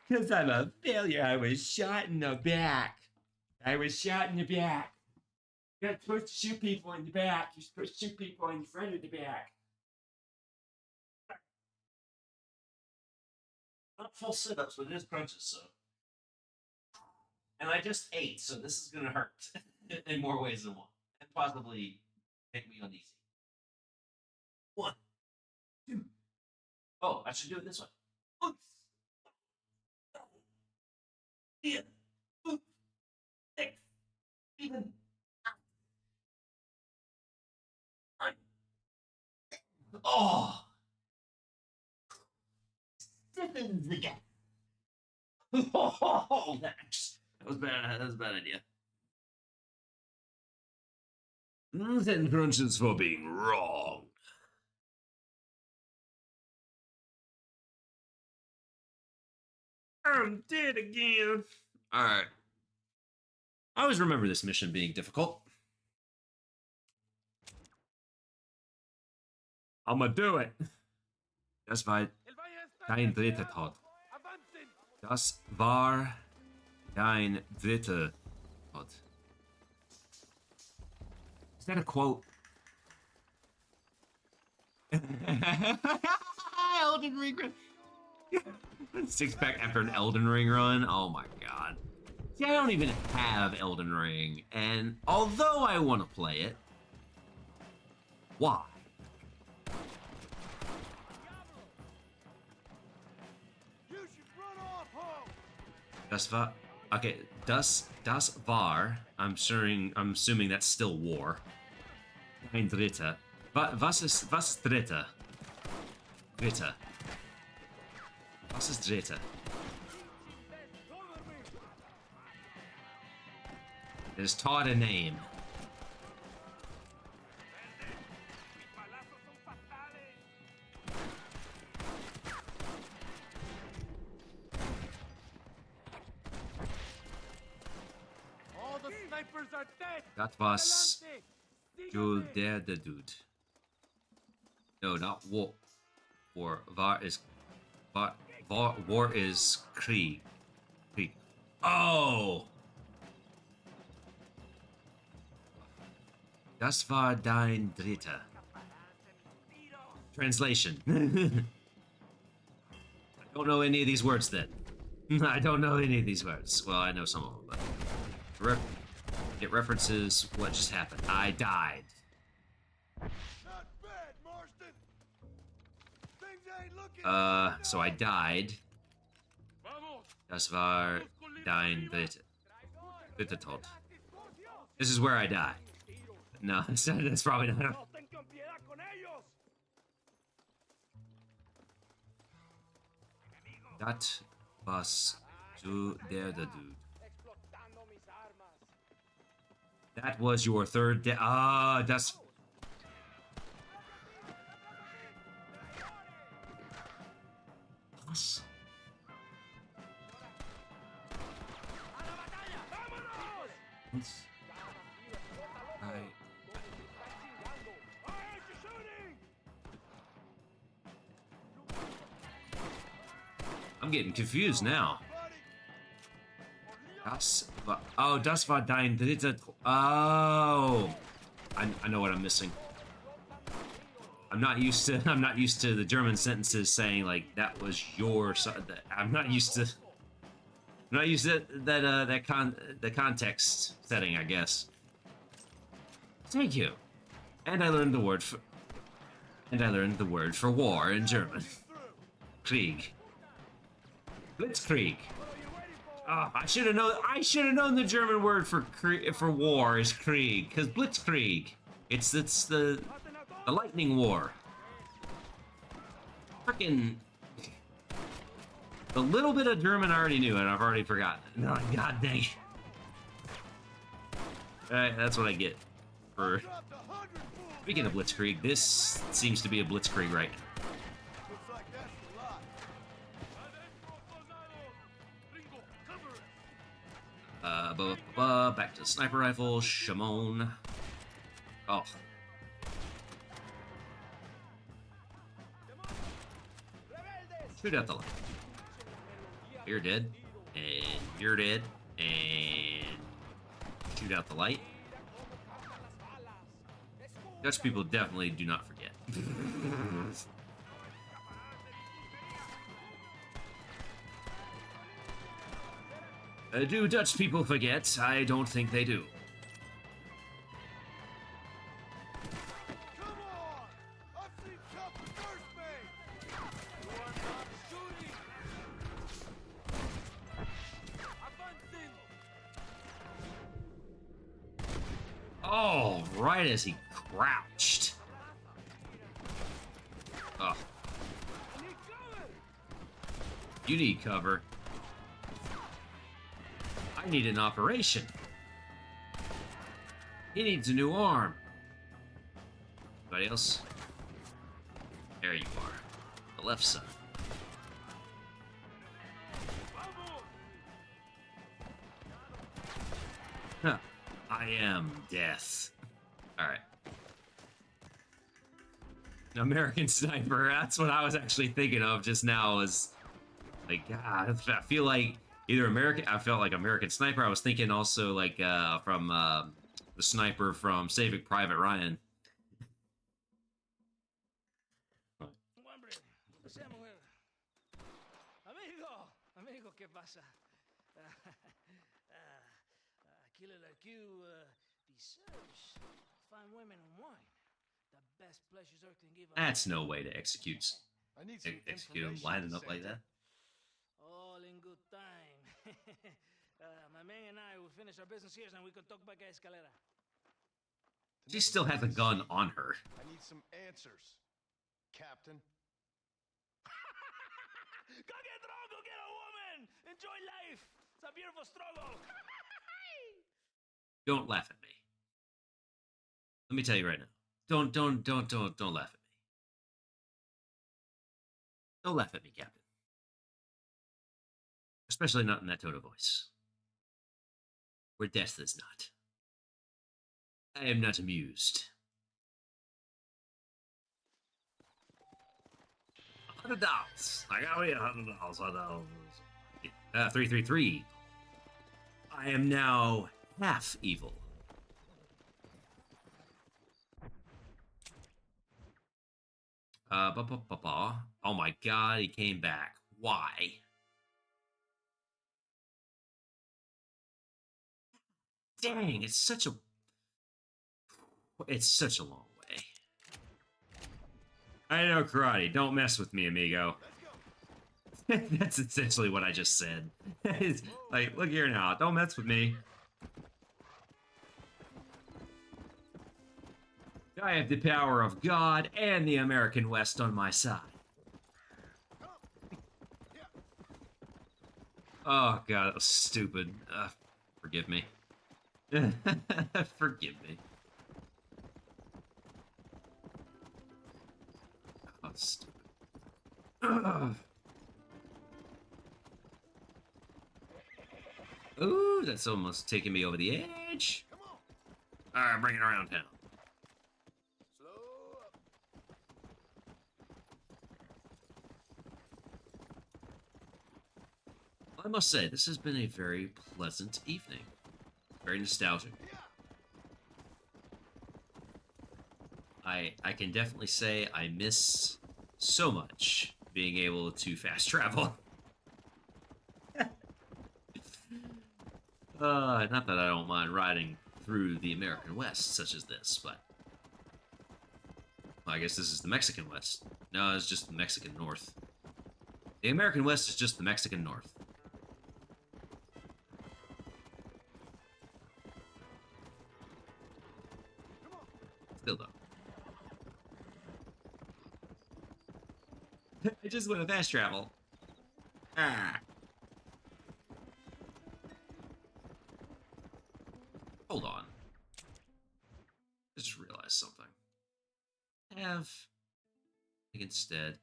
Because I'm a failure, I was shot in the back. I was shot in the back. You're not supposed to shoot people in the back. You're supposed to shoot people in front of the back. Not full sit-ups, but it is crunches, so. And I just ate, so this is gonna hurt in more ways than one. And possibly make me uneasy. 1, 2. Oh, I should do it this way. Oops. Even. Oh, stiffens again. Oh, that was bad. That was a bad idea. Ten crunches for being wrong. I'm dead again. All right. I always remember this mission being difficult. I'ma do it. Das war dein dritter Tod. Das war dein dritter Tod. Is that a quote? Elden Ring run. Six pack after an Elden Ring run. Oh my god. See, I don't even have Elden Ring, and although I want to play it, why? Das war okay. Das war. I'm assuming that's still war. Ein Dritter. Was ist Dritter? Dritter. Was ist Dritter? It is taught a name. All the snipers are dead. That was der dude. No, not war. War is war is Krieg. Krieg. Oh. Das war dein Dritter. Translation. I don't know any of these words then. I don't know any of these words. Well, I know some of them, but it references what just happened. I died. Not bad, Marston. Things ain't looking So I died. Das war dein Dritter. Dritter Tod. This is where I die. No, that's probably not. That was to der dude. That was your third that's... Was? I'm getting confused now. Das war dein dritter... Oh. I know what I'm missing. I'm not used to the German sentences saying like that was your I'm not used to the context setting, I guess. Thank you. And I learned the word for war in German. Krieg. Blitzkrieg. Oh, I should have known the German word for war is Krieg, because Blitzkrieg. It's the lightning war. Frickin' the little bit of German I already knew, and I've already forgotten it. No, god dang it. Alright, that's what I get for... Speaking of Blitzkrieg, this seems to be a Blitzkrieg right now. Back to the sniper rifle, Shimon. Oh. Shoot out the light. You're dead. And you're dead. And shoot out the light. Dutch people definitely do not forget. Do Dutch people forget? I don't think they do. Come on! I've seen tough first mate! You are not shooting! Oh, right as he crouched. Oh. You need cover. I need an operation. He needs a new arm. Anybody else? There you are. The left side. Huh. I am death. Alright. American Sniper. That's what I was actually thinking of just now. Was like, God, I feel like either American. I felt like American Sniper. I was thinking also like from the sniper from Saving Private Ryan. Hombre, sea mujer. Amigo, ¿qué pasa? Killer like you deserves fine women and wine. The best pleasures Earth can give. That's no way to execute I need some execute him information, lining up like Santa. that. All in good time. My man and I will finish our business here, and we can talk back at Escalera. She still has a gun on her. I need some answers, Captain. Go get drunk, go get a woman. Enjoy life. It's a beautiful struggle. Don't laugh at me. Let me tell you right now. Don't laugh at me. Don't laugh at me, Captain. Especially not in that tone of voice. Where death is not. I am not amused. $100. I got me $100. 333. I am now half evil. Oh my God, he came back. Why? Dang, it's such a long way. I know karate. Don't mess with me, amigo. That's essentially what I just said. It's like, look here now. Don't mess with me. I have the power of God and the American West on my side. Oh, God, that was stupid. Forgive me. Forgive me. Oh, stupid. Ooh, that's almost taking me over the edge. Alright, bring it around town. I must say, this has been a very pleasant evening. Very nostalgic. I can definitely say I miss so much being able to fast travel. Not that I don't mind riding through the American West, such as this, but... Well, I guess this is the Mexican West. No, it's just the Mexican North. The American West is just the Mexican North. Still though. I just went to fast travel. Ah. Hold on. I just realized something. I think instead...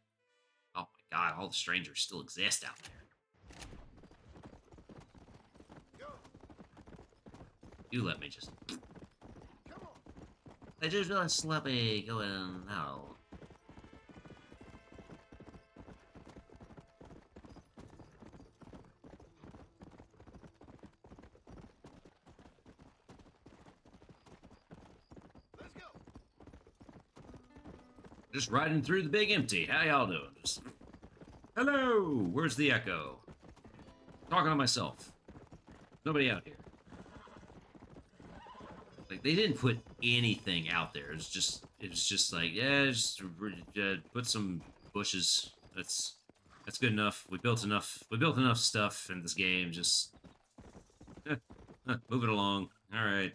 Oh my God, all the strangers still exist out there. You let me just... I just realized let me go in now. Let's go. Just riding through the big empty. How y'all doing? Just... Hello! Where's the echo? Talking to myself. Nobody out here. Like, they didn't put anything out there. It was just like, yeah, just put some bushes. That's good enough. We built enough stuff in this game. Just move it along. All right.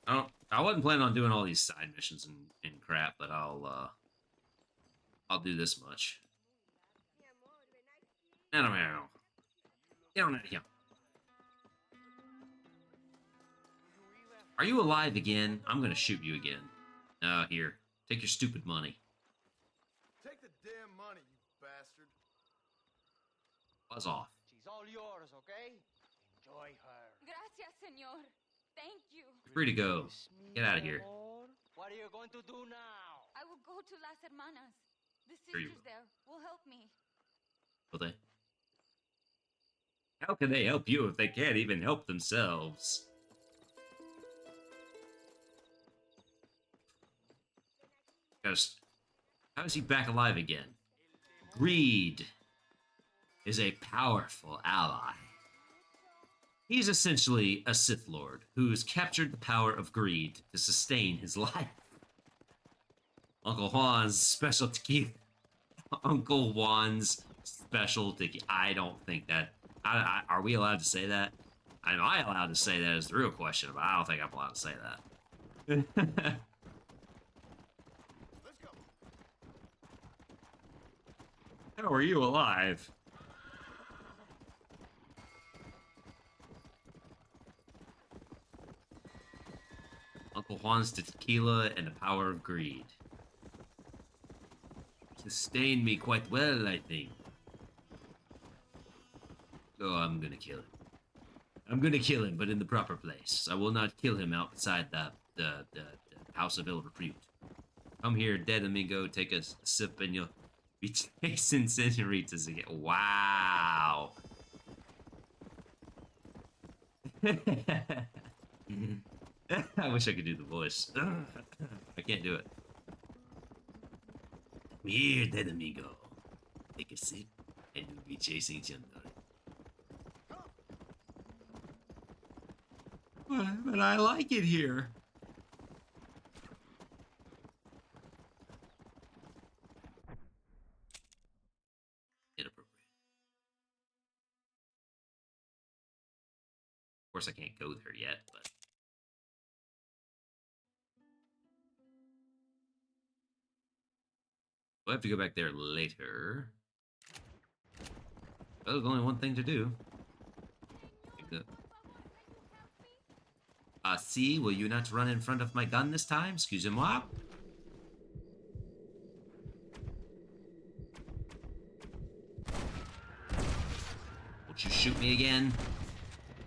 I wasn't planning on doing all these side missions and crap, but I'll do this much. Get on out of here. Are you alive again? I'm gonna shoot you again. Here. Take your stupid money. Take the damn money, you bastard. Buzz off. She's all yours, okay? Enjoy her. Gracias, señor. Thank you. Free to go. Get out of here. What are you going to do now? I will go to Las Hermanas. The Sure you sisters there will help me. Will they? How can they help you if they can't even help themselves? How is he back alive again? Greed is a powerful ally. He's essentially a Sith Lord who has captured the power of greed to sustain his life. Uncle Juan's special tequila. Uncle Juan's special tequila. I don't think that... are we allowed to say that? Am I allowed to say that is the real question, but I don't think I'm allowed to say that. How are you alive? Uncle Juan's tequila and the power of greed. Sustained me quite well, I think. So I'm gonna kill him. I'm gonna kill him, but in the proper place. I will not kill him outside the House of Ill Repute. Come here, dead amigo, take a sip and you'll be chasing senoritas again. Wow. I wish I could do the voice. I can't do it. Come here, dead amigo. Take a sip and you'll be chasing senoritas. But I like it here. Inappropriate. Of course, I can't go there yet, but... we'll have to go back there later. Well, there's only one thing to do. See, will you not run in front of my gun this time? Excusez-moi. Won't you shoot me again?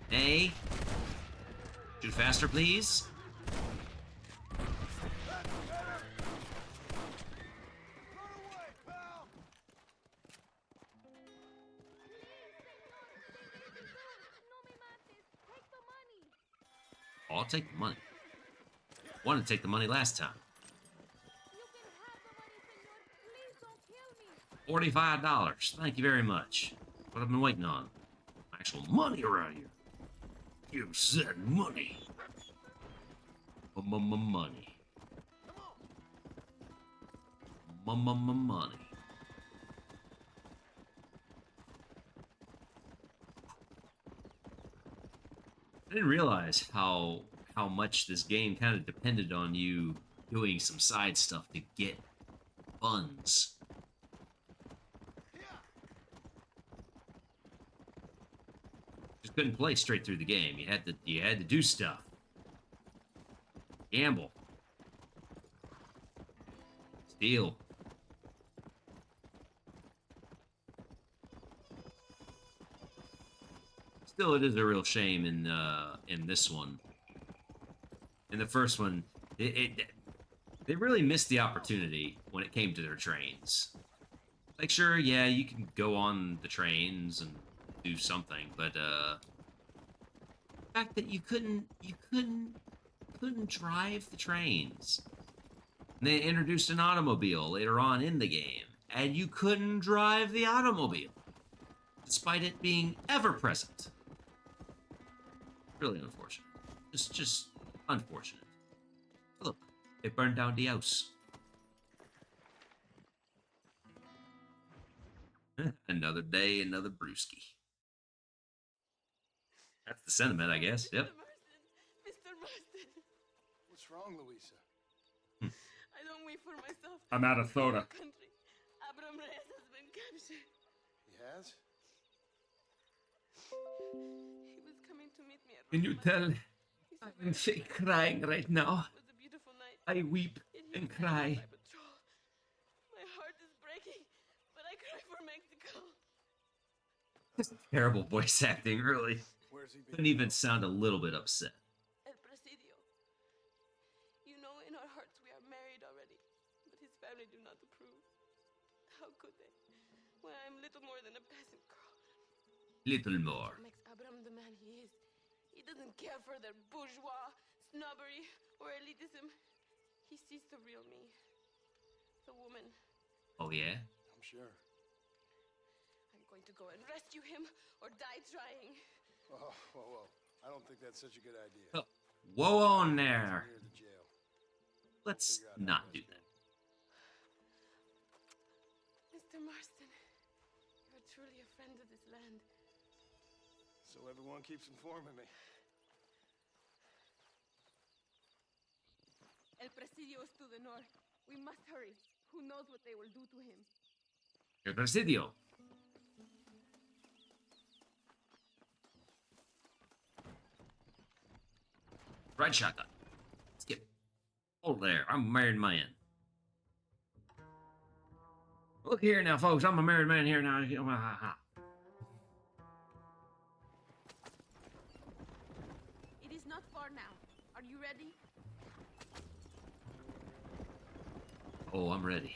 Hey? Shoot faster, please. I'll take the money. Wanted to take the money last time. $45. Thank you very much. What I've been waiting on. Actual money around here. You said money. Money. Money. I didn't realize how much this game kind of depended on you doing some side stuff to get funds. Just couldn't play straight through the game. You had to do stuff. Gamble. Steal. Still, it is a real shame in this one. In the first one, they really missed the opportunity when it came to their trains. Like, sure, yeah, you can go on the trains and do something, but the fact that you couldn't drive the trains. And they introduced an automobile later on in the game, and you couldn't drive the automobile, despite it being ever present. Really unfortunate. Just unfortunate. Look, they burned down the house. Another day, another brewski. That's the sentiment, I guess. Yep. Mr. Marston. What's wrong, Luisa? I don't wait for myself. I'm out of soda. Country. Abram Reyes has been captured. He has? He was coming to meet me at Can you tell? I'm crying right now. It was a beautiful night. I weep and cry. My patrol. My heart is breaking, but I cry for Mexico. Terrible voice acting, really. Where's he been? Couldn't even sound a little bit upset. El Presidio. You know, in our hearts we are married already, but his family do not approve. How could they? When I'm little more than a peasant girl. Little more. What makes Abram the man he is? He doesn't care for their bourgeois, snobbery, or elitism. He sees the real me. The woman. Oh, yeah? I'm sure. I'm going to go and rescue him or die trying. Oh, whoa. I don't think that's such a good idea. Oh, whoa on there. Near the jail. Let's Figure out how not to do rescue that. Mr. Marston, you're truly a friend of this land. So everyone keeps informing me. El Presidio is to the north. We must hurry. Who knows what they will do to him? El Presidio. Right shotgun. Let's get over there. I'm a married man. Look here now, folks. I'm a married man here now. It is not far now. Are you ready? Oh, I'm ready.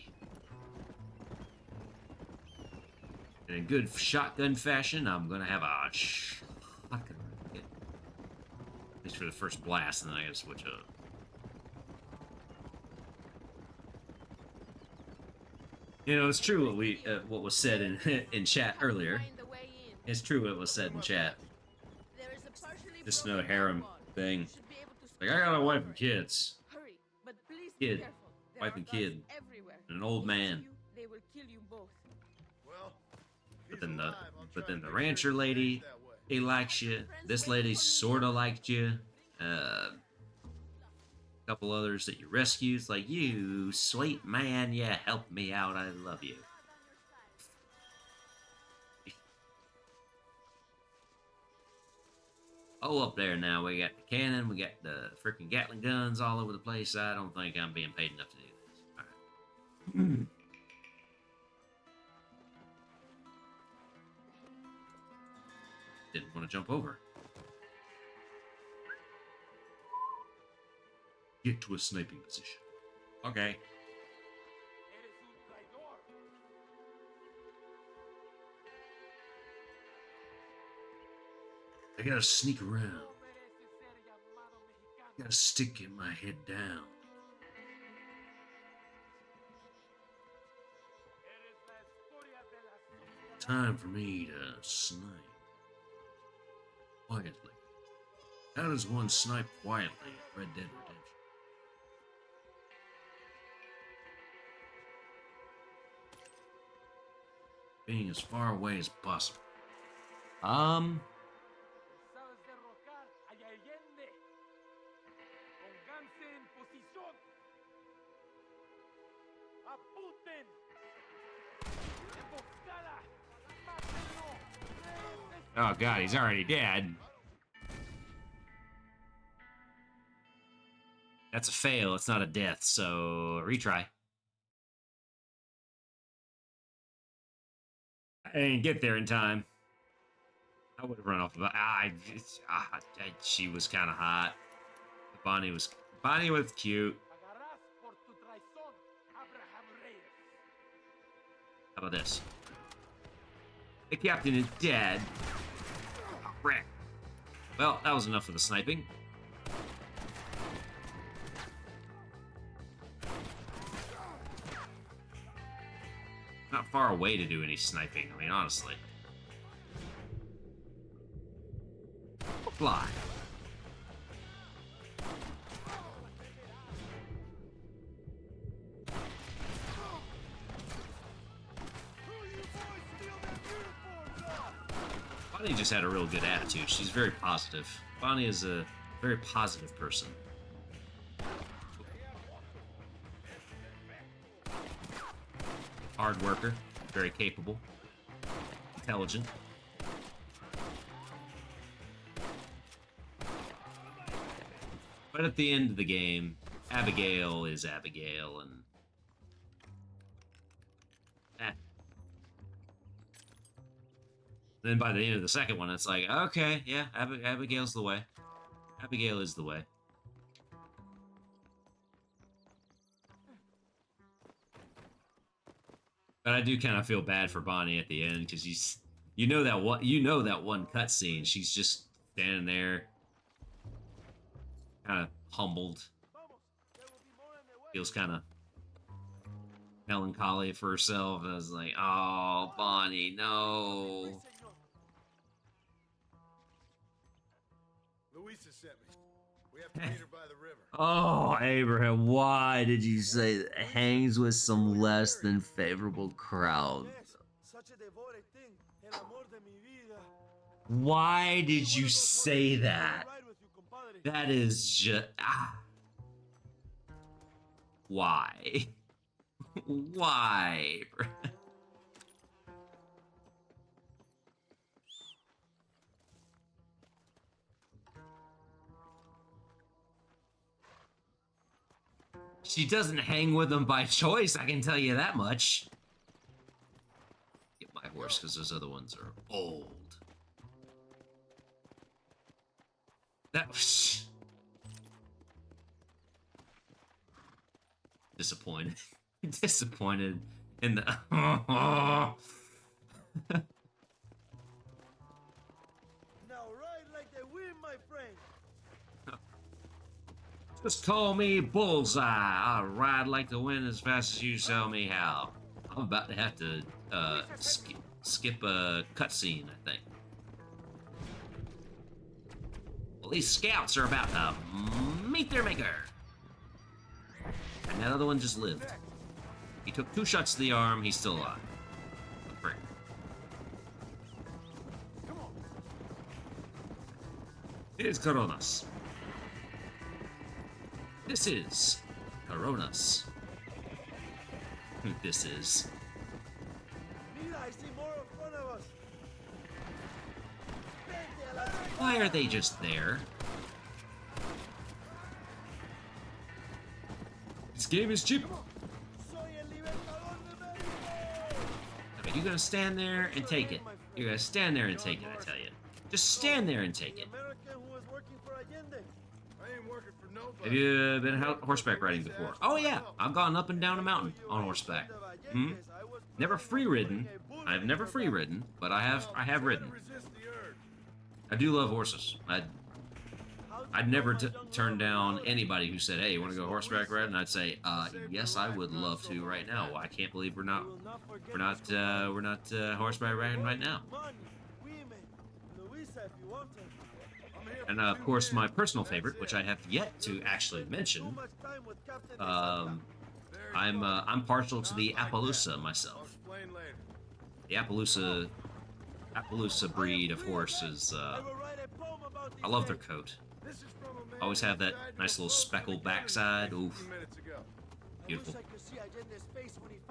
And in good shotgun fashion, I'm gonna have a shotgun. At least for the first blast, and then I gotta switch up. You know, it's true what we what was said in chat earlier. It's true what was said in chat. Just another harem thing. Like, I got a wife and kids. Hurry, but please Kid. be careful. There Wife are and guards kid. everywhere. And an old If they see man. you, they will kill you both. Well, But then the rancher lady, he likes you. This lady sorta liked you. A couple others that you rescued. It's like, you sweet man, you helped me out. I love you. Oh, up there now. We got the cannon. We got the freaking Gatling guns all over the place. I don't think I'm being paid enough to do this. All right. Didn't want to jump over. Get to a sniping position. Okay. I gotta sneak around. Gotta stick my head down. Time for me to snipe. Quietly. How does one snipe quietly at Red Dead Redemption? Being as far away as possible. Sabes derrocar a Allende. Pónganse en posición. Apunten. Emboscada. Mátenlo. Oh god, he's already dead. That's a fail, it's not a death, so retry. I didn't get there in time. I would have run off. She was kind of hot. Bonnie was cute. Pagarás por tu traición, Abraham Reyes. How about this? The captain is dead. Oh, crap. Well, that was enough of the sniping. Not far away to do any sniping, I mean, honestly. Fly. Bonnie just had a real good attitude. She's very positive. Bonnie is a very positive person. hard worker, very capable, intelligent. But at the end of the game, Abigail is Abigail, and then by the end of the second one, it's like, okay, yeah, Abigail's the way. Abigail is the way. But I do kind of feel bad for Bonnie at the end because you know that one cutscene. She's just standing there, kind of humbled. Feels kind of melancholy for herself. I was like, oh, Bonnie, no. Louisa sent me. We have to meet her by the river. Oh, Abraham, why did you say that it hangs with some less than favorable crowd? Why did you say that? That is just... Why? Why? She doesn't hang with them by choice, I can tell you that much. Get my horse, because those other ones are old. That was... Disappointed. Disappointed in the... Now ride like they win, my friend. Just call me Bullseye. I'll ride like the wind as fast as you tell me how. I'm about to have to skip a cutscene, I think. Well, these scouts are about to meet their maker. And that other one just lived. He took 2 shots to the arm. He's still alive. Great. Here's Coronas. This is Coronas. This is. Why are they just there? This game is cheap. Okay, you're gonna stand there and take it. You're gonna stand there and take it, I tell you. Just stand there and take it. Have you been horseback riding before? Oh yeah, I've gone up and down a mountain on horseback. Never free ridden. I've never free ridden, but I have ridden. I do love horses. I'd never turn down anybody who said, "Hey, you want to go horseback riding?" I'd say, "Yes, I would love to right now." I can't believe we're not horseback riding right now. And of course, my personal favorite, which I have yet to actually mention, I'm partial to the Appaloosa myself. The Appaloosa breed of horses. I love their coat. Always have that nice little speckled backside. Oof. Beautiful.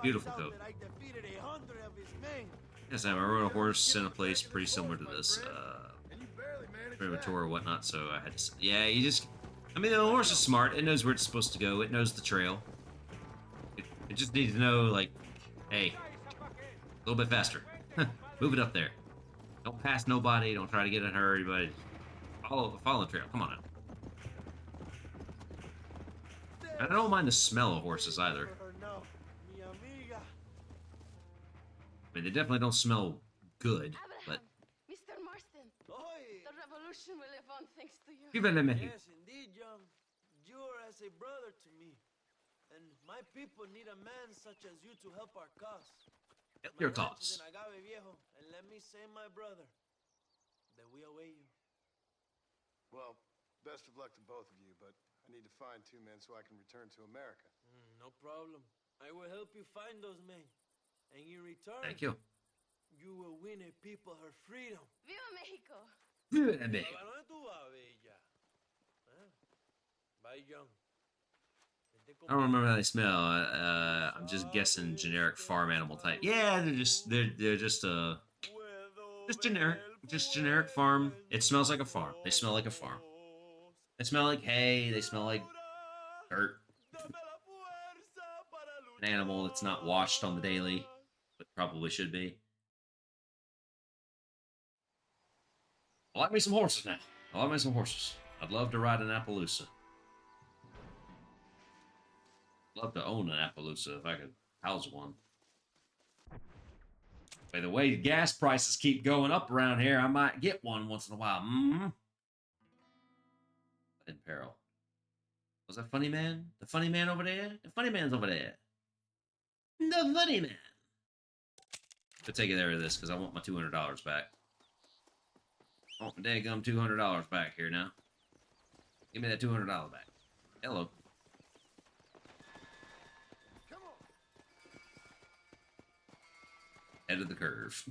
Beautiful coat. Yes, I rode a horse in a place pretty similar to this. Tour or whatnot, so I had to... Yeah, you just... I mean, the horse is smart. It knows where it's supposed to go. It knows the trail. It just needs to know, like, hey, a little bit faster. Move it up there. Don't pass nobody. Don't try to get in a hurry, but follow the trail. Come on out. And I don't mind the smell of horses either. I mean, they definitely don't smell good, but... Mr. Marston, the revolution will live on thanks to you. Yes, indeed, John. You are as a brother to me. And my people need a man such as you to help our cause. Help your cause. And let me say, my brother, that we await you. Well, best of luck to both of you, but I need to find 2 men so I can return to America. No problem. I will help you find those men. And in return, Thank you. You will win a people her freedom. Viva Mexico! Viva Mexico! Bye, John. Vete I don't remember how they smell. I'm just guessing generic farm animal type. Yeah, they're just generic farm. It smells like a farm. They smell like a farm. They smell like hay. They smell like dirt. An animal that's not washed on the daily, but probably should be. I like me some horses now. I like me some horses. I'd love to ride an Appaloosa. Love to own an Appaloosa if I could house one. By the way, gas prices keep going up around here. I might get one once in a while. Mm-hmm. In peril. Was that funny man? The funny man over there? The funny man's over there. The funny man. I'll take care of this because I want my $200 back. I want my daggum $200 back here now. Give me that $200 back. Hello. Head of the curve.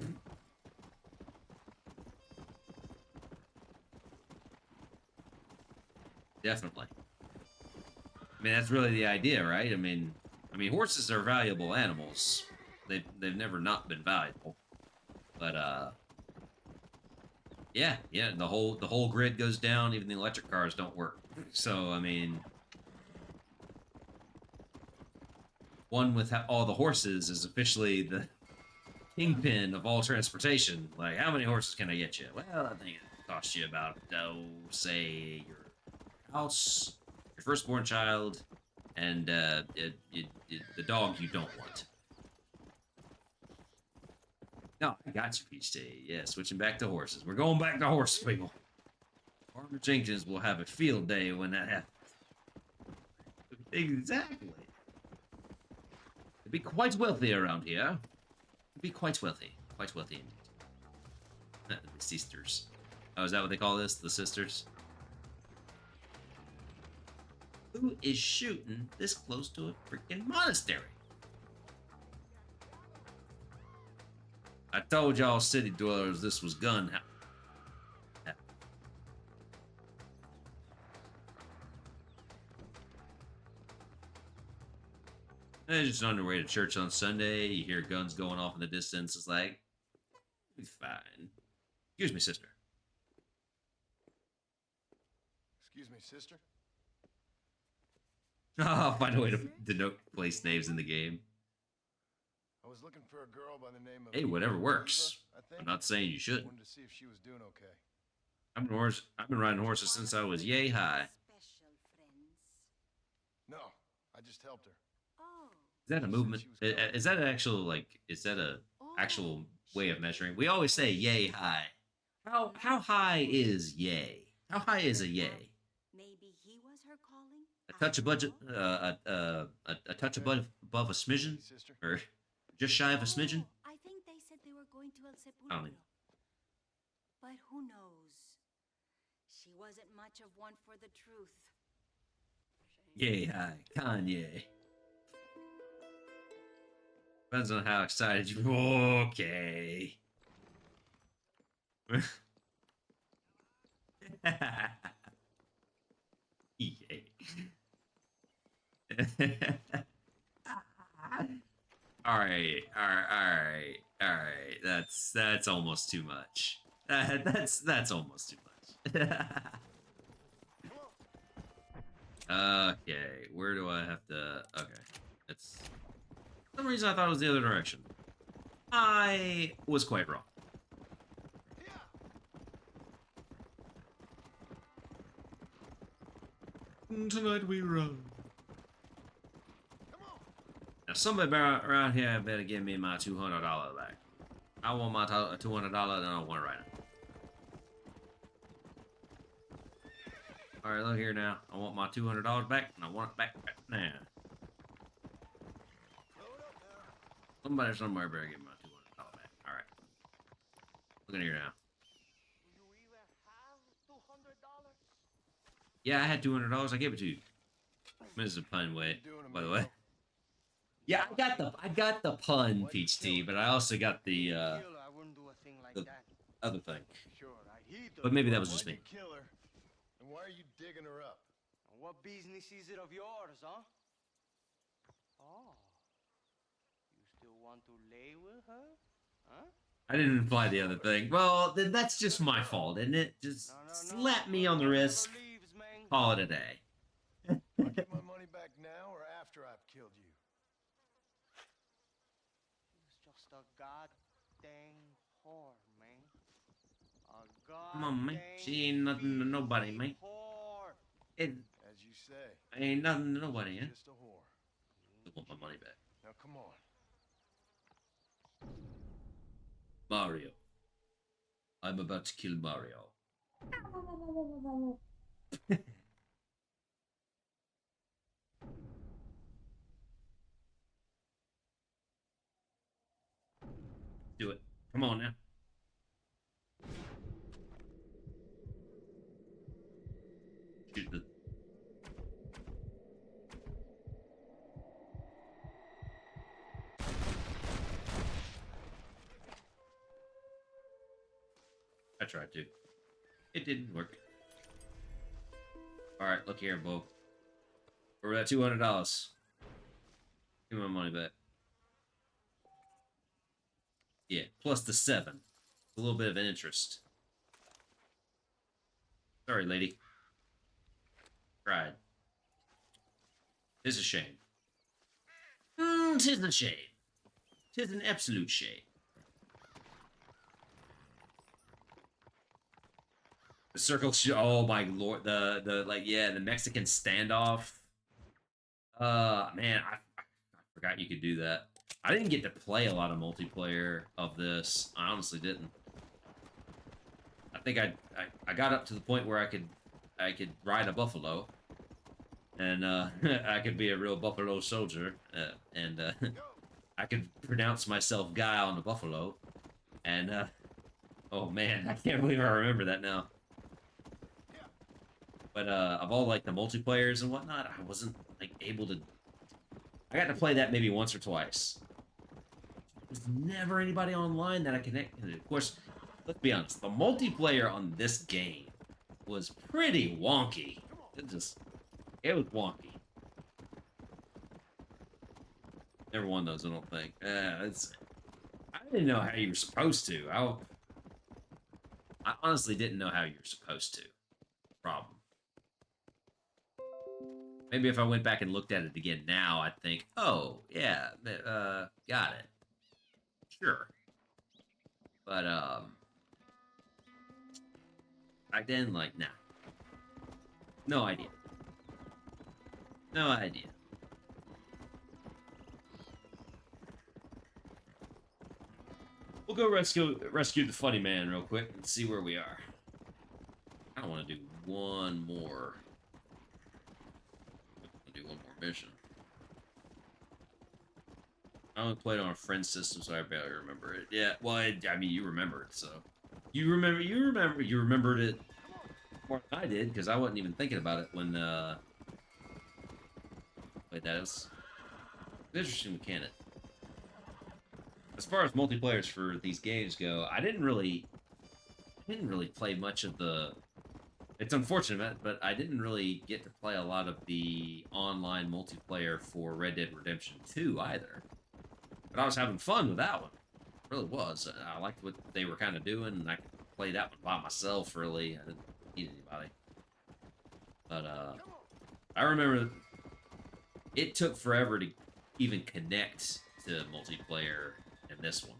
Definitely. I mean, that's really the idea, right? I mean, horses are valuable animals. They've never not been valuable. But yeah, the whole grid goes down. Even the electric cars don't work. So I mean, one with all the horses is officially the kingpin of all transportation. Like, how many horses can I get you? Well, I think it costs you about, say, your house, your firstborn child, and the dog you don't want. No, I got you, Peach Tea. Yeah, switching back to horses. We're going back to horses, people. Farmer Jenkins will have a field day when that happens. Exactly. They'd be quite wealthy around here. They'd be quite wealthy. Quite wealthy indeed. The sisters. Oh, is that what they call this? The sisters? Who is shooting this close to a freaking monastery? I told y'all city dwellers this was gun. Just on your way to church on Sunday, you hear guns going off in the distance. It's like, be fine. Excuse me, sister. Excuse me, sister? I'll find a way to denote place names in the game. I was looking for a girl by the name of... Hey, whatever works. Eva, I think. I'm not saying you shouldn't. Wanted to see if she was doing okay. I've been riding horses since I was yay high. No, I just helped her. Is that a movement? Is that an actual, like, is that a actual way of measuring? We always say yay high. How high is yay? How high is a yay? Maybe he was her calling. A touch above a touch above a smidgen, or just shy of a smidgen. I think they said they were going to El Sepulcro. I don't know. But who knows? She wasn't much of one for the truth. Yay high, Kanye. Depends on how excited you. Okay. Yay. All right. That's almost too much. That's almost too much. Okay, where do I have to? Okay, that's. For some reason I thought it was the other direction. I was quite wrong. Tonight we run. Now somebody around here better give me my $200 back. I want my $200 and I don't want it right now. Alright, look here now. I want my $200 back and I want it back right now. Somebody somewhere better give me my $200 back. Alright. Look in here now. Yeah, I had $200. I gave it to you. This is a pun way, by the way. Yeah, I got the pun, Peach Tea, but I also got the other thing. But maybe that was just me. Kill her. And why are you digging her up? What business is it of yours, huh? Want to lay with her? Huh? I didn't imply the other thing. Well, then that's just my fault, isn't it? Just slap me on the wrist. Call it a day. I'll get my money back now or after I've killed you. She's just a goddamn whore, man. A Come on, man. She ain't nothing to nobody, man. whore. It As you say. ain't nothing to nobody, huh? Just a whore. I want my money back. Now come on. Mario. I'm about to kill Mario. Do it. Come on now. Shoot the... I tried to. It didn't work. Alright, look here, Bo. We're at $200. Give me my money back. Yeah, plus the 7. A little bit of an interest. Sorry, lady. Cried. Tis a shame. Tis a shame. Tis an absolute shame. The circle oh my lord, the like, yeah, the Mexican standoff. Man, I forgot you could do that. I didn't get to play a lot of multiplayer of this. I honestly didn't. I think I got up to the point where I could ride a buffalo, and I could be a real buffalo soldier, and I could pronounce myself Guy on the buffalo, and oh man, I can't believe I remember that now. But of all like the multiplayers and whatnot, I wasn't like able to. I got to play that maybe once or twice. There's never anybody online that I connected to. Of course, let's be honest, the multiplayer on this game was pretty wonky. It was wonky. Never won those, I don't think. I didn't know how you were supposed to. I honestly didn't know how you were supposed to. Problem. Maybe if I went back and looked at it again now, I'd think, oh, yeah, got it. Sure. But, back then, like, nah. No idea. No idea. We'll go rescue the funny man real quick and see where we are. I want to do one more. Do one more mission. I only played on a friend system, so I barely remember it. Yeah, well, I mean, you remember it, so you remembered it more than I did because I wasn't even thinking about it when played that. It was an interesting mechanic. As far as multiplayers for these games go, I didn't really play much of the. It's unfortunate, but I didn't really get to play a lot of the online multiplayer for Red Dead Redemption 2 either. But I was having fun with that one. It really was. I liked what they were kind of doing, and I could play that one by myself, really. I didn't need anybody. But, I remember it took forever to even connect to multiplayer in this one.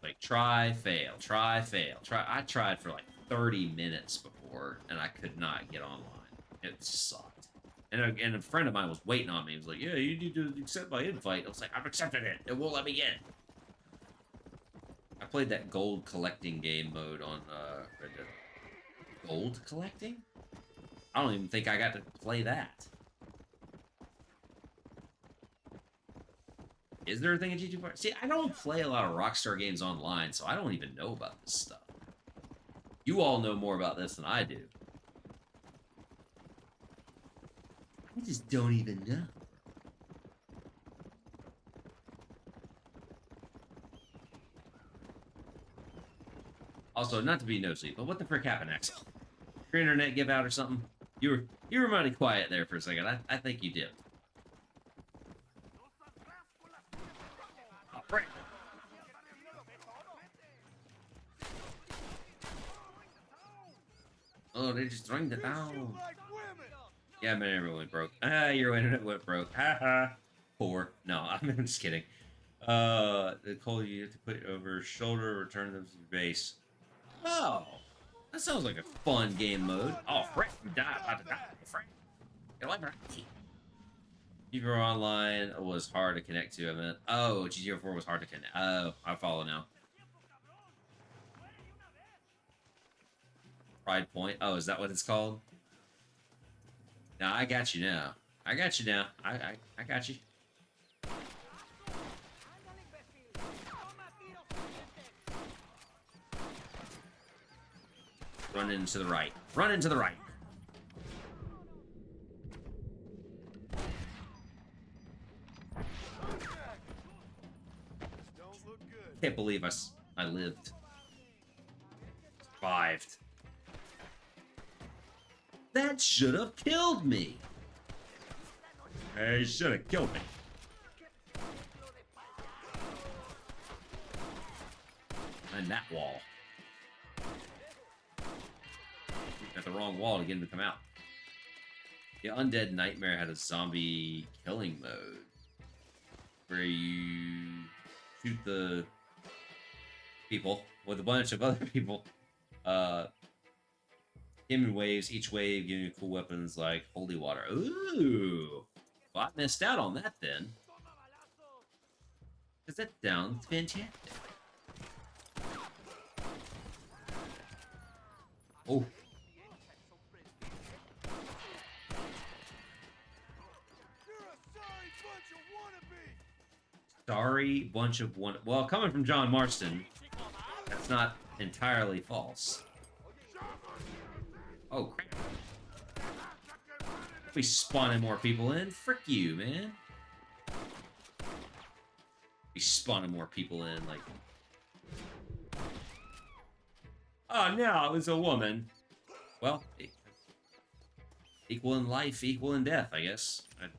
Like, try, fail, try, fail. I tried for like 30 minutes before, and I could not get online. It sucked. And a friend of mine was waiting on me. He was like, yeah, you need to accept my invite. I was like, I've accepted it. It won't let me in. I played that gold collecting game mode on Red Dead. Gold collecting? I don't even think I got to play that. Is there a thing in GTA 4? See, I don't play a lot of Rockstar games online, so I don't even know about this stuff. You all know more about this than I do. I just don't even know. Also, not to be nosy, but what the frick happened, Axel? Your internet give out or something? You were mighty quiet there for a second. I think you did. Frick. Oh, they just drained it down. Yeah, my internet went broke. Ah, your internet went broke. Haha. Poor. No, I'm just kidding. They call you to put it over your shoulder, return them to your base. Oh, that sounds like a fun game mode. Oh, frick, you die, about to die, frick. Get away from me. GTA Online was hard to connect to, I meant. Oh, GTA 4 was hard to connect. Oh, I follow now. Pride Point. Oh, is that what it's called? Now I got you now. I got you now. I got you. Run into the right. Run into the right. Can't believe I lived. Survived. That should have killed me. He should have killed me. And that wall. At the wrong wall to get him to come out. The Undead Nightmare had a zombie killing mode where you shoot the people with a bunch of other people. Him in waves, each wave giving you cool weapons like holy water. Ooh! Well, I missed out on that then. Because that sounds fantastic. Oh. Sorry bunch of one. Well, coming from John Marston, that's not entirely false. Oh, crap. We spawning more people in. Frick you, man. We spawning more people in, like... Oh, no, it was a woman. Well, equal in life, equal in death, I guess. I'm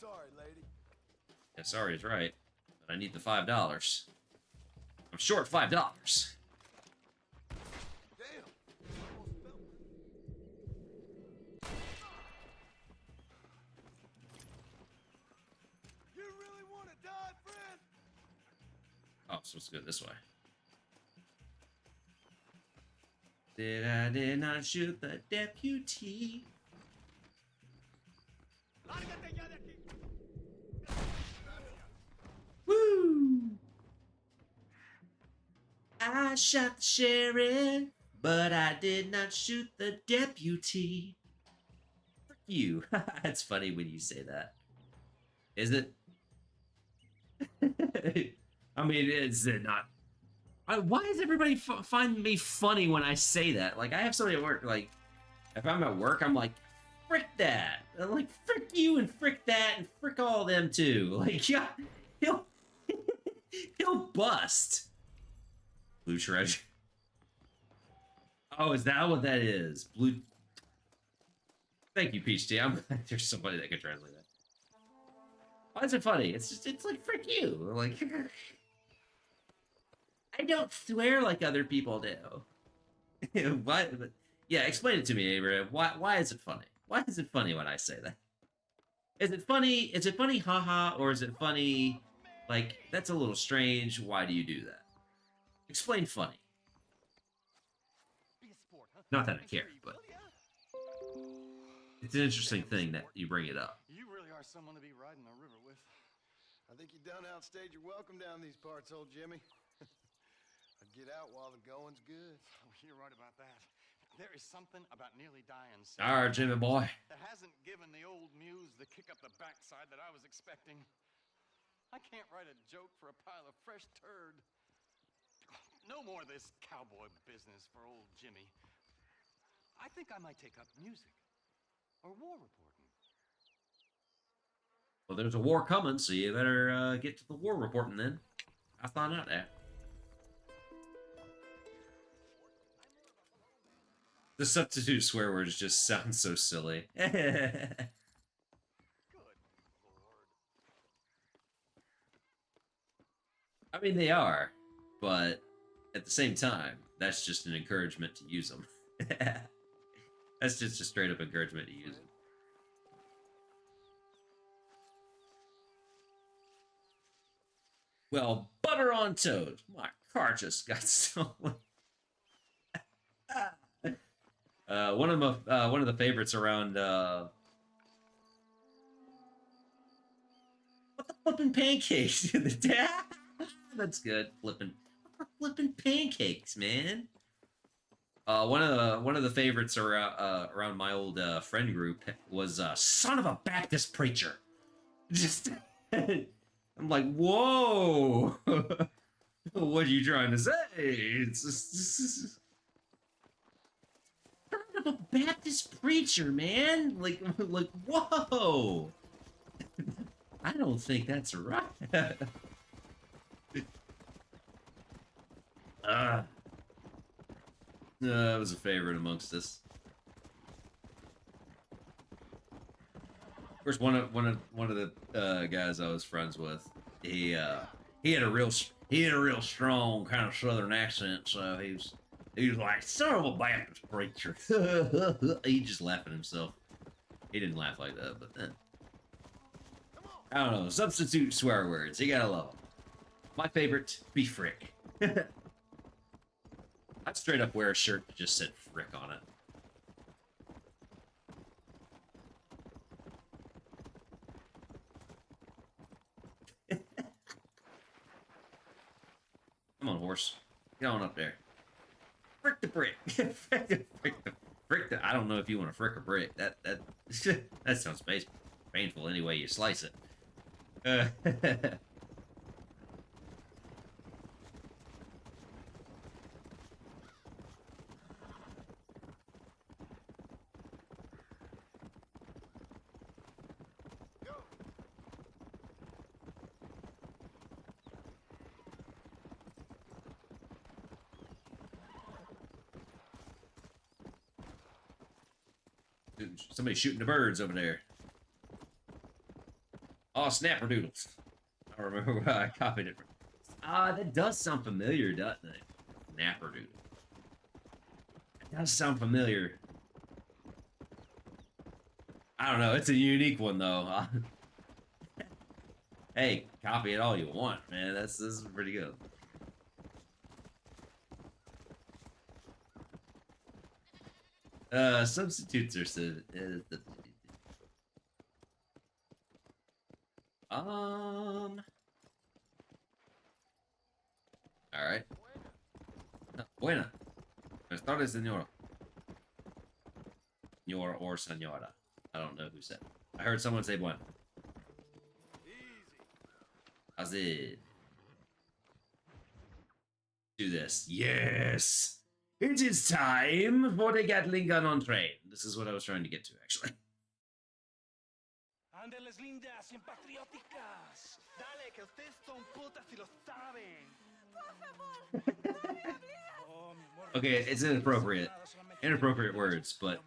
sorry, lady. Yeah, sorry is right. But I need the $5. I'm short $5. Oh, I'm supposed to go this way. Did not shoot the deputy. Woo! I shot the sheriff, but I did not shoot the deputy. Frick you. It's funny when you say that. Is it? I mean, is it not? Why does everybody find me funny when I say that? Like, I have somebody at work, like, if I'm at work, I'm like, frick that. I'm like, frick you and frick that and frick all them too. Like, yeah, he'll bust. Blue treasure. Oh, is that what that is? Blue. Thank you, Peach Tea. I'm glad there's somebody that can translate that. Why is it funny? It's just, it's like, frick you. Like, I don't swear like other people do. Why? But, yeah, explain it to me, Abraham. Why is it funny? Why is it funny when I say that? Is it funny? Is it funny, haha, or is it funny, like, that's a little strange, why do you do that? Explain funny. Not that I care, but it's an interesting thing that you bring it up. You really are someone to be riding a river with. I think you done outstayed your welcome down these parts, old Jimmy. I'd get out while the going's good. Oh, you're right about that. There is something about nearly dying. All right, Jimmy boy. That hasn't given the old muse the kick up the backside that I was expecting. I can't write a joke for a pile of fresh turd. No more of this cowboy business for old Jimmy. I think I might take up music or war reporting. Well, there's a war coming, so you better get to the war reporting then. I found out that. The substitute swear words just sound so silly. I mean, they are, but at the same time, that's just an encouragement to use them. That's just a straight up encouragement to use them. Well, butter on toast. My car just got stolen. One of the favorites around what the flipping pancakes? That's good. Flipping pancakes, man. One of the favorites around my old friend group was son of a Baptist preacher. Just I'm like, whoa. What are you trying to say? It's just son of a Baptist preacher, man. Like whoa. I don't think that's right. That was a favorite amongst us. Of course, one of the guys I was friends with, he had a real strong kind of Southern accent, so he was like, son of a Baptist preacher. He just laughed at himself. He didn't laugh like that, but then I don't know. Substitute swear words. You gotta love them. My favorite, be frick. I'd straight up wear a shirt that just said frick on it. Come on, horse. Get on up there. Frick the brick. Frick the, I don't know if you want to frick a brick. That that sounds painful any way you slice it. Dude, somebody's shooting the birds over there. Oh, snapperdoodles. I don't remember where I copied it from. That does sound familiar, doesn't it? Snapperdoodle. It does sound familiar. I don't know. It's a unique one, though. Hey, copy it all you want, man. This is pretty good. Substitutes are all right. Buena. Buenas tardes, señora. Señora or señora. I don't know who said it. I heard someone say buena. How's it? Do this. Yes! It is time for the Gatling gun on train. This is what I was trying to get to, actually. Ándeles lindas y patrióticas. Dale, que ustedes son putas y lo saben. Okay, it's inappropriate. Inappropriate words, but...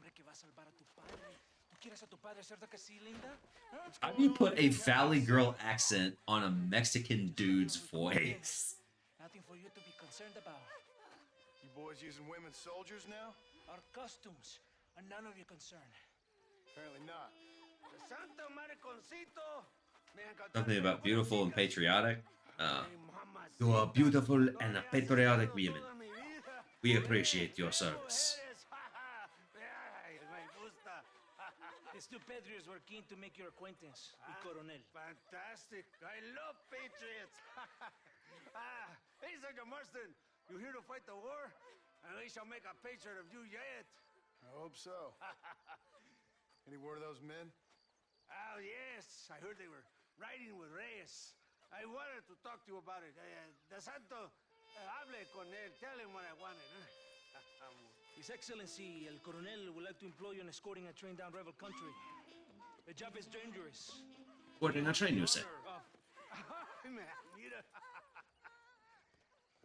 How do you put a Valley Girl accent on a Mexican dude's voice? Nothing for you to be concerned about. You boys using women soldiers now? Our costumes are none of your concern. Apparently not. Santo Mariconcito. Something about beautiful and patriotic. You are beautiful and a patriotic woman. We appreciate your service. These two patriots were keen to make your acquaintance, el coronel. Fantastic. I love patriots. Hey, Sergeant Marston, you here to fight the war? And we shall make a patriot of you yet. I hope so. Any word of those men? Oh, yes. I heard they were riding with Reyes. I wanted to talk to you about it. De Santo, hable con él. Tell him what I wanted. His Excellency, el coronel, would like to employ you in escorting a train down rebel country. The job is dangerous. Boarding a train, you say?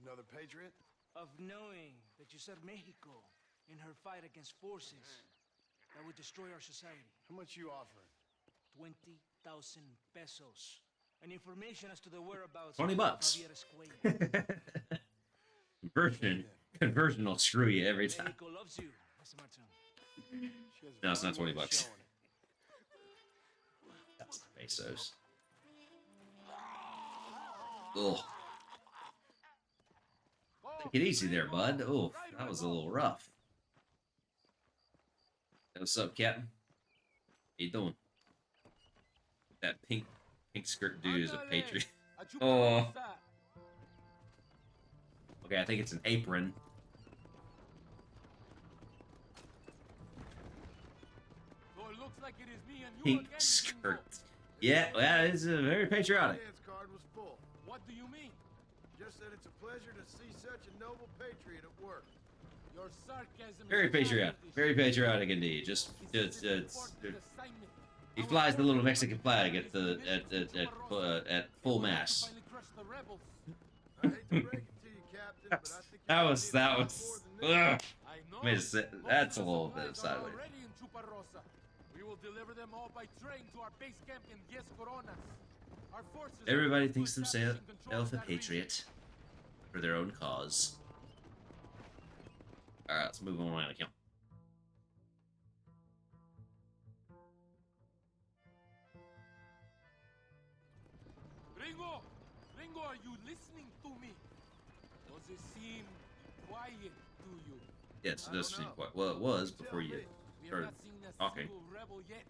Another patriot? Of knowing that you served Mexico in her fight against forces that would destroy our society. How much you offering? 20,000 pesos. and information as to the whereabouts $20. of Javier Escuela. Conversion will screw you every time. Mexico loves you, Mr. Martin. No, it's not $20. That's pesos. Ugh. Take it easy there, bud. Oh, that was a little rough. Hey, what's up, Captain? How you doing? That pink skirt dude is a patriot. Oh. Okay, I think it's an apron. So it looks like it is me and you Pink again, skirt. Yeah, well, it's very patriotic. Dance card was full. What do you mean? Just that it's a pleasure to see such a noble patriot at work. Your sarcasm Very is patriotic. childish. Very patriotic indeed. Just This is an important assignment. he flies the little Mexican flag at full mass. Finally crushed the rebels. I hate to break it to you, Captain, but I think That you was need a lot more than this. ugh. I know. Made it sit- Most that's a of the little bit supplies are sideways. already in Chuparrosa. We will deliver them all by train to our base camp in Diez Coronas. Our forces are Everybody close thinks to themselves establishing control of a that region. patriot for their own cause. All right, let's move on my account. Ringo, are you listening to me? Does it seem quiet to you? Yes, it does I seem don't know. quite well. It was before you Tell me. We have started not seen a talking. single rebel yet.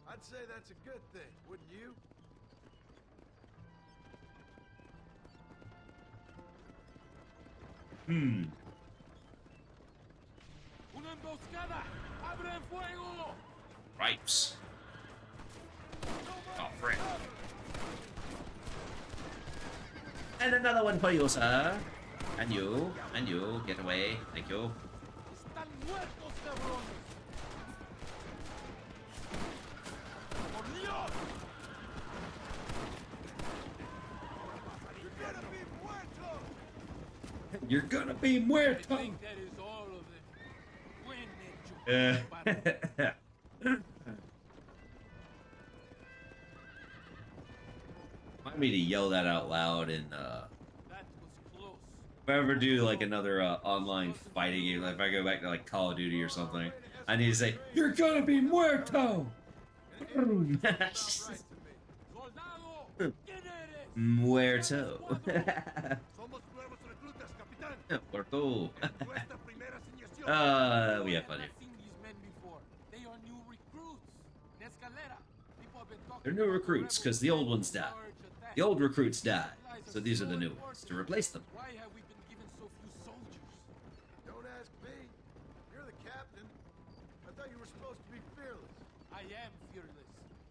I'd say that's a good thing, wouldn't you? Hmm. Una emboscada! ¡Abren fuego! Ripes. Oh, frick. And another one for you, sir. And you. Get away. Thank you. Están muertos, cabrones! ¡Por Dios! You're gonna be I muerto. think that is all of them. Buen hecho. Remind me to yell that out loud and That was close. if I ever do like another online fighting game, like if I go back to like Call of Duty or something, I need to say, "You're gonna be muerto." Right to me. Soldado! ¿Quién eres? Muerto. Somos nuevos reclutas, capitán. Muerto. Nuestra primera asignación. We have fun I here. have seen these men before. They are new recruits. In Escalera, people have been talking They're new about the recruits because rebels the old planning ones a died. large attack. The old recruits died, Supplies so these are the new so ones to important. replace them. Why have we been given so few soldiers? Don't ask me. You're the captain. I thought you were supposed to be fearless. I am fearless,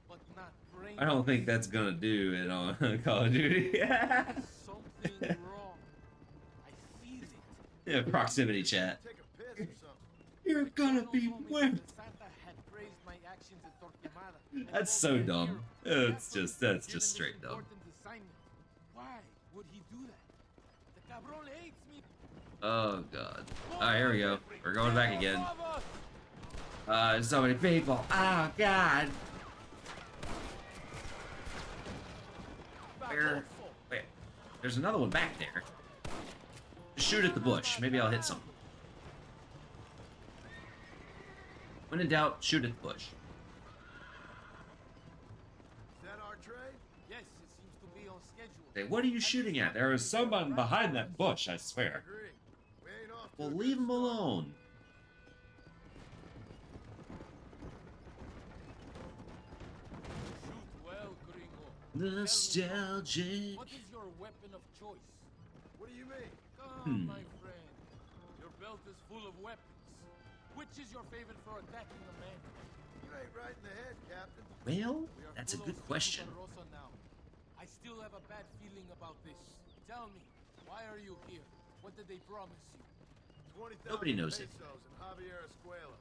but not brainless. I don't think that's gonna do it on Call of Duty. There's something wrong. I feel it. Yeah, proximity chat. Take a piss or something. You're gonna Colonel be told me muerto. that Santa had praised my actions at Torquemada, and That's called me so a dumb. hero. That's just Given straight this dumb. important assignment, why would he do that? The cabron hates me. Oh god. Alright, here we go. We're going back again. Above us. So many people. Oh god. Where? Wait. There's another one back there. Just shoot at the bush. Maybe I'll hit something. When in doubt, shoot at the bush. Is that our trade? Yes, it seems to be on schedule. Say, what are you shooting at? There is someone behind that bush, I swear. Agree. We ain't off to Well, a good leave him start. alone. Shoot well, gringo. Nostalgic. What is your weapon of choice? What do you mean? Come, my friend. Your belt is full of weapons. Which is your favorite for attacking a man? You ain't right in the head, Captain. Well, We are that's a close good to question. Chuparrosa now. I still have a bad feeling about this. Tell me, why are you here? What did they promise you? 20,000 Nobody knows it. pesos in Javier Escuela.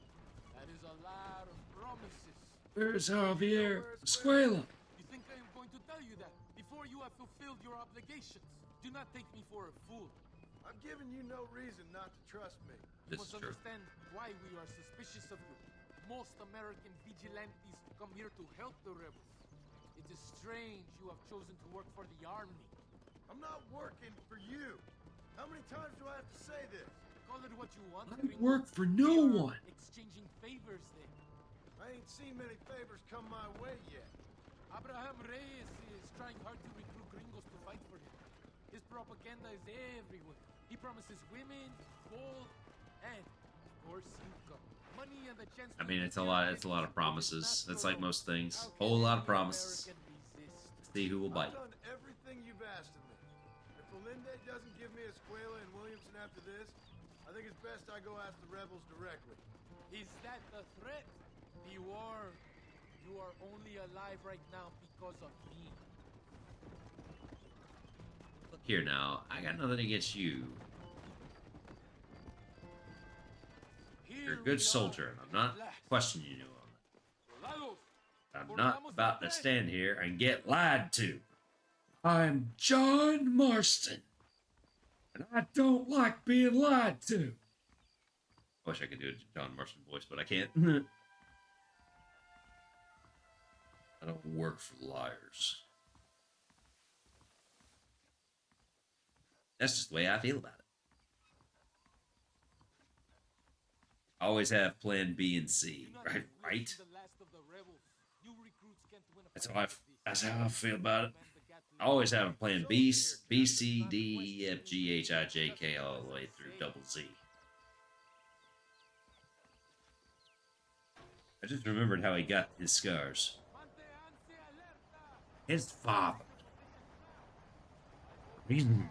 That is a lot of promises. Where's Javier Escuela? You think I am going to tell you that before you have fulfilled your obligations? Do not take me for a fool. I'm giving you no reason not to trust me. You This must is true. understand why we are suspicious of you. Most American vigilantes come here to help the rebels. It is strange you have chosen to work for the army. I'm not working for you. How many times do I have to say this? Call it what you want. I work for no one. Exchanging favors then. I ain't seen many favors come my way yet. Abraham Reyes is trying hard to recruit gringos to fight for him. His propaganda is everywhere. He promises women, gold, and of course income. Money and the chance. I mean, it's a lot of promises. It's like most things. Whole lot of promises. See who will bite. I've done everything you've asked of me. If Olinde doesn't give me Escuela and Williamson after this, I think it's best I go ask the rebels directly. Is that the threat? Beware. You are only alive right now because of me. Look here now. I got nothing against you. You're a good soldier, and I'm not questioning you on it. I'm not about to stand here and get lied to. I'm John Marston, and I don't like being lied to. I wish I could do a John Marston voice, but I can't. I don't work for liars. That's just the way I feel about it. I always have plan B and C, right? That's how I feel about it. I always have a plan B, C, D, E, F, G, H, I, J, K, all the way through double Z. I just remembered how he got his scars. His father. Reason.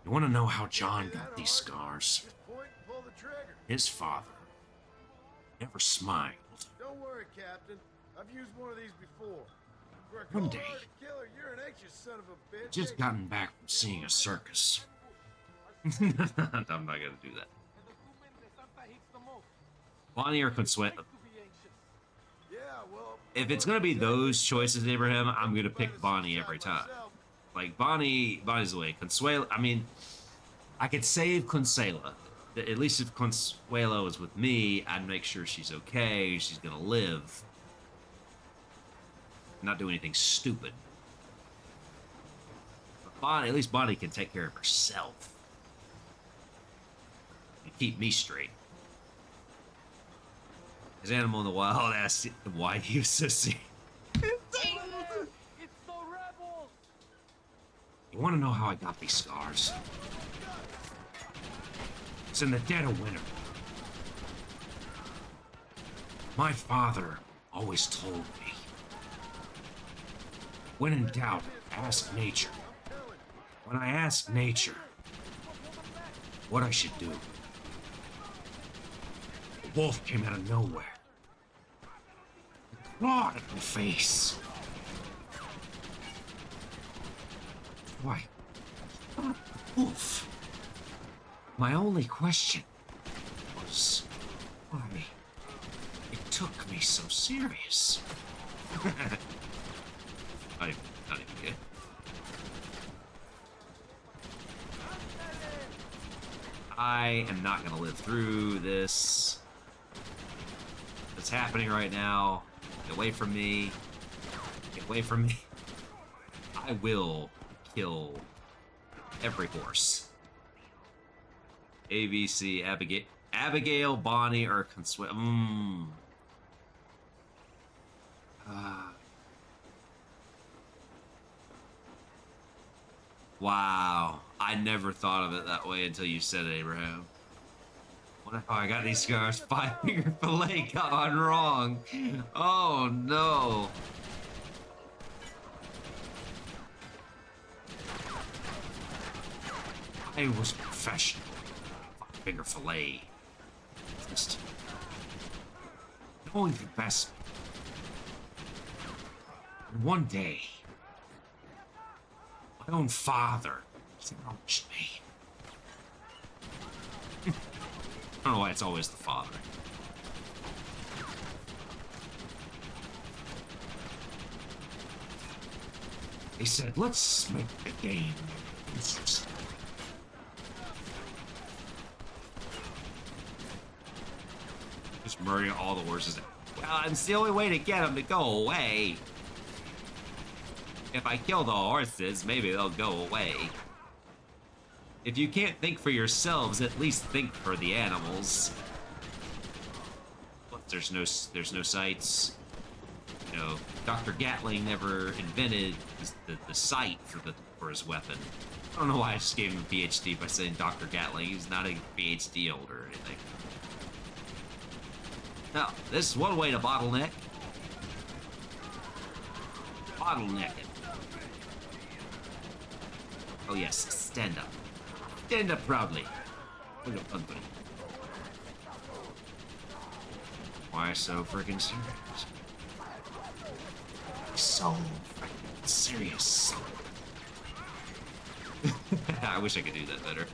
You want to know how John got these scars? His father never smiled. Don't worry, Captain. I've used one of these before. For a One day, cold-hearted killer, you're an anxious son of a bitch. just gotten back from seeing a circus. I'm not gonna do that. Bonnie or Consuelo? Yeah, well, If it's gonna be those choices, Abraham, I'm gonna pick Bonnie every time. Like Bonnie's the way. Consuelo. I mean, I could save Consuelo. At least if Consuelo is with me, I'd make sure she's okay. She's gonna live. Not do anything stupid. But Bonnie, at least Bonnie can take care of herself and keep me straight. His animal in the wild asked why he was so sick. You want to know how I got these scars? It's in the dead of winter. My father always told me, when in doubt, ask nature. When I asked nature what I should do, the wolf came out of nowhere. It clawed at my face. Why? Not the wolf. My only question was why it took me so serious. Not even good. I am not gonna live through this. That's happening right now. Get away from me. Get away from me. I will kill every horse. ABC, Abigail, Bonnie, or Consuelo. Wow, I never thought of it that way until you said it, Abraham. What if I got these scars? 5-finger fillet gone wrong. Oh no. I was professional. 5-finger fillet. Just knowing the best. And one day, my own father challenged me. I don't know why it's always the father. He said, let's make the game interesting. Just murdering all the horses. Well, it's the only way to get them to go away. If I kill the horses, maybe they'll go away. If you can't think for yourselves, at least think for the animals. Plus, there's no sights. You know, Dr. Gatling never invented the sight for his weapon. I don't know why I just gave him a PhD by saying Dr. Gatling. He's not a PhD holder or anything. Now, this is one way to bottleneck. Bottleneck it. Oh yes, stand up. Stand up proudly. Look at company. Why so freaking serious? So freaking serious. I wish I could do that better.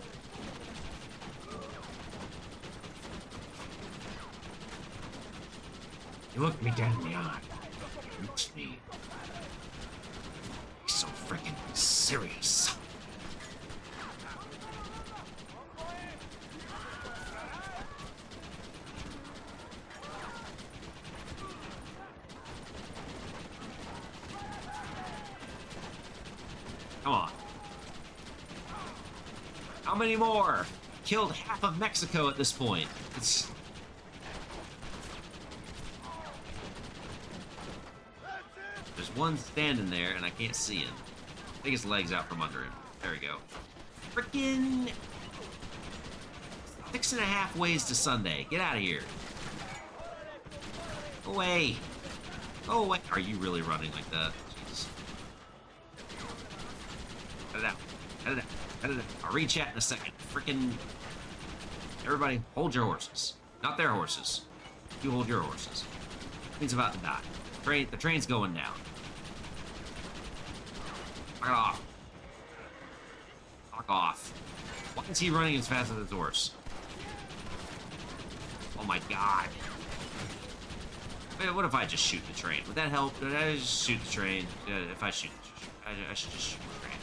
You look me dead in the eye. You looked me. So freaking serious. Come on. How many more? Killed half of Mexico at this point. It's... There's one standing there, and I can't see him. I think his leg's out from under him. There we go. Frickin' 6.5 ways to Sunday. Get out of here. Go away. Go away. Are you really running like that? Jesus. Cut it out. Cut it out. Cut it out. I'll read chat in a second. Frickin'... Everybody, hold your horses. Not their horses. You hold your horses. Train's about to die. The train's going down. Knock it off. Knock off. Why is he running as fast as his horse? Oh my god. Wait, what if I just shoot the train? Would that help? Did I just shoot the train? Yeah, if I shoot I should just shoot the train.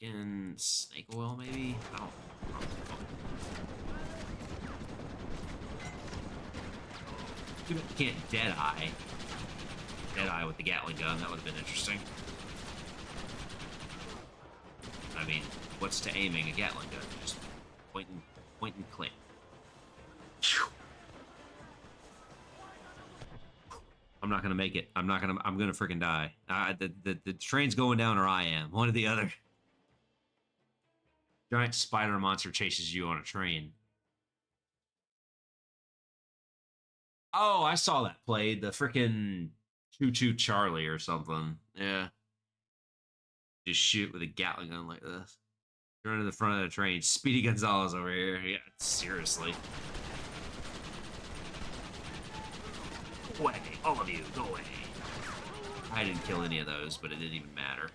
Freaking snake oil, maybe? I don't know. You can't Deadeye. Deadeye with the Gatling gun, that would have been interesting. I mean, what's to aiming a Gatling gun? Just point and click. I'm not gonna make it. I'm gonna freaking die. The train's going down or I am. One or the other. Giant spider monster chases you on a train. Oh, I saw that played. The freaking Choo Choo Charlie or something. Yeah. Just shoot with a Gatling gun like this. Run to the front of the train. Speedy Gonzalez over here. Yeah, seriously. Go away. All of you, go away. I didn't kill any of those, but it didn't even matter.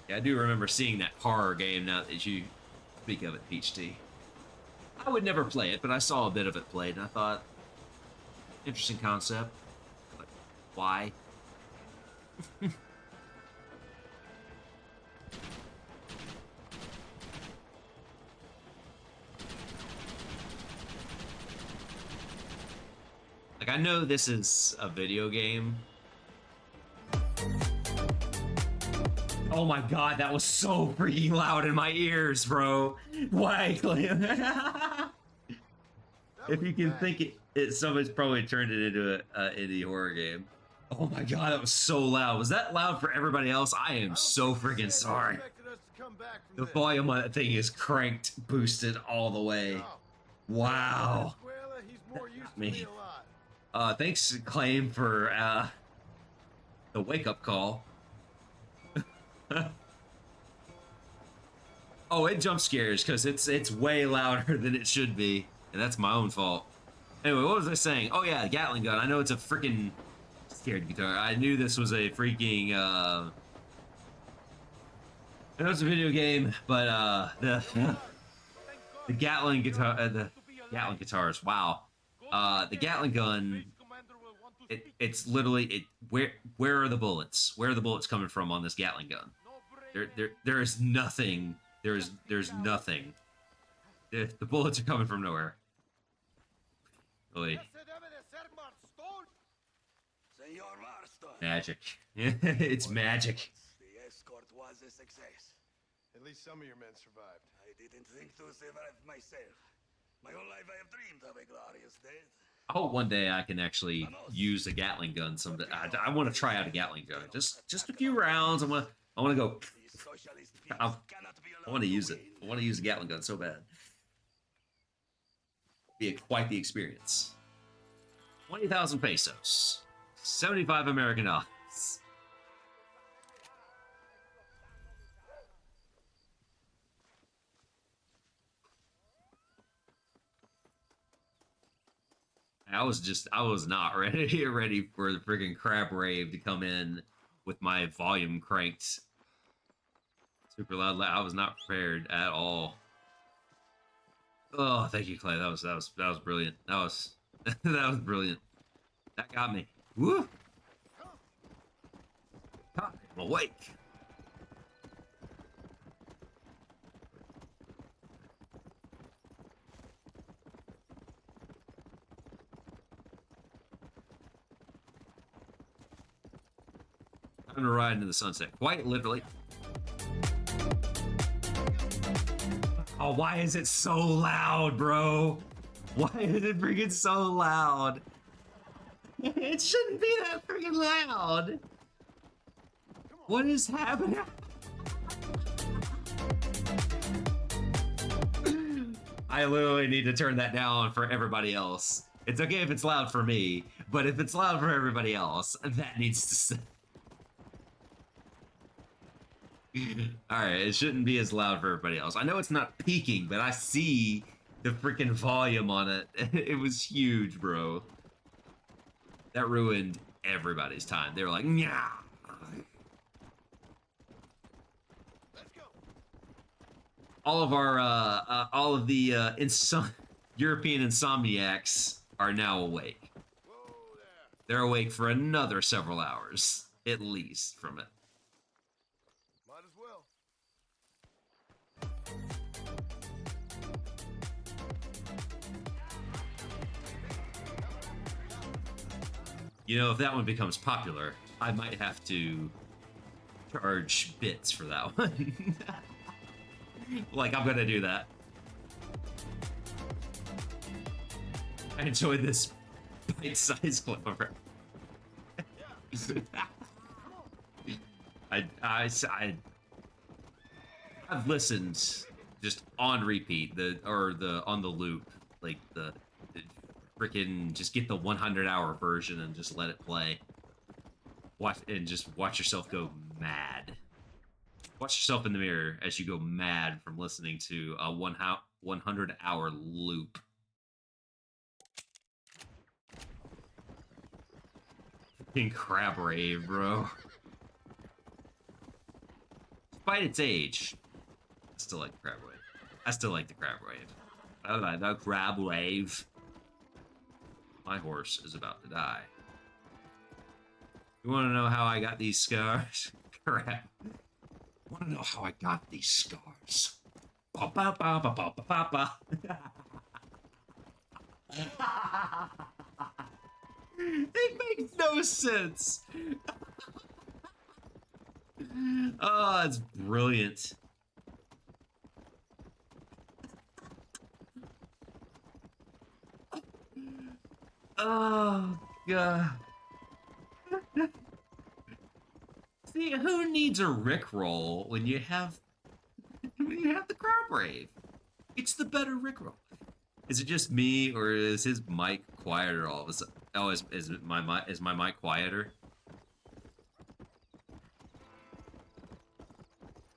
Yeah, I do remember seeing that horror game now that you speak of it, Peach Tea. I would never play it, but I saw a bit of it played, and I thought, interesting concept, but why? Like, I know this is a video game. Oh my god, that was so freaking loud in my ears, bro. Why, Clem? If you can think it, somebody's probably turned it into an indie horror game. Oh my god, that was so loud. Was that loud for everybody else? I am so freaking sorry. The volume on that thing is cranked, boosted all the way. Wow. Me. Thanks, Claim, for the wake-up call. Oh, it jump scares because it's way louder than it should be, and that's my own fault. Anyway, what was I saying? Oh yeah, Gatling gun. I know it's a freaking scared guitar. I knew this was a freaking I know it's a video game, but the Gatling guitar, the Gatling guitars. Wow, the Gatling gun. It's literally where are the bullets? Where are the bullets coming from on this Gatling gun? There is nothing. There's nothing. The bullets are coming from nowhere. Really. Senor Marston. Magic. It's magic. The escort was a success. At least some of your men survived. I didn't think to survive myself. My whole life I have dreamed of a glorious death. I hope one day I can actually use a Gatling gun someday. I want to try out a Gatling gun. Just a few rounds. I want to go. I want to use it. I want to use a Gatling gun so bad. Be quite the experience. 20,000 pesos. 75 American dollars. I was not ready for the freaking crab rave to come in with my volume cranked super loud. I was not prepared at all. Oh, thank you, Clay. That was brilliant. That was that was brilliant. That got me. Woo! I'm awake. Time to ride into the sunset. Quite literally. Oh, why is it so loud, bro? Why is it freaking so loud? It shouldn't be that freaking loud. What is happening? I literally need to turn that down for everybody else. It's okay if it's loud for me, but if it's loud for everybody else, that needs to stay. Alright, it shouldn't be as loud for everybody else. I know it's not peaking, but I see the freaking volume on it. It was huge, bro. That ruined everybody's time. They were like, "Nyah." All of the European insomniacs are now awake. They're awake for another several hours, at least, from it. Might as well. You know, if that one becomes popular, I might have to charge bits for that one. Like, I'm gonna do that. I enjoyed this bite-sized clip of her. I've listened just on repeat, on the loop, like the freaking just get the 100-hour version and just let it play. Watch yourself go mad. Watch yourself in the mirror as you go mad from listening to a 100-hour loop. Fucking crab rave, bro. Despite its age, I still like the crab wave. I still like the crab wave. I like the crab wave. My horse is about to die. You want to know how I got these scars? Crap. Want to know how I got these scars? Ba ba ba ba ba ba ba. It makes no sense. Oh, it's brilliant. Oh, God. See, who needs a Rickroll when you have the crab rave? It's the better Rickroll. Is it just me, or is his mic quieter all of a sudden? Oh, is my mic quieter?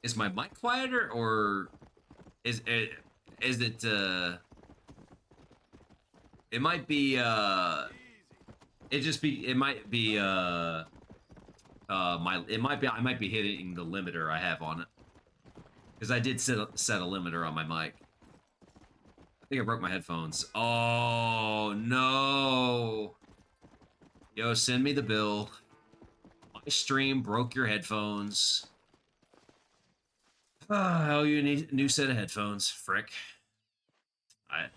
Is my mic quieter, or is it it might be I might be hitting the limiter I have on it, because I did set a limiter on my mic. I think I broke my headphones. Oh no! Yo, send me the bill. My stream broke your headphones. Oh, you need a new set of headphones, frick.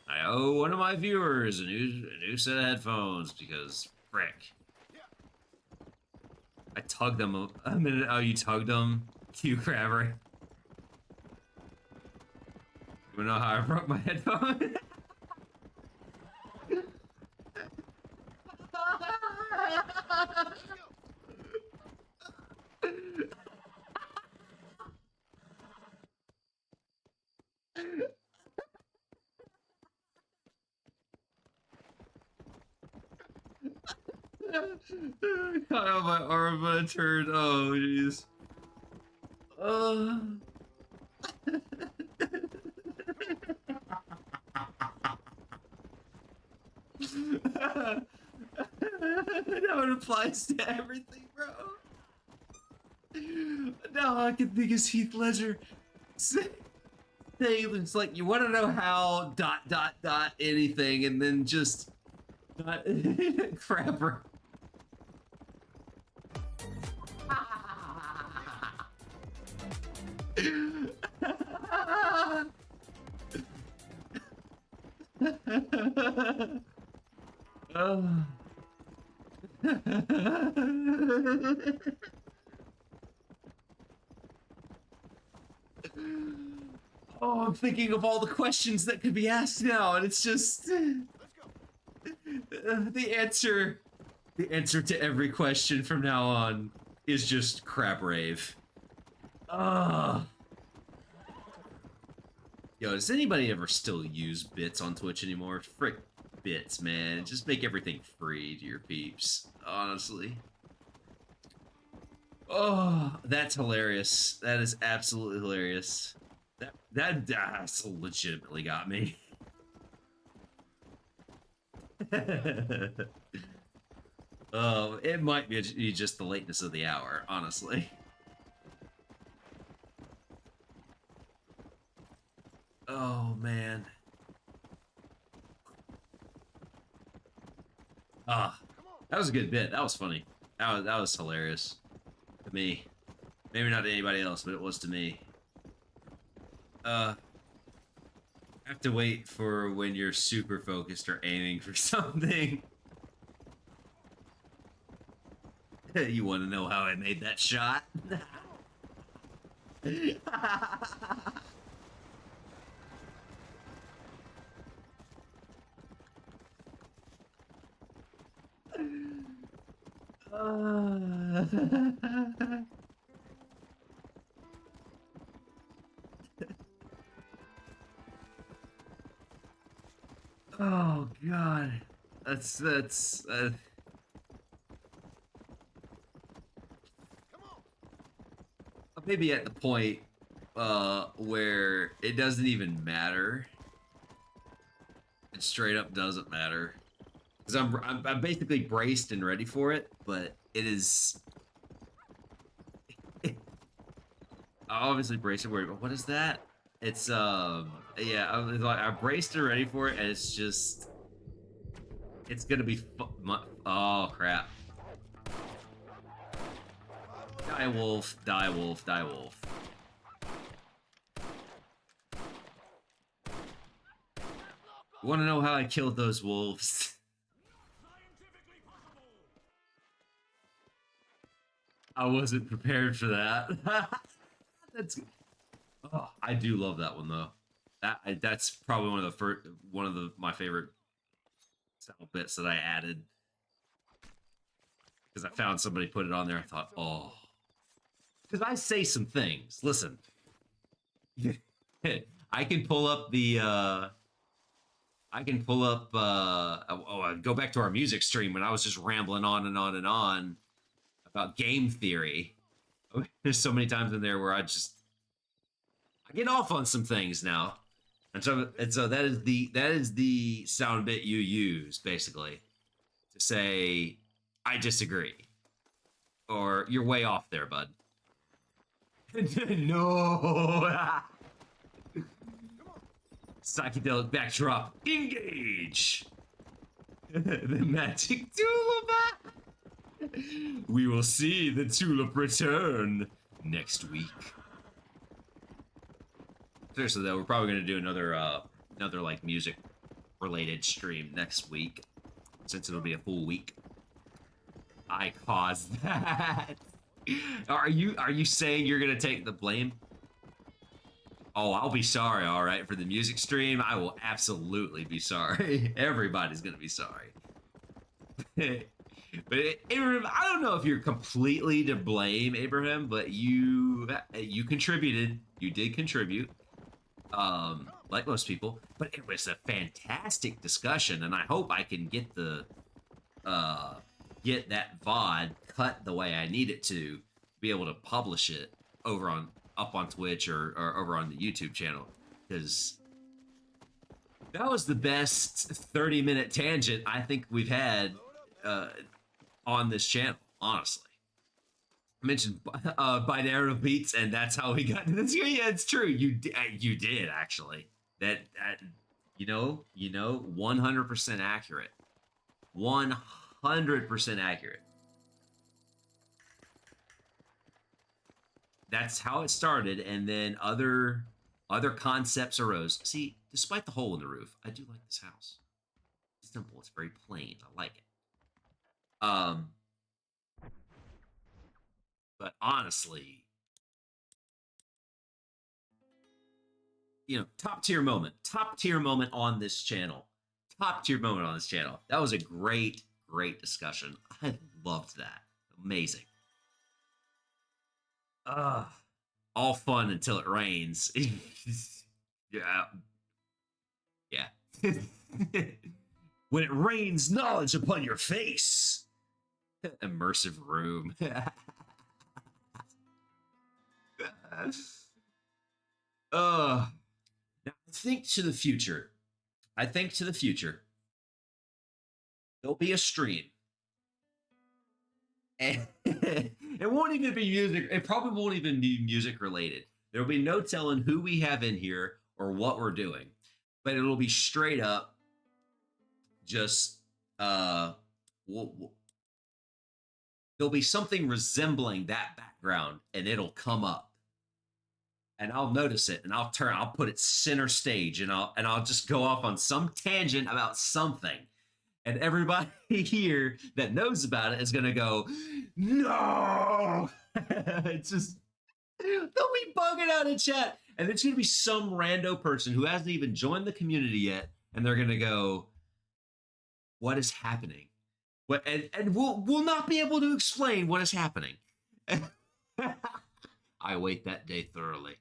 I owe one of my viewers a new set of headphones because frick. I tugged them a minute. Oh, you tugged them? Q Crabber. You wanna know how I broke my headphone? Caught on my arm but it turned. Oh, jeez. Now it applies to everything, bro. Now I can think as Heath Ledger. It's like, you want to know how ... anything, and then just crapper. Oh, I'm thinking of all the questions that could be asked now, and it's just the answer to every question from now on is just crap rave. Yo, does anybody ever still use bits on Twitch anymore? Frick bits, man. Just make everything free to your peeps, honestly. Oh, that's hilarious. That is absolutely hilarious. That's legitimately got me. Oh, it might be just the lateness of the hour, honestly. Oh, man. That was a good bit. That was funny. That was hilarious. To me. Maybe not to anybody else, but it was to me. I have to wait for when you're super focused or aiming for something. You want to know how I made that shot? Oh God, that's maybe at the point where it doesn't even matter. It straight up doesn't matter. Because I'm basically braced and ready for it, but it is obviously braced and worried. But what is that? It's yeah, I'm braced and ready for it, and it's just gonna be oh crap! Die wolf, die wolf, die wolf. You want to know how I killed those wolves? I wasn't prepared for that. That's. Oh, I do love that one though. That's probably one of my favorite sound bits that I added because I found somebody put it on there. I thought, oh, because I say some things. Listen, I can pull up the. I can pull up. Go back to our music stream when I was just rambling on and on and on about game theory. There's so many times in there where I get off on some things now, and so that is the sound bit you use basically to say I disagree or you're way off there, bud. No. Psychedelic backdrop, engage. The magic tulip. We will see the tulip return next week. Seriously though, we're probably gonna do another another like music related stream next week, since it'll be a full week. I caused that. Are you saying you're gonna take the blame? Oh, I'll be sorry, all right, for the music stream. I will absolutely be sorry. Everybody's gonna be sorry. But Abraham, I don't know if you're completely to blame, Abraham, but you contributed. You did contribute, like most people. But it was a fantastic discussion, and I hope I can get the get that VOD cut the way I need it to be able to publish it over on up on Twitch or over on the YouTube channel, because that was the best 30-minute tangent I think we've had on this channel, honestly. I mentioned binaural beats, and that's how we got to this. Yeah, it's true. You did actually. That 100% accurate. 100% accurate. That's how it started, and then other concepts arose. See, despite the hole in the roof, I do like this house. It's simple. It's very plain. I like it. But honestly, top tier moment on this channel. That was a great discussion. I loved that. Amazing. All fun until it rains. Yeah. When it rains knowledge upon your face. Immersive room. Now think to the future. There'll be a stream. And it won't even be music. It probably won't even be music related. There'll be no telling who we have in here or what we're doing. But it'll be straight up just there'll be something resembling that background, and it'll come up. And I'll notice it, and I'll put it center stage, and I'll just go off on some tangent about something. And everybody here that knows about it is gonna go, no! It's just, they'll be bugging out in chat. And it's gonna be some rando person who hasn't even joined the community yet, and they're gonna go, what is happening? What, and we'll not be able to explain what is happening. I await that day thoroughly,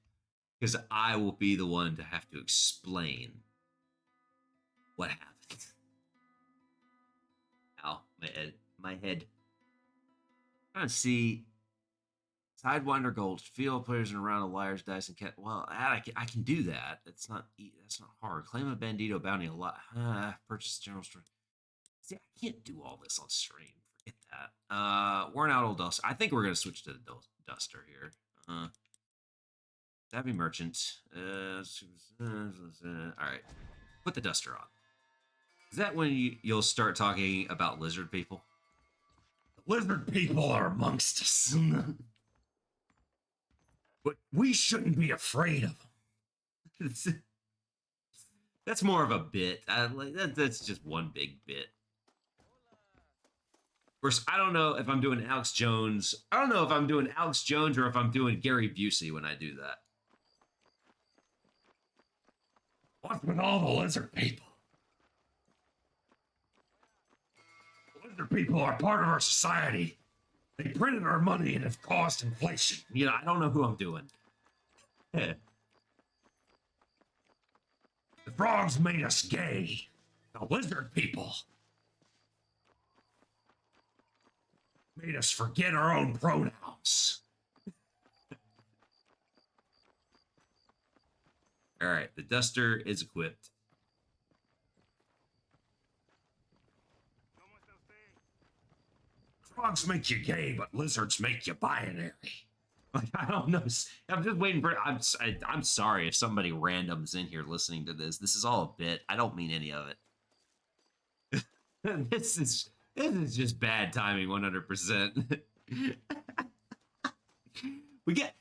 because I will be the one to have to explain what happened. Ow, my head. I'm trying to see. Sidewinder Gold, field players in a round of liars, dice, and cat. Well, I can do that. That's not hard. Claim a bandito bounty a lot. Purchase general store. See, I can't do all this on stream. Forget that. Worn out old duster. I think we're gonna switch to the duster here. Savvy merchant. All right, put the duster on. Is that when you'll start talking about lizard people? The lizard people are amongst us. But we shouldn't be afraid of them. That's more of a bit. That's just one big bit. Of course, I don't know if I'm doing Alex Jones. I don't know if I'm doing Alex Jones or if I'm doing Gary Busey when I do that. What's with all the lizard people? The lizard people are part of our society. They printed our money and have caused inflation. I don't know who I'm doing. The frogs made us gay. The lizard people made us forget our own pronouns. All right, the duster is equipped. Frogs make you gay, but lizards make you binary. I don't know. I'm just waiting for. I'm sorry if somebody random's in here listening to this. This is all a bit. I don't mean any of it. This is just bad timing, 100%.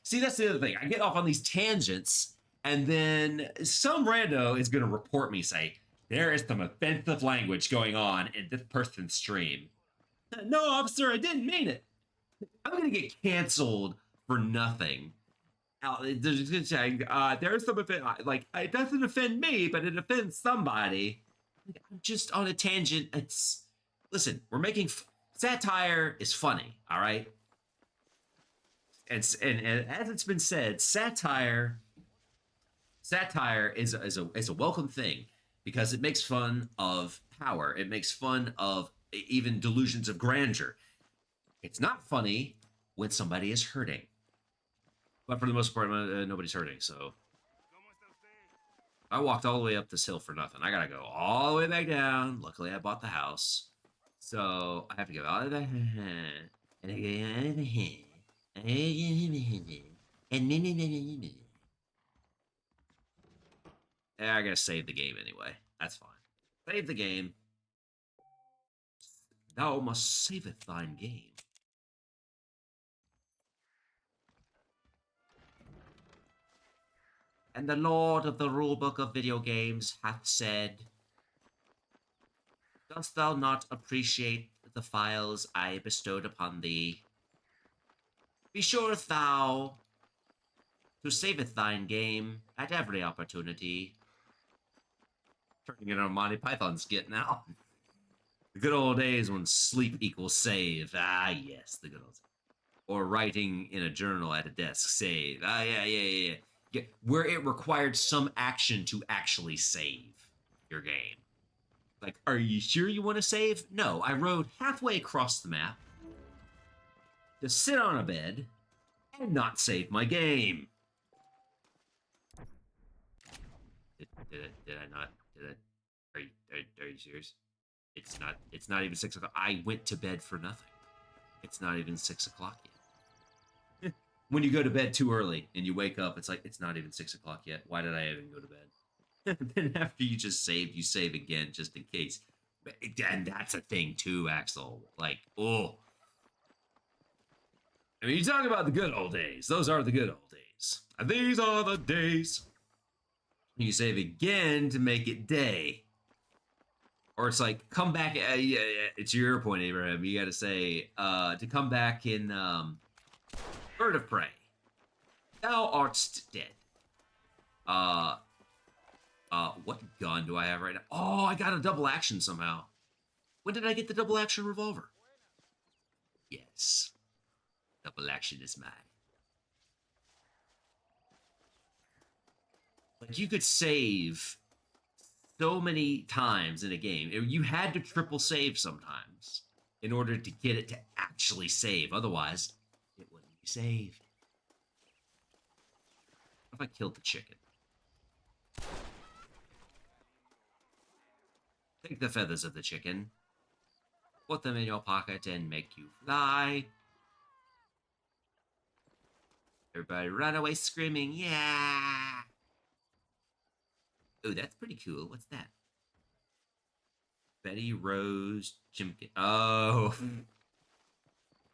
See, that's the other thing. I get off on these tangents, And then some rando is going to report me, say, there is some offensive language going on in this person's stream. No, officer, I didn't mean it. I'm going to get canceled for nothing. There's some like, it doesn't offend me, but it offends somebody. I'm just on a tangent. Listen, we're making satire is funny, all right? And as it's been said, satire is a welcome thing because it makes fun of power. It makes fun of even delusions of grandeur. It's not funny when somebody is hurting. But for the most part, nobody's hurting, so... I walked all the way up this hill for nothing. I gotta go all the way back down. Luckily, I bought the house. So, I have to go all the way back... I gotta save the game anyway. That's fine. Save the game. Thou must saveth thine game. And the Lord of the Rulebook of Video Games hath said, dost thou not appreciate the files I bestowed upon thee? Be sure thou to saveth thine game at every opportunity. Turning into a Monty Python skit now. The good old days when sleep equals save. Ah, yes, the good old days. Or writing in a journal at a desk, save. Ah, yeah. Where it required some action to actually save your game. Like, are you sure you want to save? No, I rode halfway across the map to sit on a bed and not save my game. Did I not? Are you serious? It's not even 6 o'clock. I went to bed for nothing. It's not even 6 o'clock yet. When you go to bed too early and you wake up, it's like, it's not even 6 o'clock yet. Why did I even go to bed? Then after you just saved, you save again just in case. And that's a thing too, Axel. Like, oh. I mean, you talk about the good old days. Those are the good old days. These are the days. You save again to make it day. Or it's like, come back. Yeah, it's your point, Abraham. You got to say, to come back in Bird of Prey. Thou art dead. What gun do I have right now? Oh, I got a double action somehow. When did I get the double action revolver? Yes. Double action is mine. Like, you could save so many times in a game. You had to triple save sometimes in order to get it to actually save. Otherwise, it wouldn't be saved. What if I killed the chicken? Take the feathers of the chicken, put them in your pocket, and make you fly. Everybody run away screaming, yeah! Oh, that's pretty cool. What's that? Betty Rose Chimkin. Oh.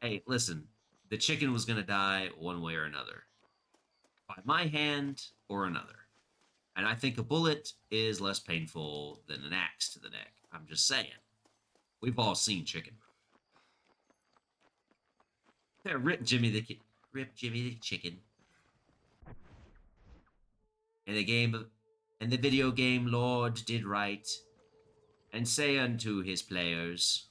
Hey, listen. The chicken was gonna die one way or another. By my hand or another. And I think a bullet is less painful than an axe to the neck. I'm just saying. We've all seen chicken. Rip Jimmy the chicken. And the video game Lord did right, and say unto his players,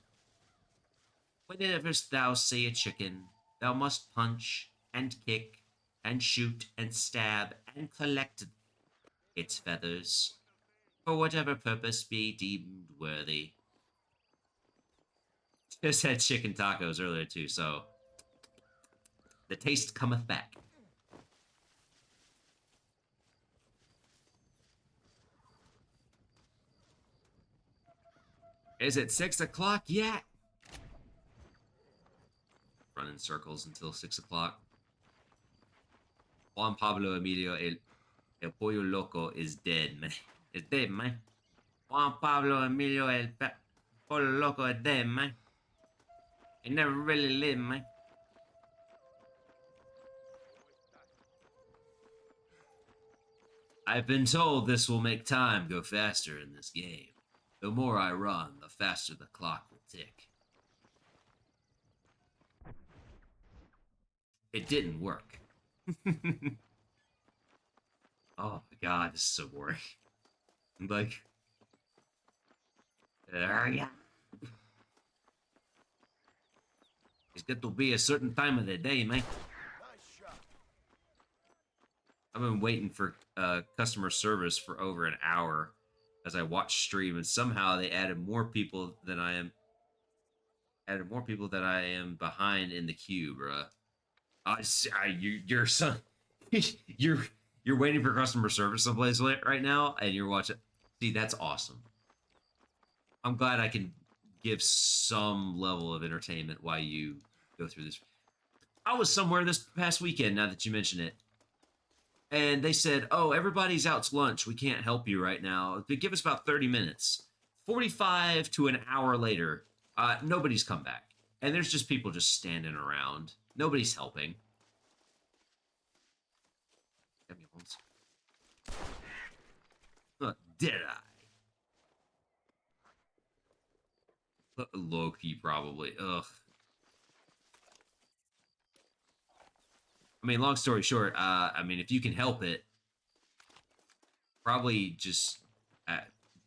whenever thou see a chicken, thou must punch and kick and shoot and stab and collect its feathers, for whatever purpose be deemed worthy. Just had chicken tacos earlier too, so the taste cometh back. Is it 6 o'clock yet? Run in circles until 6 o'clock. Juan Pablo Emilio El Pollo Loco is dead, man. It's dead, man. Juan Pablo Emilio El Pollo Loco is dead, man. He never really lived, man. I've been told this will make time go faster in this game. The more I run, the faster the clock will tick. It didn't work. Oh my god, this is so boring. Like, yeah. It's got to be a certain time of the day, man. I've been waiting for customer service for over an hour as I watch stream, and somehow they added more people than I am. Added more people than I am behind in the queue, bruh. Your son, you're waiting for customer service someplace right now, and you're watching. See, that's awesome. I'm glad I can give some level of entertainment while you go through this. I was somewhere this past weekend, now that you mention it, and they said, oh, everybody's out to lunch. We can't help you right now. They give us about 30 minutes. 45 to an hour later, nobody's come back. And there's just people just standing around. Nobody's helping. Did I? Low-key, probably. Ugh. I mean, long story short, I mean, if you can help it, probably just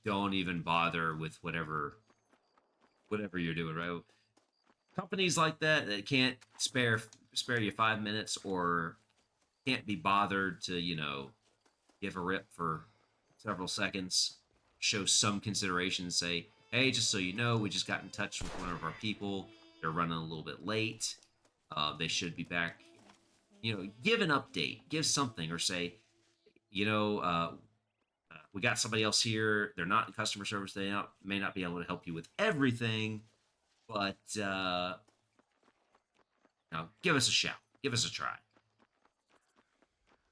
don't even bother with whatever you're doing, right? Companies like that can't spare you 5 minutes or can't be bothered to, you know, give a rip for several seconds, show some consideration, say, hey, just so you know, we just got in touch with one of our people. They're running a little bit late. They should be back. You know, give an update, give something, or say, you know, we got somebody else here. They're not in customer service. They may not be able to help you with everything, but now give us a shout. Give us a try.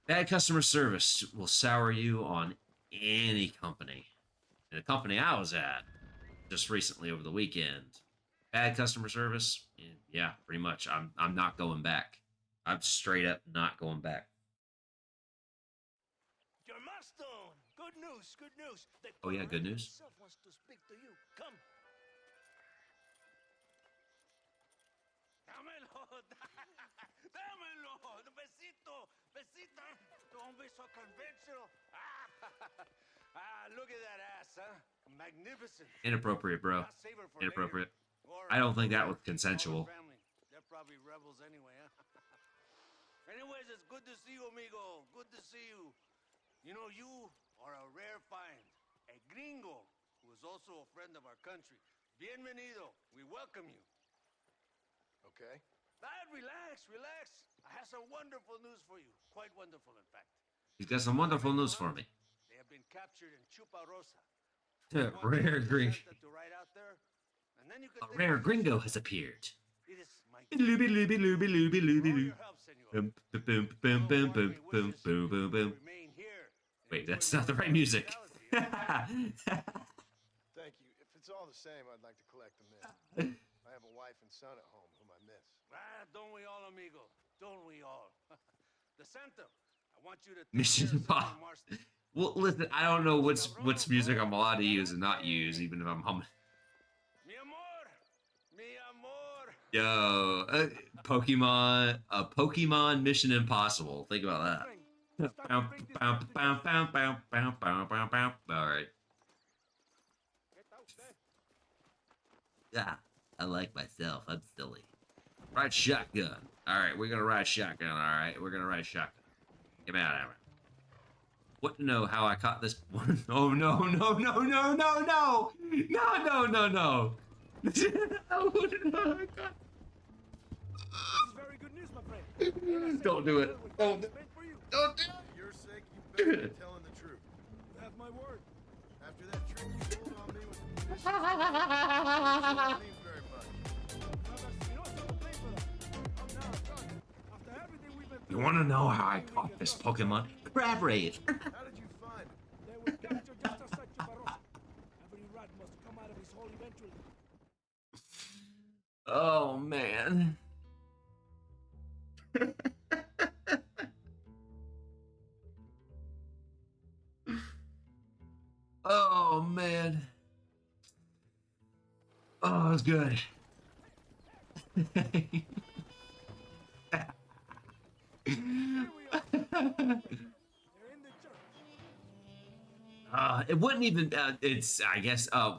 Bad customer service will sour you on any company. And the company I was at just recently over the weekend, bad customer service, yeah, pretty much. I'm not going back. I'm straight up not going back. Your milestone. Good news, good news. The Oh yeah, good news. himself wants to speak to you. Come. Dámelo. Dámelo. Besito. Besito. Don't be so conventional. Look at that ass, huh? Magnificent. Inappropriate, bro. Inappropriate. I don't think that was consensual. They're probably rebels anyway, huh? Anyways, it's good to see you, amigo. Good to see you. You know, you are a rare find. A gringo who is also a friend of our country. Bienvenido. We welcome you. Okay. Relax, relax. I have some wonderful news for you. Quite wonderful, in fact. He's got some wonderful news for me. They have been captured in Chuparosa. A rare gringo. A rare gringo has appeared. Looby looby looby looby looby loo. Boom boom boom boom boom boom boom boom boom. Wait, that's not the right music. Thank you. If it's all the same, I'd like to collect them in. I have a wife and son at home whom I miss. Don't we all, amigo? Don't we all? The Santa, I want you to Mission Impossible. Well, listen, I don't know what's music I'm allowed to use and not use, even if I'm humming. Mi amor, mi amor. Yo, Pokemon Mission Impossible. Think about that. All right. Yeah, I like myself. I'm silly. Ride shotgun. All right, we're gonna ride shotgun. All right, we're gonna ride shotgun. Get me out of here. What to know how I caught this one? Oh no no no no no no no no no no! This is very good news, my friend. Don't do it. Don't do it. Don't do it. For your sake, you better be telling the truth. You have my word. After that trick you pulled on me with the munitions, it means very much. You want to know how I caught this Pokemon? Crab Rave. How did you find it? They were captured just outside Chuparosa. Every rat must come out of his hole eventually. Oh man. Oh man. Oh, it was good. It wouldn't even. It's. I guess. Very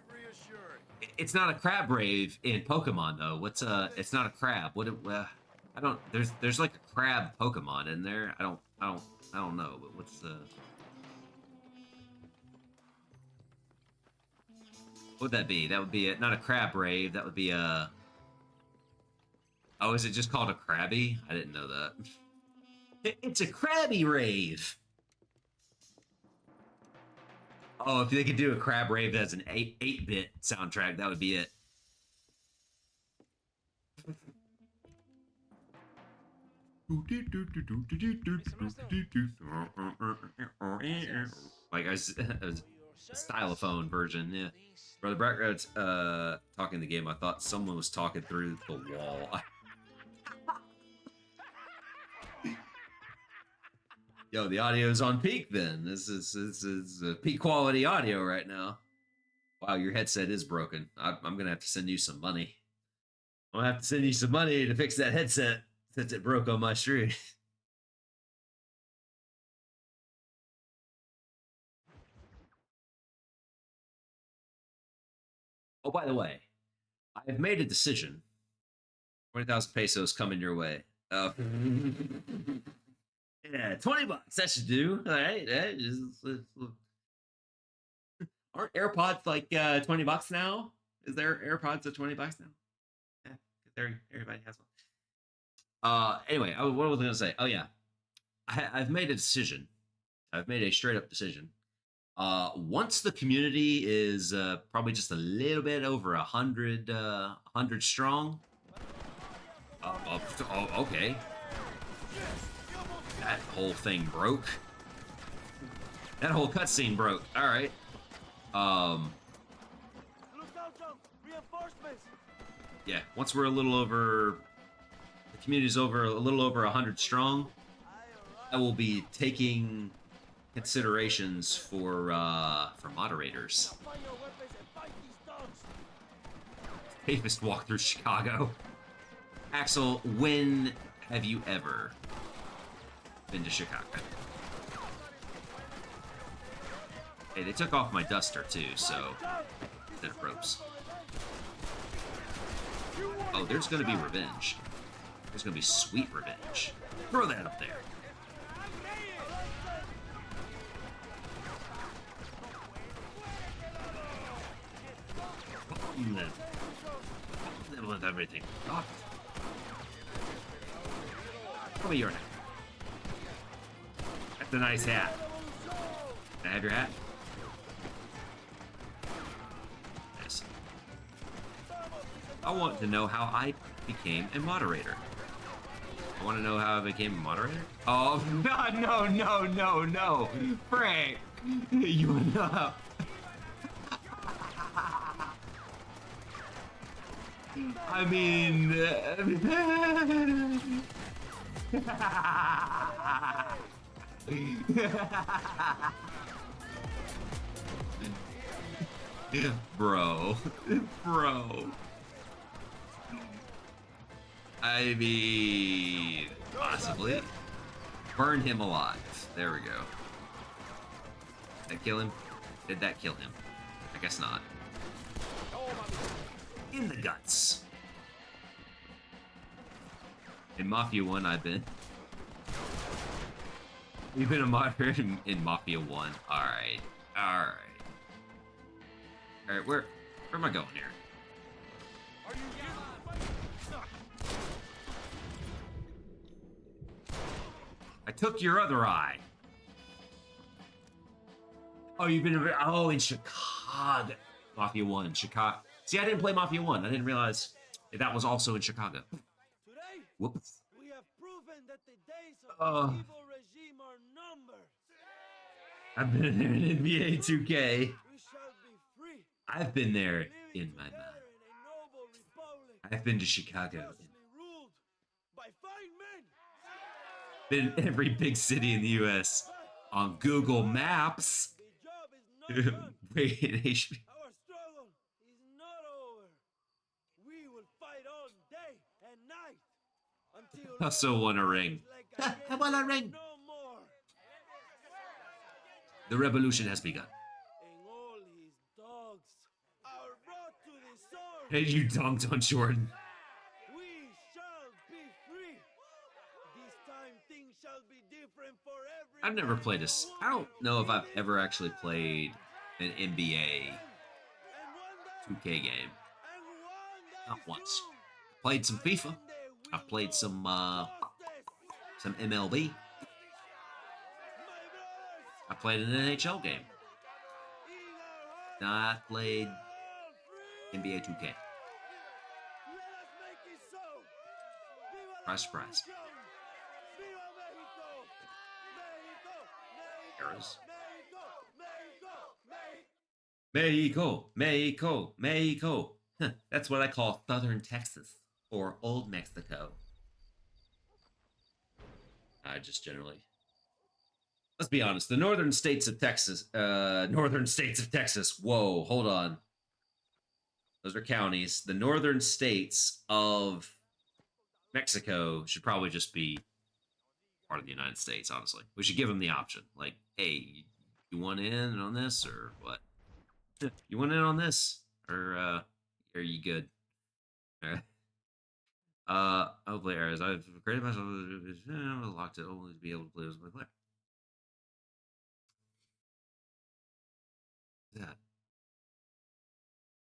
reassuring. It's not a crab rave in Pokemon though. What's It's not a crab. What? I don't. There's like a crab Pokemon in there. I don't know. But what's the? What would that be? That would be not a crab rave. That would be a. Oh, is it just called a crabby? I didn't know that. It's a crabby rave. Oh, if they could do a crab rave as an 8-bit soundtrack, that would be it. Like a stylophone version, yeah. Brother Background's talking the game. I thought someone was talking through the wall. Yo, the audio's on peak then. This is peak quality audio right now. Wow, your headset is broken. I'm gonna have to send you some money. I'm gonna have to send you some money to fix that headset since it broke on my stream. Oh, by the way, I've made a decision. 20,000 pesos coming your way. Yeah, $20. That should do. All right. Aren't AirPods like $20 now? Is there AirPods at $20 now? Yeah, everybody has one. Anyway, what was I gonna say? Oh yeah, I've made a decision. I've made a straight up decision. Once the community is probably just a little bit over 100 strong. Okay. That whole thing broke. That whole cutscene broke. All right. Yeah. Once we're a little over, the community's over a little over 100 strong. I will be taking considerations for moderators. Safest walk through Chicago. Axel, when have you ever been to Chicago? Hey, they took off my duster too, so instead of ropes. Oh, there's gonna be revenge. There's gonna be sweet revenge. Throw that up there. With everything. Oh. Show me your hat. That's a nice hat. Can I have your hat? Yes. I want to know how I became a moderator. I want to know how I became a moderator? Oh, no. Frank, you want to know how... I mean... Bro. I mean... Possibly. Burn him alive. There we go. Did that kill him? Did that kill him? I guess not. In the guts. In Mafia 1, I've been. You've been a moderator in Mafia 1. Alright. Alright, where am I going here? I took your other eye. Oh, you've been in Chicago. Mafia 1, Chicago. See, I didn't play Mafia 1. I didn't realize that was also in Chicago. Today, Whoops. we have proven that the days of the evil regime are numbered. I've been there in NBA 2K. We shall be free. I've been there in my mind. I've been to Chicago. Ruled by fine men. Been in every big city in the U.S. on Google Maps. The job is not done. Wait, HP. Our struggle is not over. We will fight all day and night until I still want a ring. I want a ring. no more. The revolution has begun. And all his dogs are brought to the sword. Hey, you dunked on Jordan. We shall be free. This time things shall be different for every. I've never played this. I don't know if I've ever actually played an NBA 2K game. Not once. Played some FIFA. I've played some MLB. I played an NHL game. Not played NBA 2K. Surprise, surprise. Errors. Mexico, Mexico, Mexico. That's what I call Southern Texas or Old Mexico. I just generally. Let's be honest. The northern states of Texas. Whoa, hold on. Those are counties. The northern states of Mexico should probably just be part of the United States, honestly. We should give them the option. Like, hey, you want in on this or what? You want in on this? Or are you good? Alright. I'll play areas. I've created myself locked it only to be able to play as my player. That.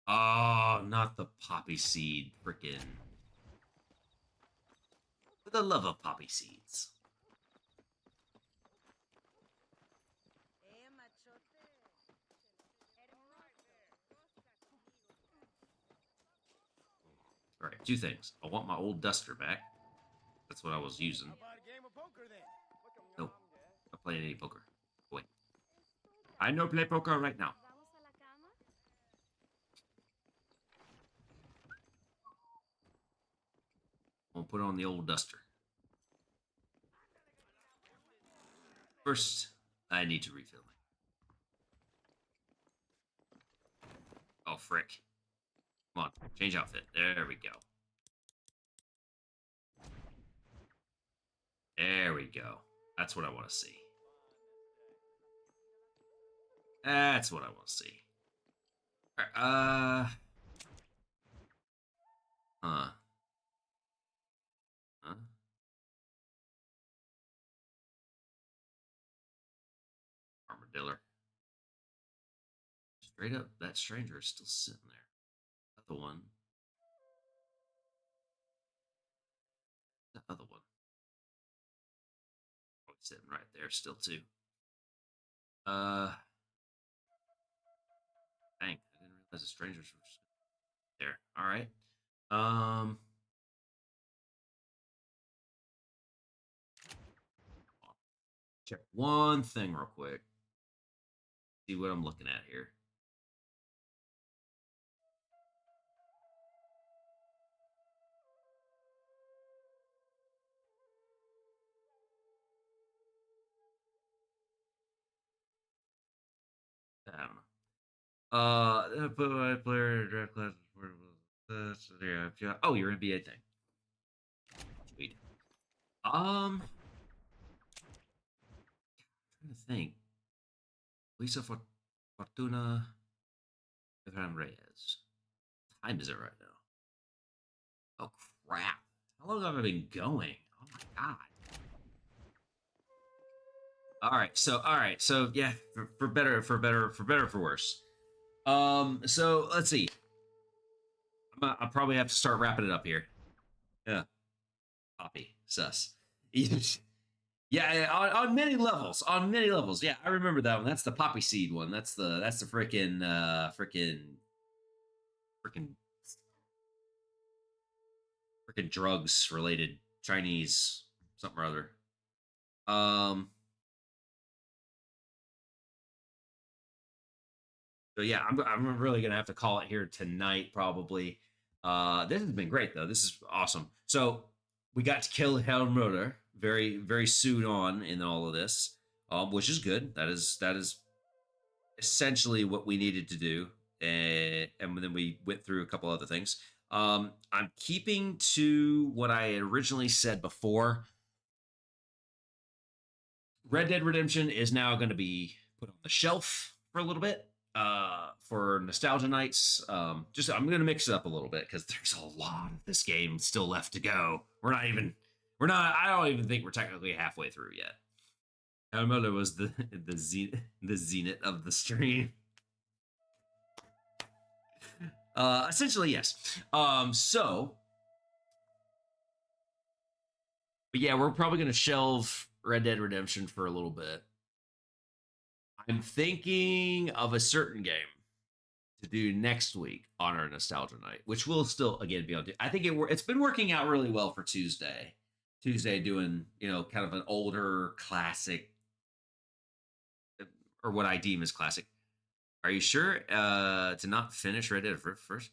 Oh, not the poppy seed frickin'. For the love of poppy seeds. Alright, two things. I want my old duster back. That's what I was using. Nope. Not playing any poker. Wait. I know play poker right now. I'll put on the old duster. First, I need to refill my. Oh, frick. Come on, change outfit. There we go. There we go. That's what I want to see. That's what I want to see. Alright, Huh. Armadillo. Straight up, that stranger is still sitting there. The one. The other one. Oh, it's sitting right there still too. Dang, I didn't realize the strangers were just there. Alright. Check one thing real quick. See what I'm looking at here. I don't know. Put my player draft class. Yeah. Oh, your NBA thing. Sweet. I'm trying to think. Lisa Fortuna, Efraim Reyes. What time is it right now? Oh crap! How long have I been going? Oh my god! All right, so yeah, for better, for worse. So let's see. I'll probably have to start wrapping it up here. Yeah, Poppy, sus. Yeah, on many levels, Yeah, I remember that one. That's the poppy seed one. That's the freaking drugs related Chinese something or other. So yeah, I'm really gonna have to call it here tonight, probably. This has been great though. This is awesome. So we got to kill Helmroder very, very soon on in all of this, which is good. That is essentially what we needed to do, and then we went through a couple other things. I'm keeping to what I had originally said before. Red Dead Redemption is now going to be put on the shelf for a little bit for nostalgia nights. Just I'm going to mix it up a little bit because there's a lot of this game still left to go. I don't even think we're technically halfway through yet. I remember it was the zenith of the stream. Essentially, yes. So, but yeah, we're probably going to shelve Red Dead Redemption for a little bit. I'm thinking of a certain game to do next week on our nostalgia night, which will still again be on. I think it's been working out really well for Tuesday. Tuesday doing kind of an older classic, or what I deem as classic. Are you sure to not finish Red Dead first?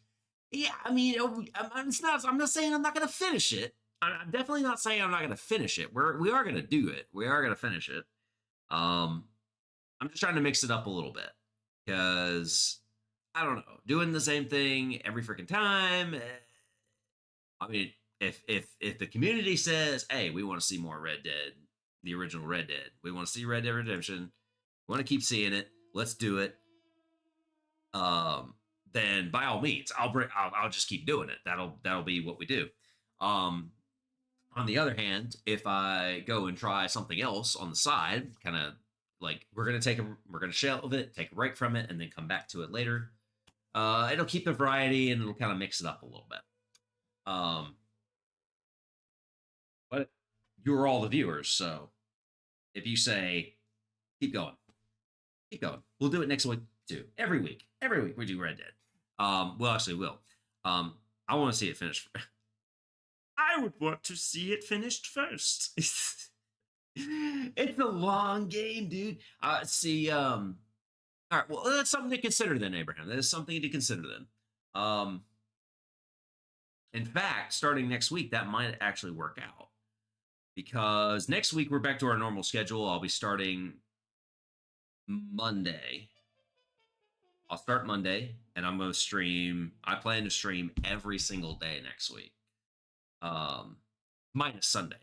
Yeah, I mean, it's not. I'm not saying I'm not going to finish it. I'm definitely not saying I'm not going to finish it. We are going to do it. We are going to finish it. I'm just trying to mix it up a little bit because I don't know, doing the same thing every freaking time. I mean, if the community says, "Hey, we want to see more Red Dead, the original Red Dead. We want to see Red Dead Redemption. We want to keep seeing it. Let's do it." Then by all means, I'll just keep doing it. That'll be what we do. On the other hand, if I go and try something else on the side, kind of like we're gonna shelve it, take a break from it, and then come back to it later. It'll keep the variety and it'll kind of mix it up a little bit. But you're all the viewers, so if you say keep going, we'll do it next week too. Every week we do Red Dead. Well, actually, will. I want to see it finished. I would want to see it finished first. It's a long game, dude. See, all right, well, that's something to consider then, Abraham. That is something to consider then. In fact, starting next week, that might actually work out. Because next week we're back to our normal schedule. I'll be starting Monday. I'll start Monday, and I'm going to stream. I plan to stream every single day next week. Minus Sunday.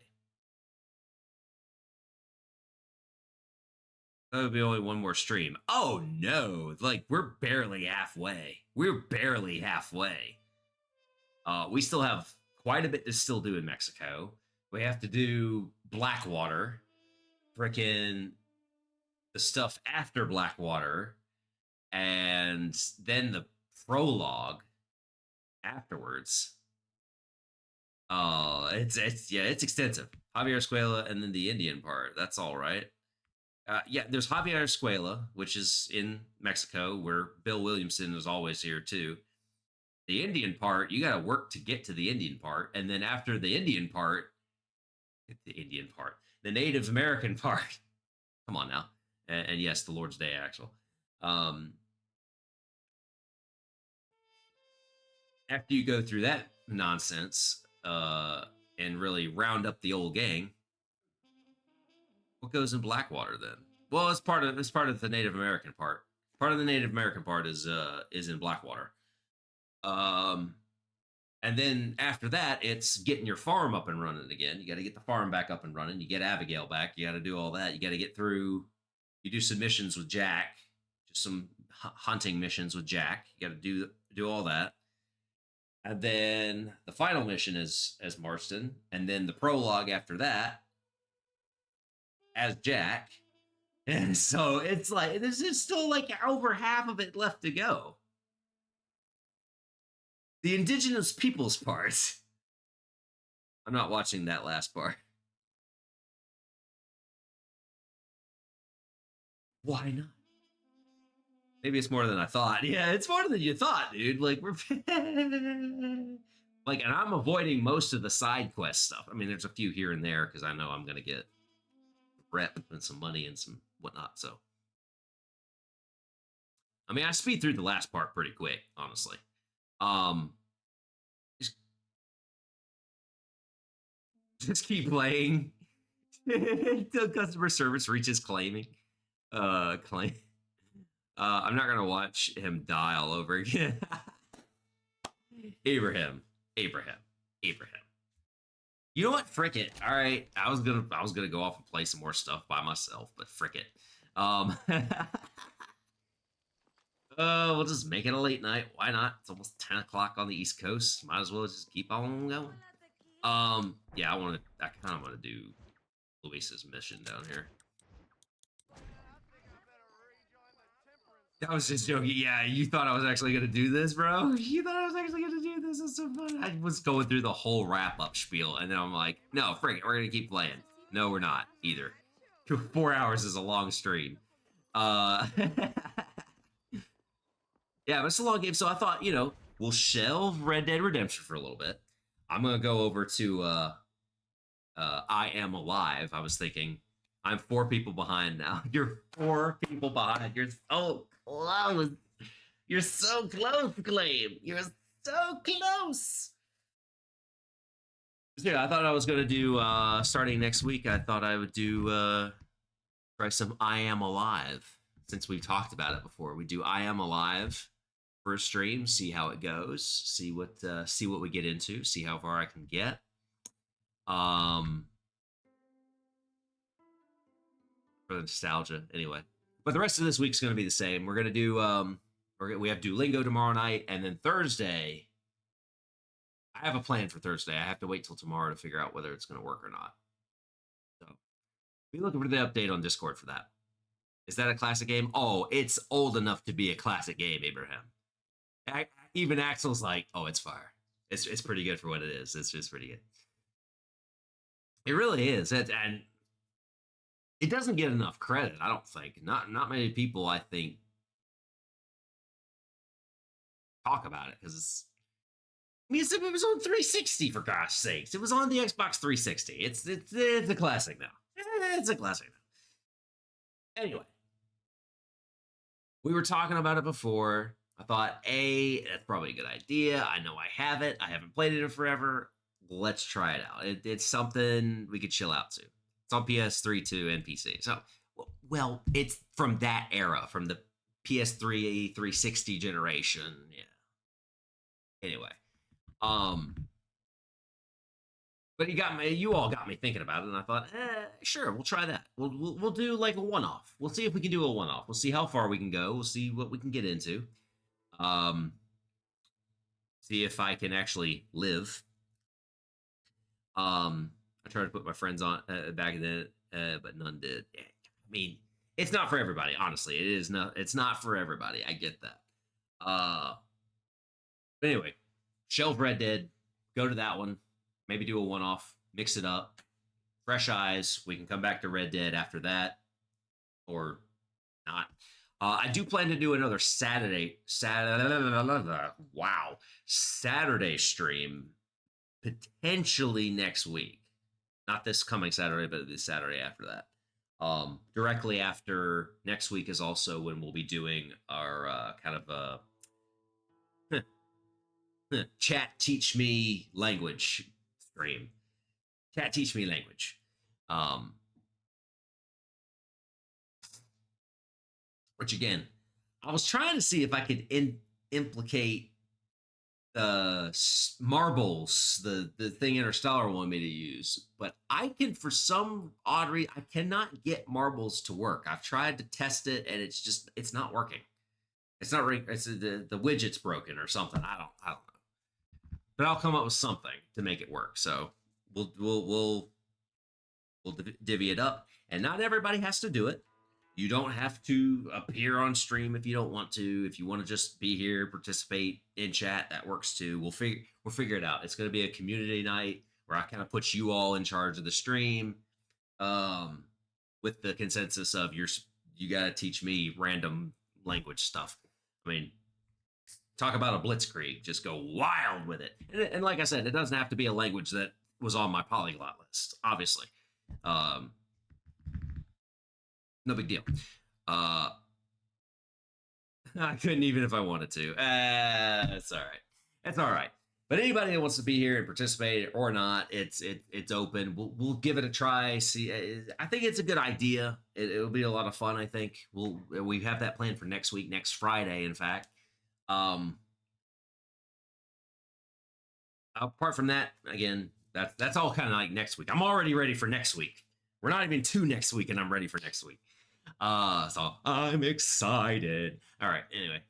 That would be only one more stream. Oh no, like we're barely halfway. We still have quite a bit to still do in Mexico. We have to do Blackwater, frickin' the stuff after Blackwater, and then the prologue afterwards. It's extensive. Javier Escuela and then the Indian part. That's all right. Yeah, there's Javier Escuela, which is in Mexico, where Bill Williamson is always here too. The Indian part, you got to work to get to the Indian part, and then after the Indian part, the Native American part. Come on now, and yes, the Lord's Day actual. After you go through that nonsense, and really round up the old gang, what goes in Blackwater then? Well, it's part of the Native American part. Part of the Native American part is in Blackwater. And then after that, it's getting your farm up and running again. You got to get the farm back up and running. You get Abigail back. You got to do all that. You got to get through. You do some missions with Jack, just some hunting missions with Jack. You got to do all that. And then the final mission is as Marston, and then the prologue after that as Jack. And so it's like there's just still like over half of it left to go. The indigenous peoples part. I'm not watching that last part. Why not? Maybe it's more than I thought. Yeah, it's more than you thought, dude. Like we're like, and I'm avoiding most of the side quest stuff. I mean, there's a few here and there because I know I'm gonna get rep and some money and some whatnot. So, I mean, I speed through the last part pretty quick, honestly. Just keep playing until customer service reaches claim. I'm not gonna watch him die all over again. Abraham. You know what? Frick it. All right, I was gonna go off and play some more stuff by myself, but frick it. We'll just make it a late night. Why not? It's almost 10 o'clock on the East Coast. Might as well just keep on going. Yeah, I kind of want to do Luis's mission down here. I was just joking. Yeah, you thought I was actually going to do this, bro? You thought I was actually going to do this? It's so fun. I was going through the whole wrap-up spiel, and then I'm like, no, frick it, we're going to keep playing. No, we're not, either. 4 hours is a long stream. Yeah, but it's a long game, so I thought, we'll shelve Red Dead Redemption for a little bit. I'm going to go over to I Am Alive. I was thinking, I'm 4 people behind now. You're 4 people behind. You're so close. You're so close, Claim. You're so close. So yeah, I thought I was going to do, starting next week, I thought I would do, try some I Am Alive. Since we've talked about it before. We do I Am Alive for a stream, see how it goes, see what we get into, see how far I can get. For the nostalgia, anyway. But the rest of this week's going to be the same. We're going to do, we have Duolingo tomorrow night, and then Thursday, I have a plan for Thursday. I have to wait till tomorrow to figure out whether it's going to work or not. So, be looking for the update on Discord for that. Is that a classic game? Oh, it's old enough to be a classic game, Abraham. Even Axel's like, oh, it's fire. It's pretty good for what it is. It's just pretty good. It really is. And it doesn't get enough credit, I don't think. Not many people, I think, talk about it because it was on 360 for gosh sakes. It was on the Xbox 360. It's a classic now. It's a classic now. Anyway, we were talking about it before. I thought, that's probably a good idea. I know I have it. I haven't played it in forever. Let's try it out. It's something we could chill out to. It's on PS3 too and PC. So, well, it's from that era, from the PS3 360 generation. Yeah. Anyway, but you all got me thinking about it, and I thought, sure, we'll try that. We'll do like a one-off. We'll see if we can do a one-off. We'll see how far we can go. We'll see what we can get into. See if I can actually live. I tried to put my friends on back then, but none did. I mean, it's not for everybody. Honestly, it is not. It's not for everybody. I get that. But anyway, shelve Red Dead. Go to that one. Maybe do a one-off. Mix it up. Fresh eyes. We can come back to Red Dead after that, or not. I do plan to do another Saturday stream, potentially next week. Not this coming Saturday, but the Saturday after that. Directly after next week is also when we'll be doing our kind of chat teach me language stream. Chat teach me language. Which again, I was trying to see if I could implicate the marbles, the thing Interstellar wanted me to use, but I can, for some odd reason, I cannot get marbles to work. I've tried to test it, and it's not working. It's not right. It's the widget's broken or something. I don't know. But I'll come up with something to make it work. So we'll divvy it up, and not everybody has to do it. You don't have to appear on stream if you don't want to. If you want to just be here, participate in chat, that works too. We'll figure it out. It's going to be a community night where I kind of put you all in charge of the stream, with the consensus of you got to teach me random language stuff. I mean, talk about a blitzkrieg. Just go wild with it. And like I said, it doesn't have to be a language that was on my polyglot list, obviously. No big deal. I couldn't even if I wanted to. It's all right. It's all right. But anybody that wants to be here and participate or not, it's open. We'll give it a try. See, I think it's a good idea. It'll be a lot of fun. I think we have that planned for next week, next Friday, in fact. Apart from that, again, that's all kind of like next week. I'm already ready for next week. We're not even to next week, and I'm ready for next week. So I'm excited. All right. Anyway.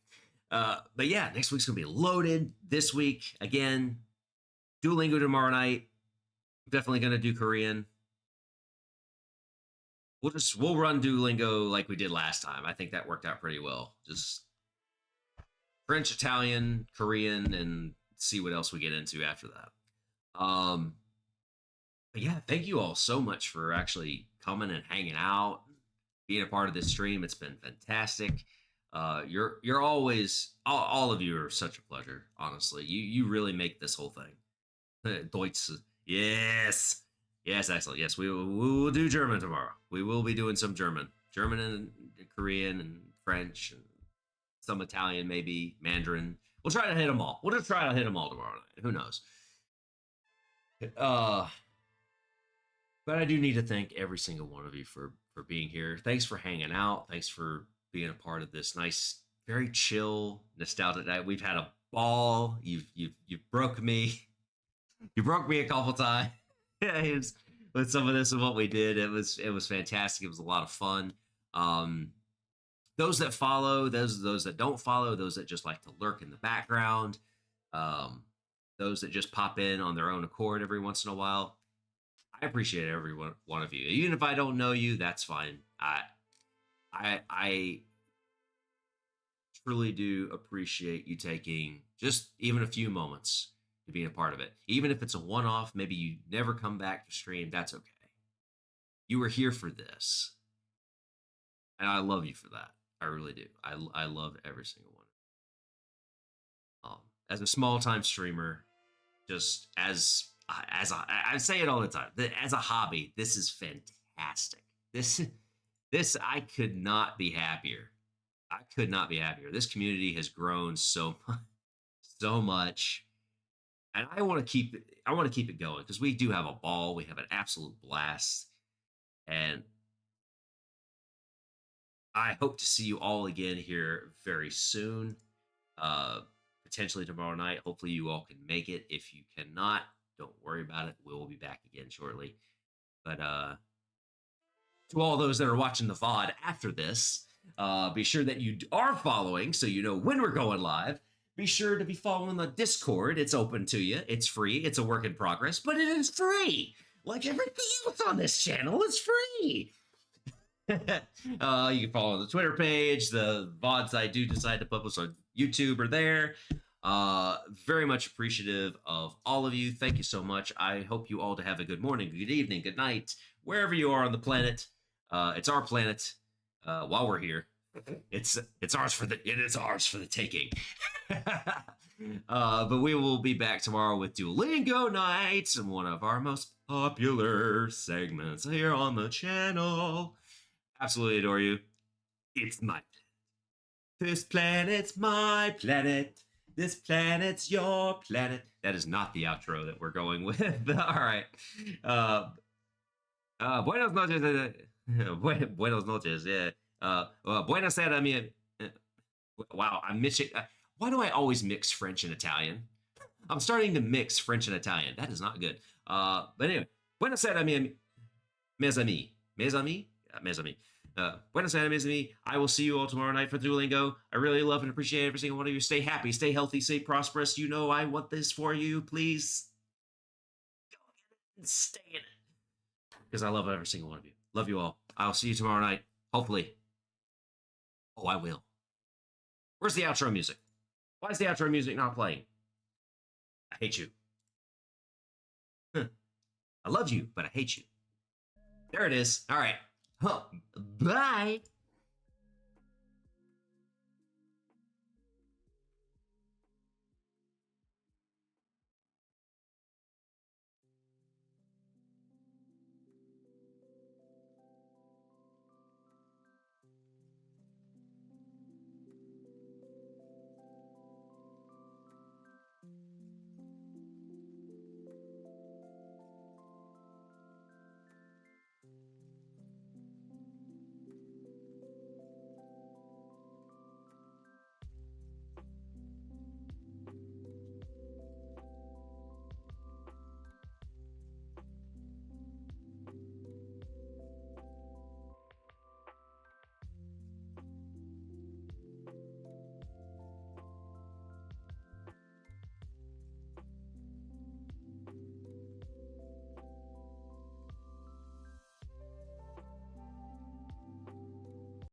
But yeah, next week's gonna be loaded. This week, again, Duolingo tomorrow night. Definitely gonna do Korean. We'll run Duolingo like we did last time. I think that worked out pretty well. Just French, Italian, Korean, and see what else we get into after that. But yeah, thank you all so much for actually coming and hanging out, being a part of this stream. It's been fantastic. You're always all of you are such a pleasure. Honestly, you really make this whole thing. Deutsch, yes, excellent. Yes, we will do German tomorrow. We will be doing some German and Korean and French and some Italian, maybe Mandarin. We'll try to hit them all. We'll just try to hit them all tomorrow night. Who knows? But I do need to thank every single one of you for being here. Thanks for hanging out. Thanks for being a part of this nice, very chill, nostalgic night. We've had a ball. You've broke me. You broke me a couple times. With some of this and what we did. It was fantastic. It was a lot of fun. Those that follow, those that don't follow, those that just like to lurk in the background, those that just pop in on their own accord every once in a while. I appreciate every one of you. Even if I don't know you, that's fine. I truly do appreciate you taking just even a few moments to be a part of it. Even if it's a one-off, maybe you never come back to stream, that's okay. You were here for this. And I love you for that. I really do. I love every single one. As a small-time streamer, just as I say it all the time, as a hobby, this is fantastic. This I could not be happier. I could not be happier. This community has grown so much, and I want to keep it going because we do have a ball. We have an absolute blast, and I hope to see you all again here very soon. Potentially tomorrow night. Hopefully you all can make it. If you cannot, don't worry about it. We'll be back again shortly. But to all those that are watching the VOD after this, be sure that you are following so you know when we're going live. Be sure to be following the Discord. It's open to you. It's free. It's a work in progress, but it is free. Like everything else on this channel, it's free. You can follow the Twitter page. The VODs I do decide to publish on YouTube are there. Very much appreciative of all of you. Thank you so much. I hope you all to have a good morning, good evening, good night, wherever you are on the planet. It's our planet. While we're here, it's ours for the taking. But we will be back tomorrow with Duolingo nights and one of our most popular segments here on the channel. Absolutely adore you. It's my planet. This planet's my planet. This planet's your planet. That is not the outro that we're going with. All right. Buenos noches. Buenos noches. Yeah. Buenos tardes. Wow, I'm mixing. Why do I always mix French and Italian? I'm starting to mix French and Italian. That is not good. But anyway, buenos tardes, mes amis. Mes amis? Yeah, mes amis. Buenos tardes, mes amis. I will see you all tomorrow night for Duolingo. I really love and appreciate every single one of you. Stay happy, stay healthy, stay prosperous. You know I want this for you. Please go and stay in it. Because I love every single one of you. Love you all. I'll see you tomorrow night. Hopefully. Oh, I will. Where's the outro music? Why is the outro music not playing? I hate you. I love you, but I hate you. There it is. All right. Bye.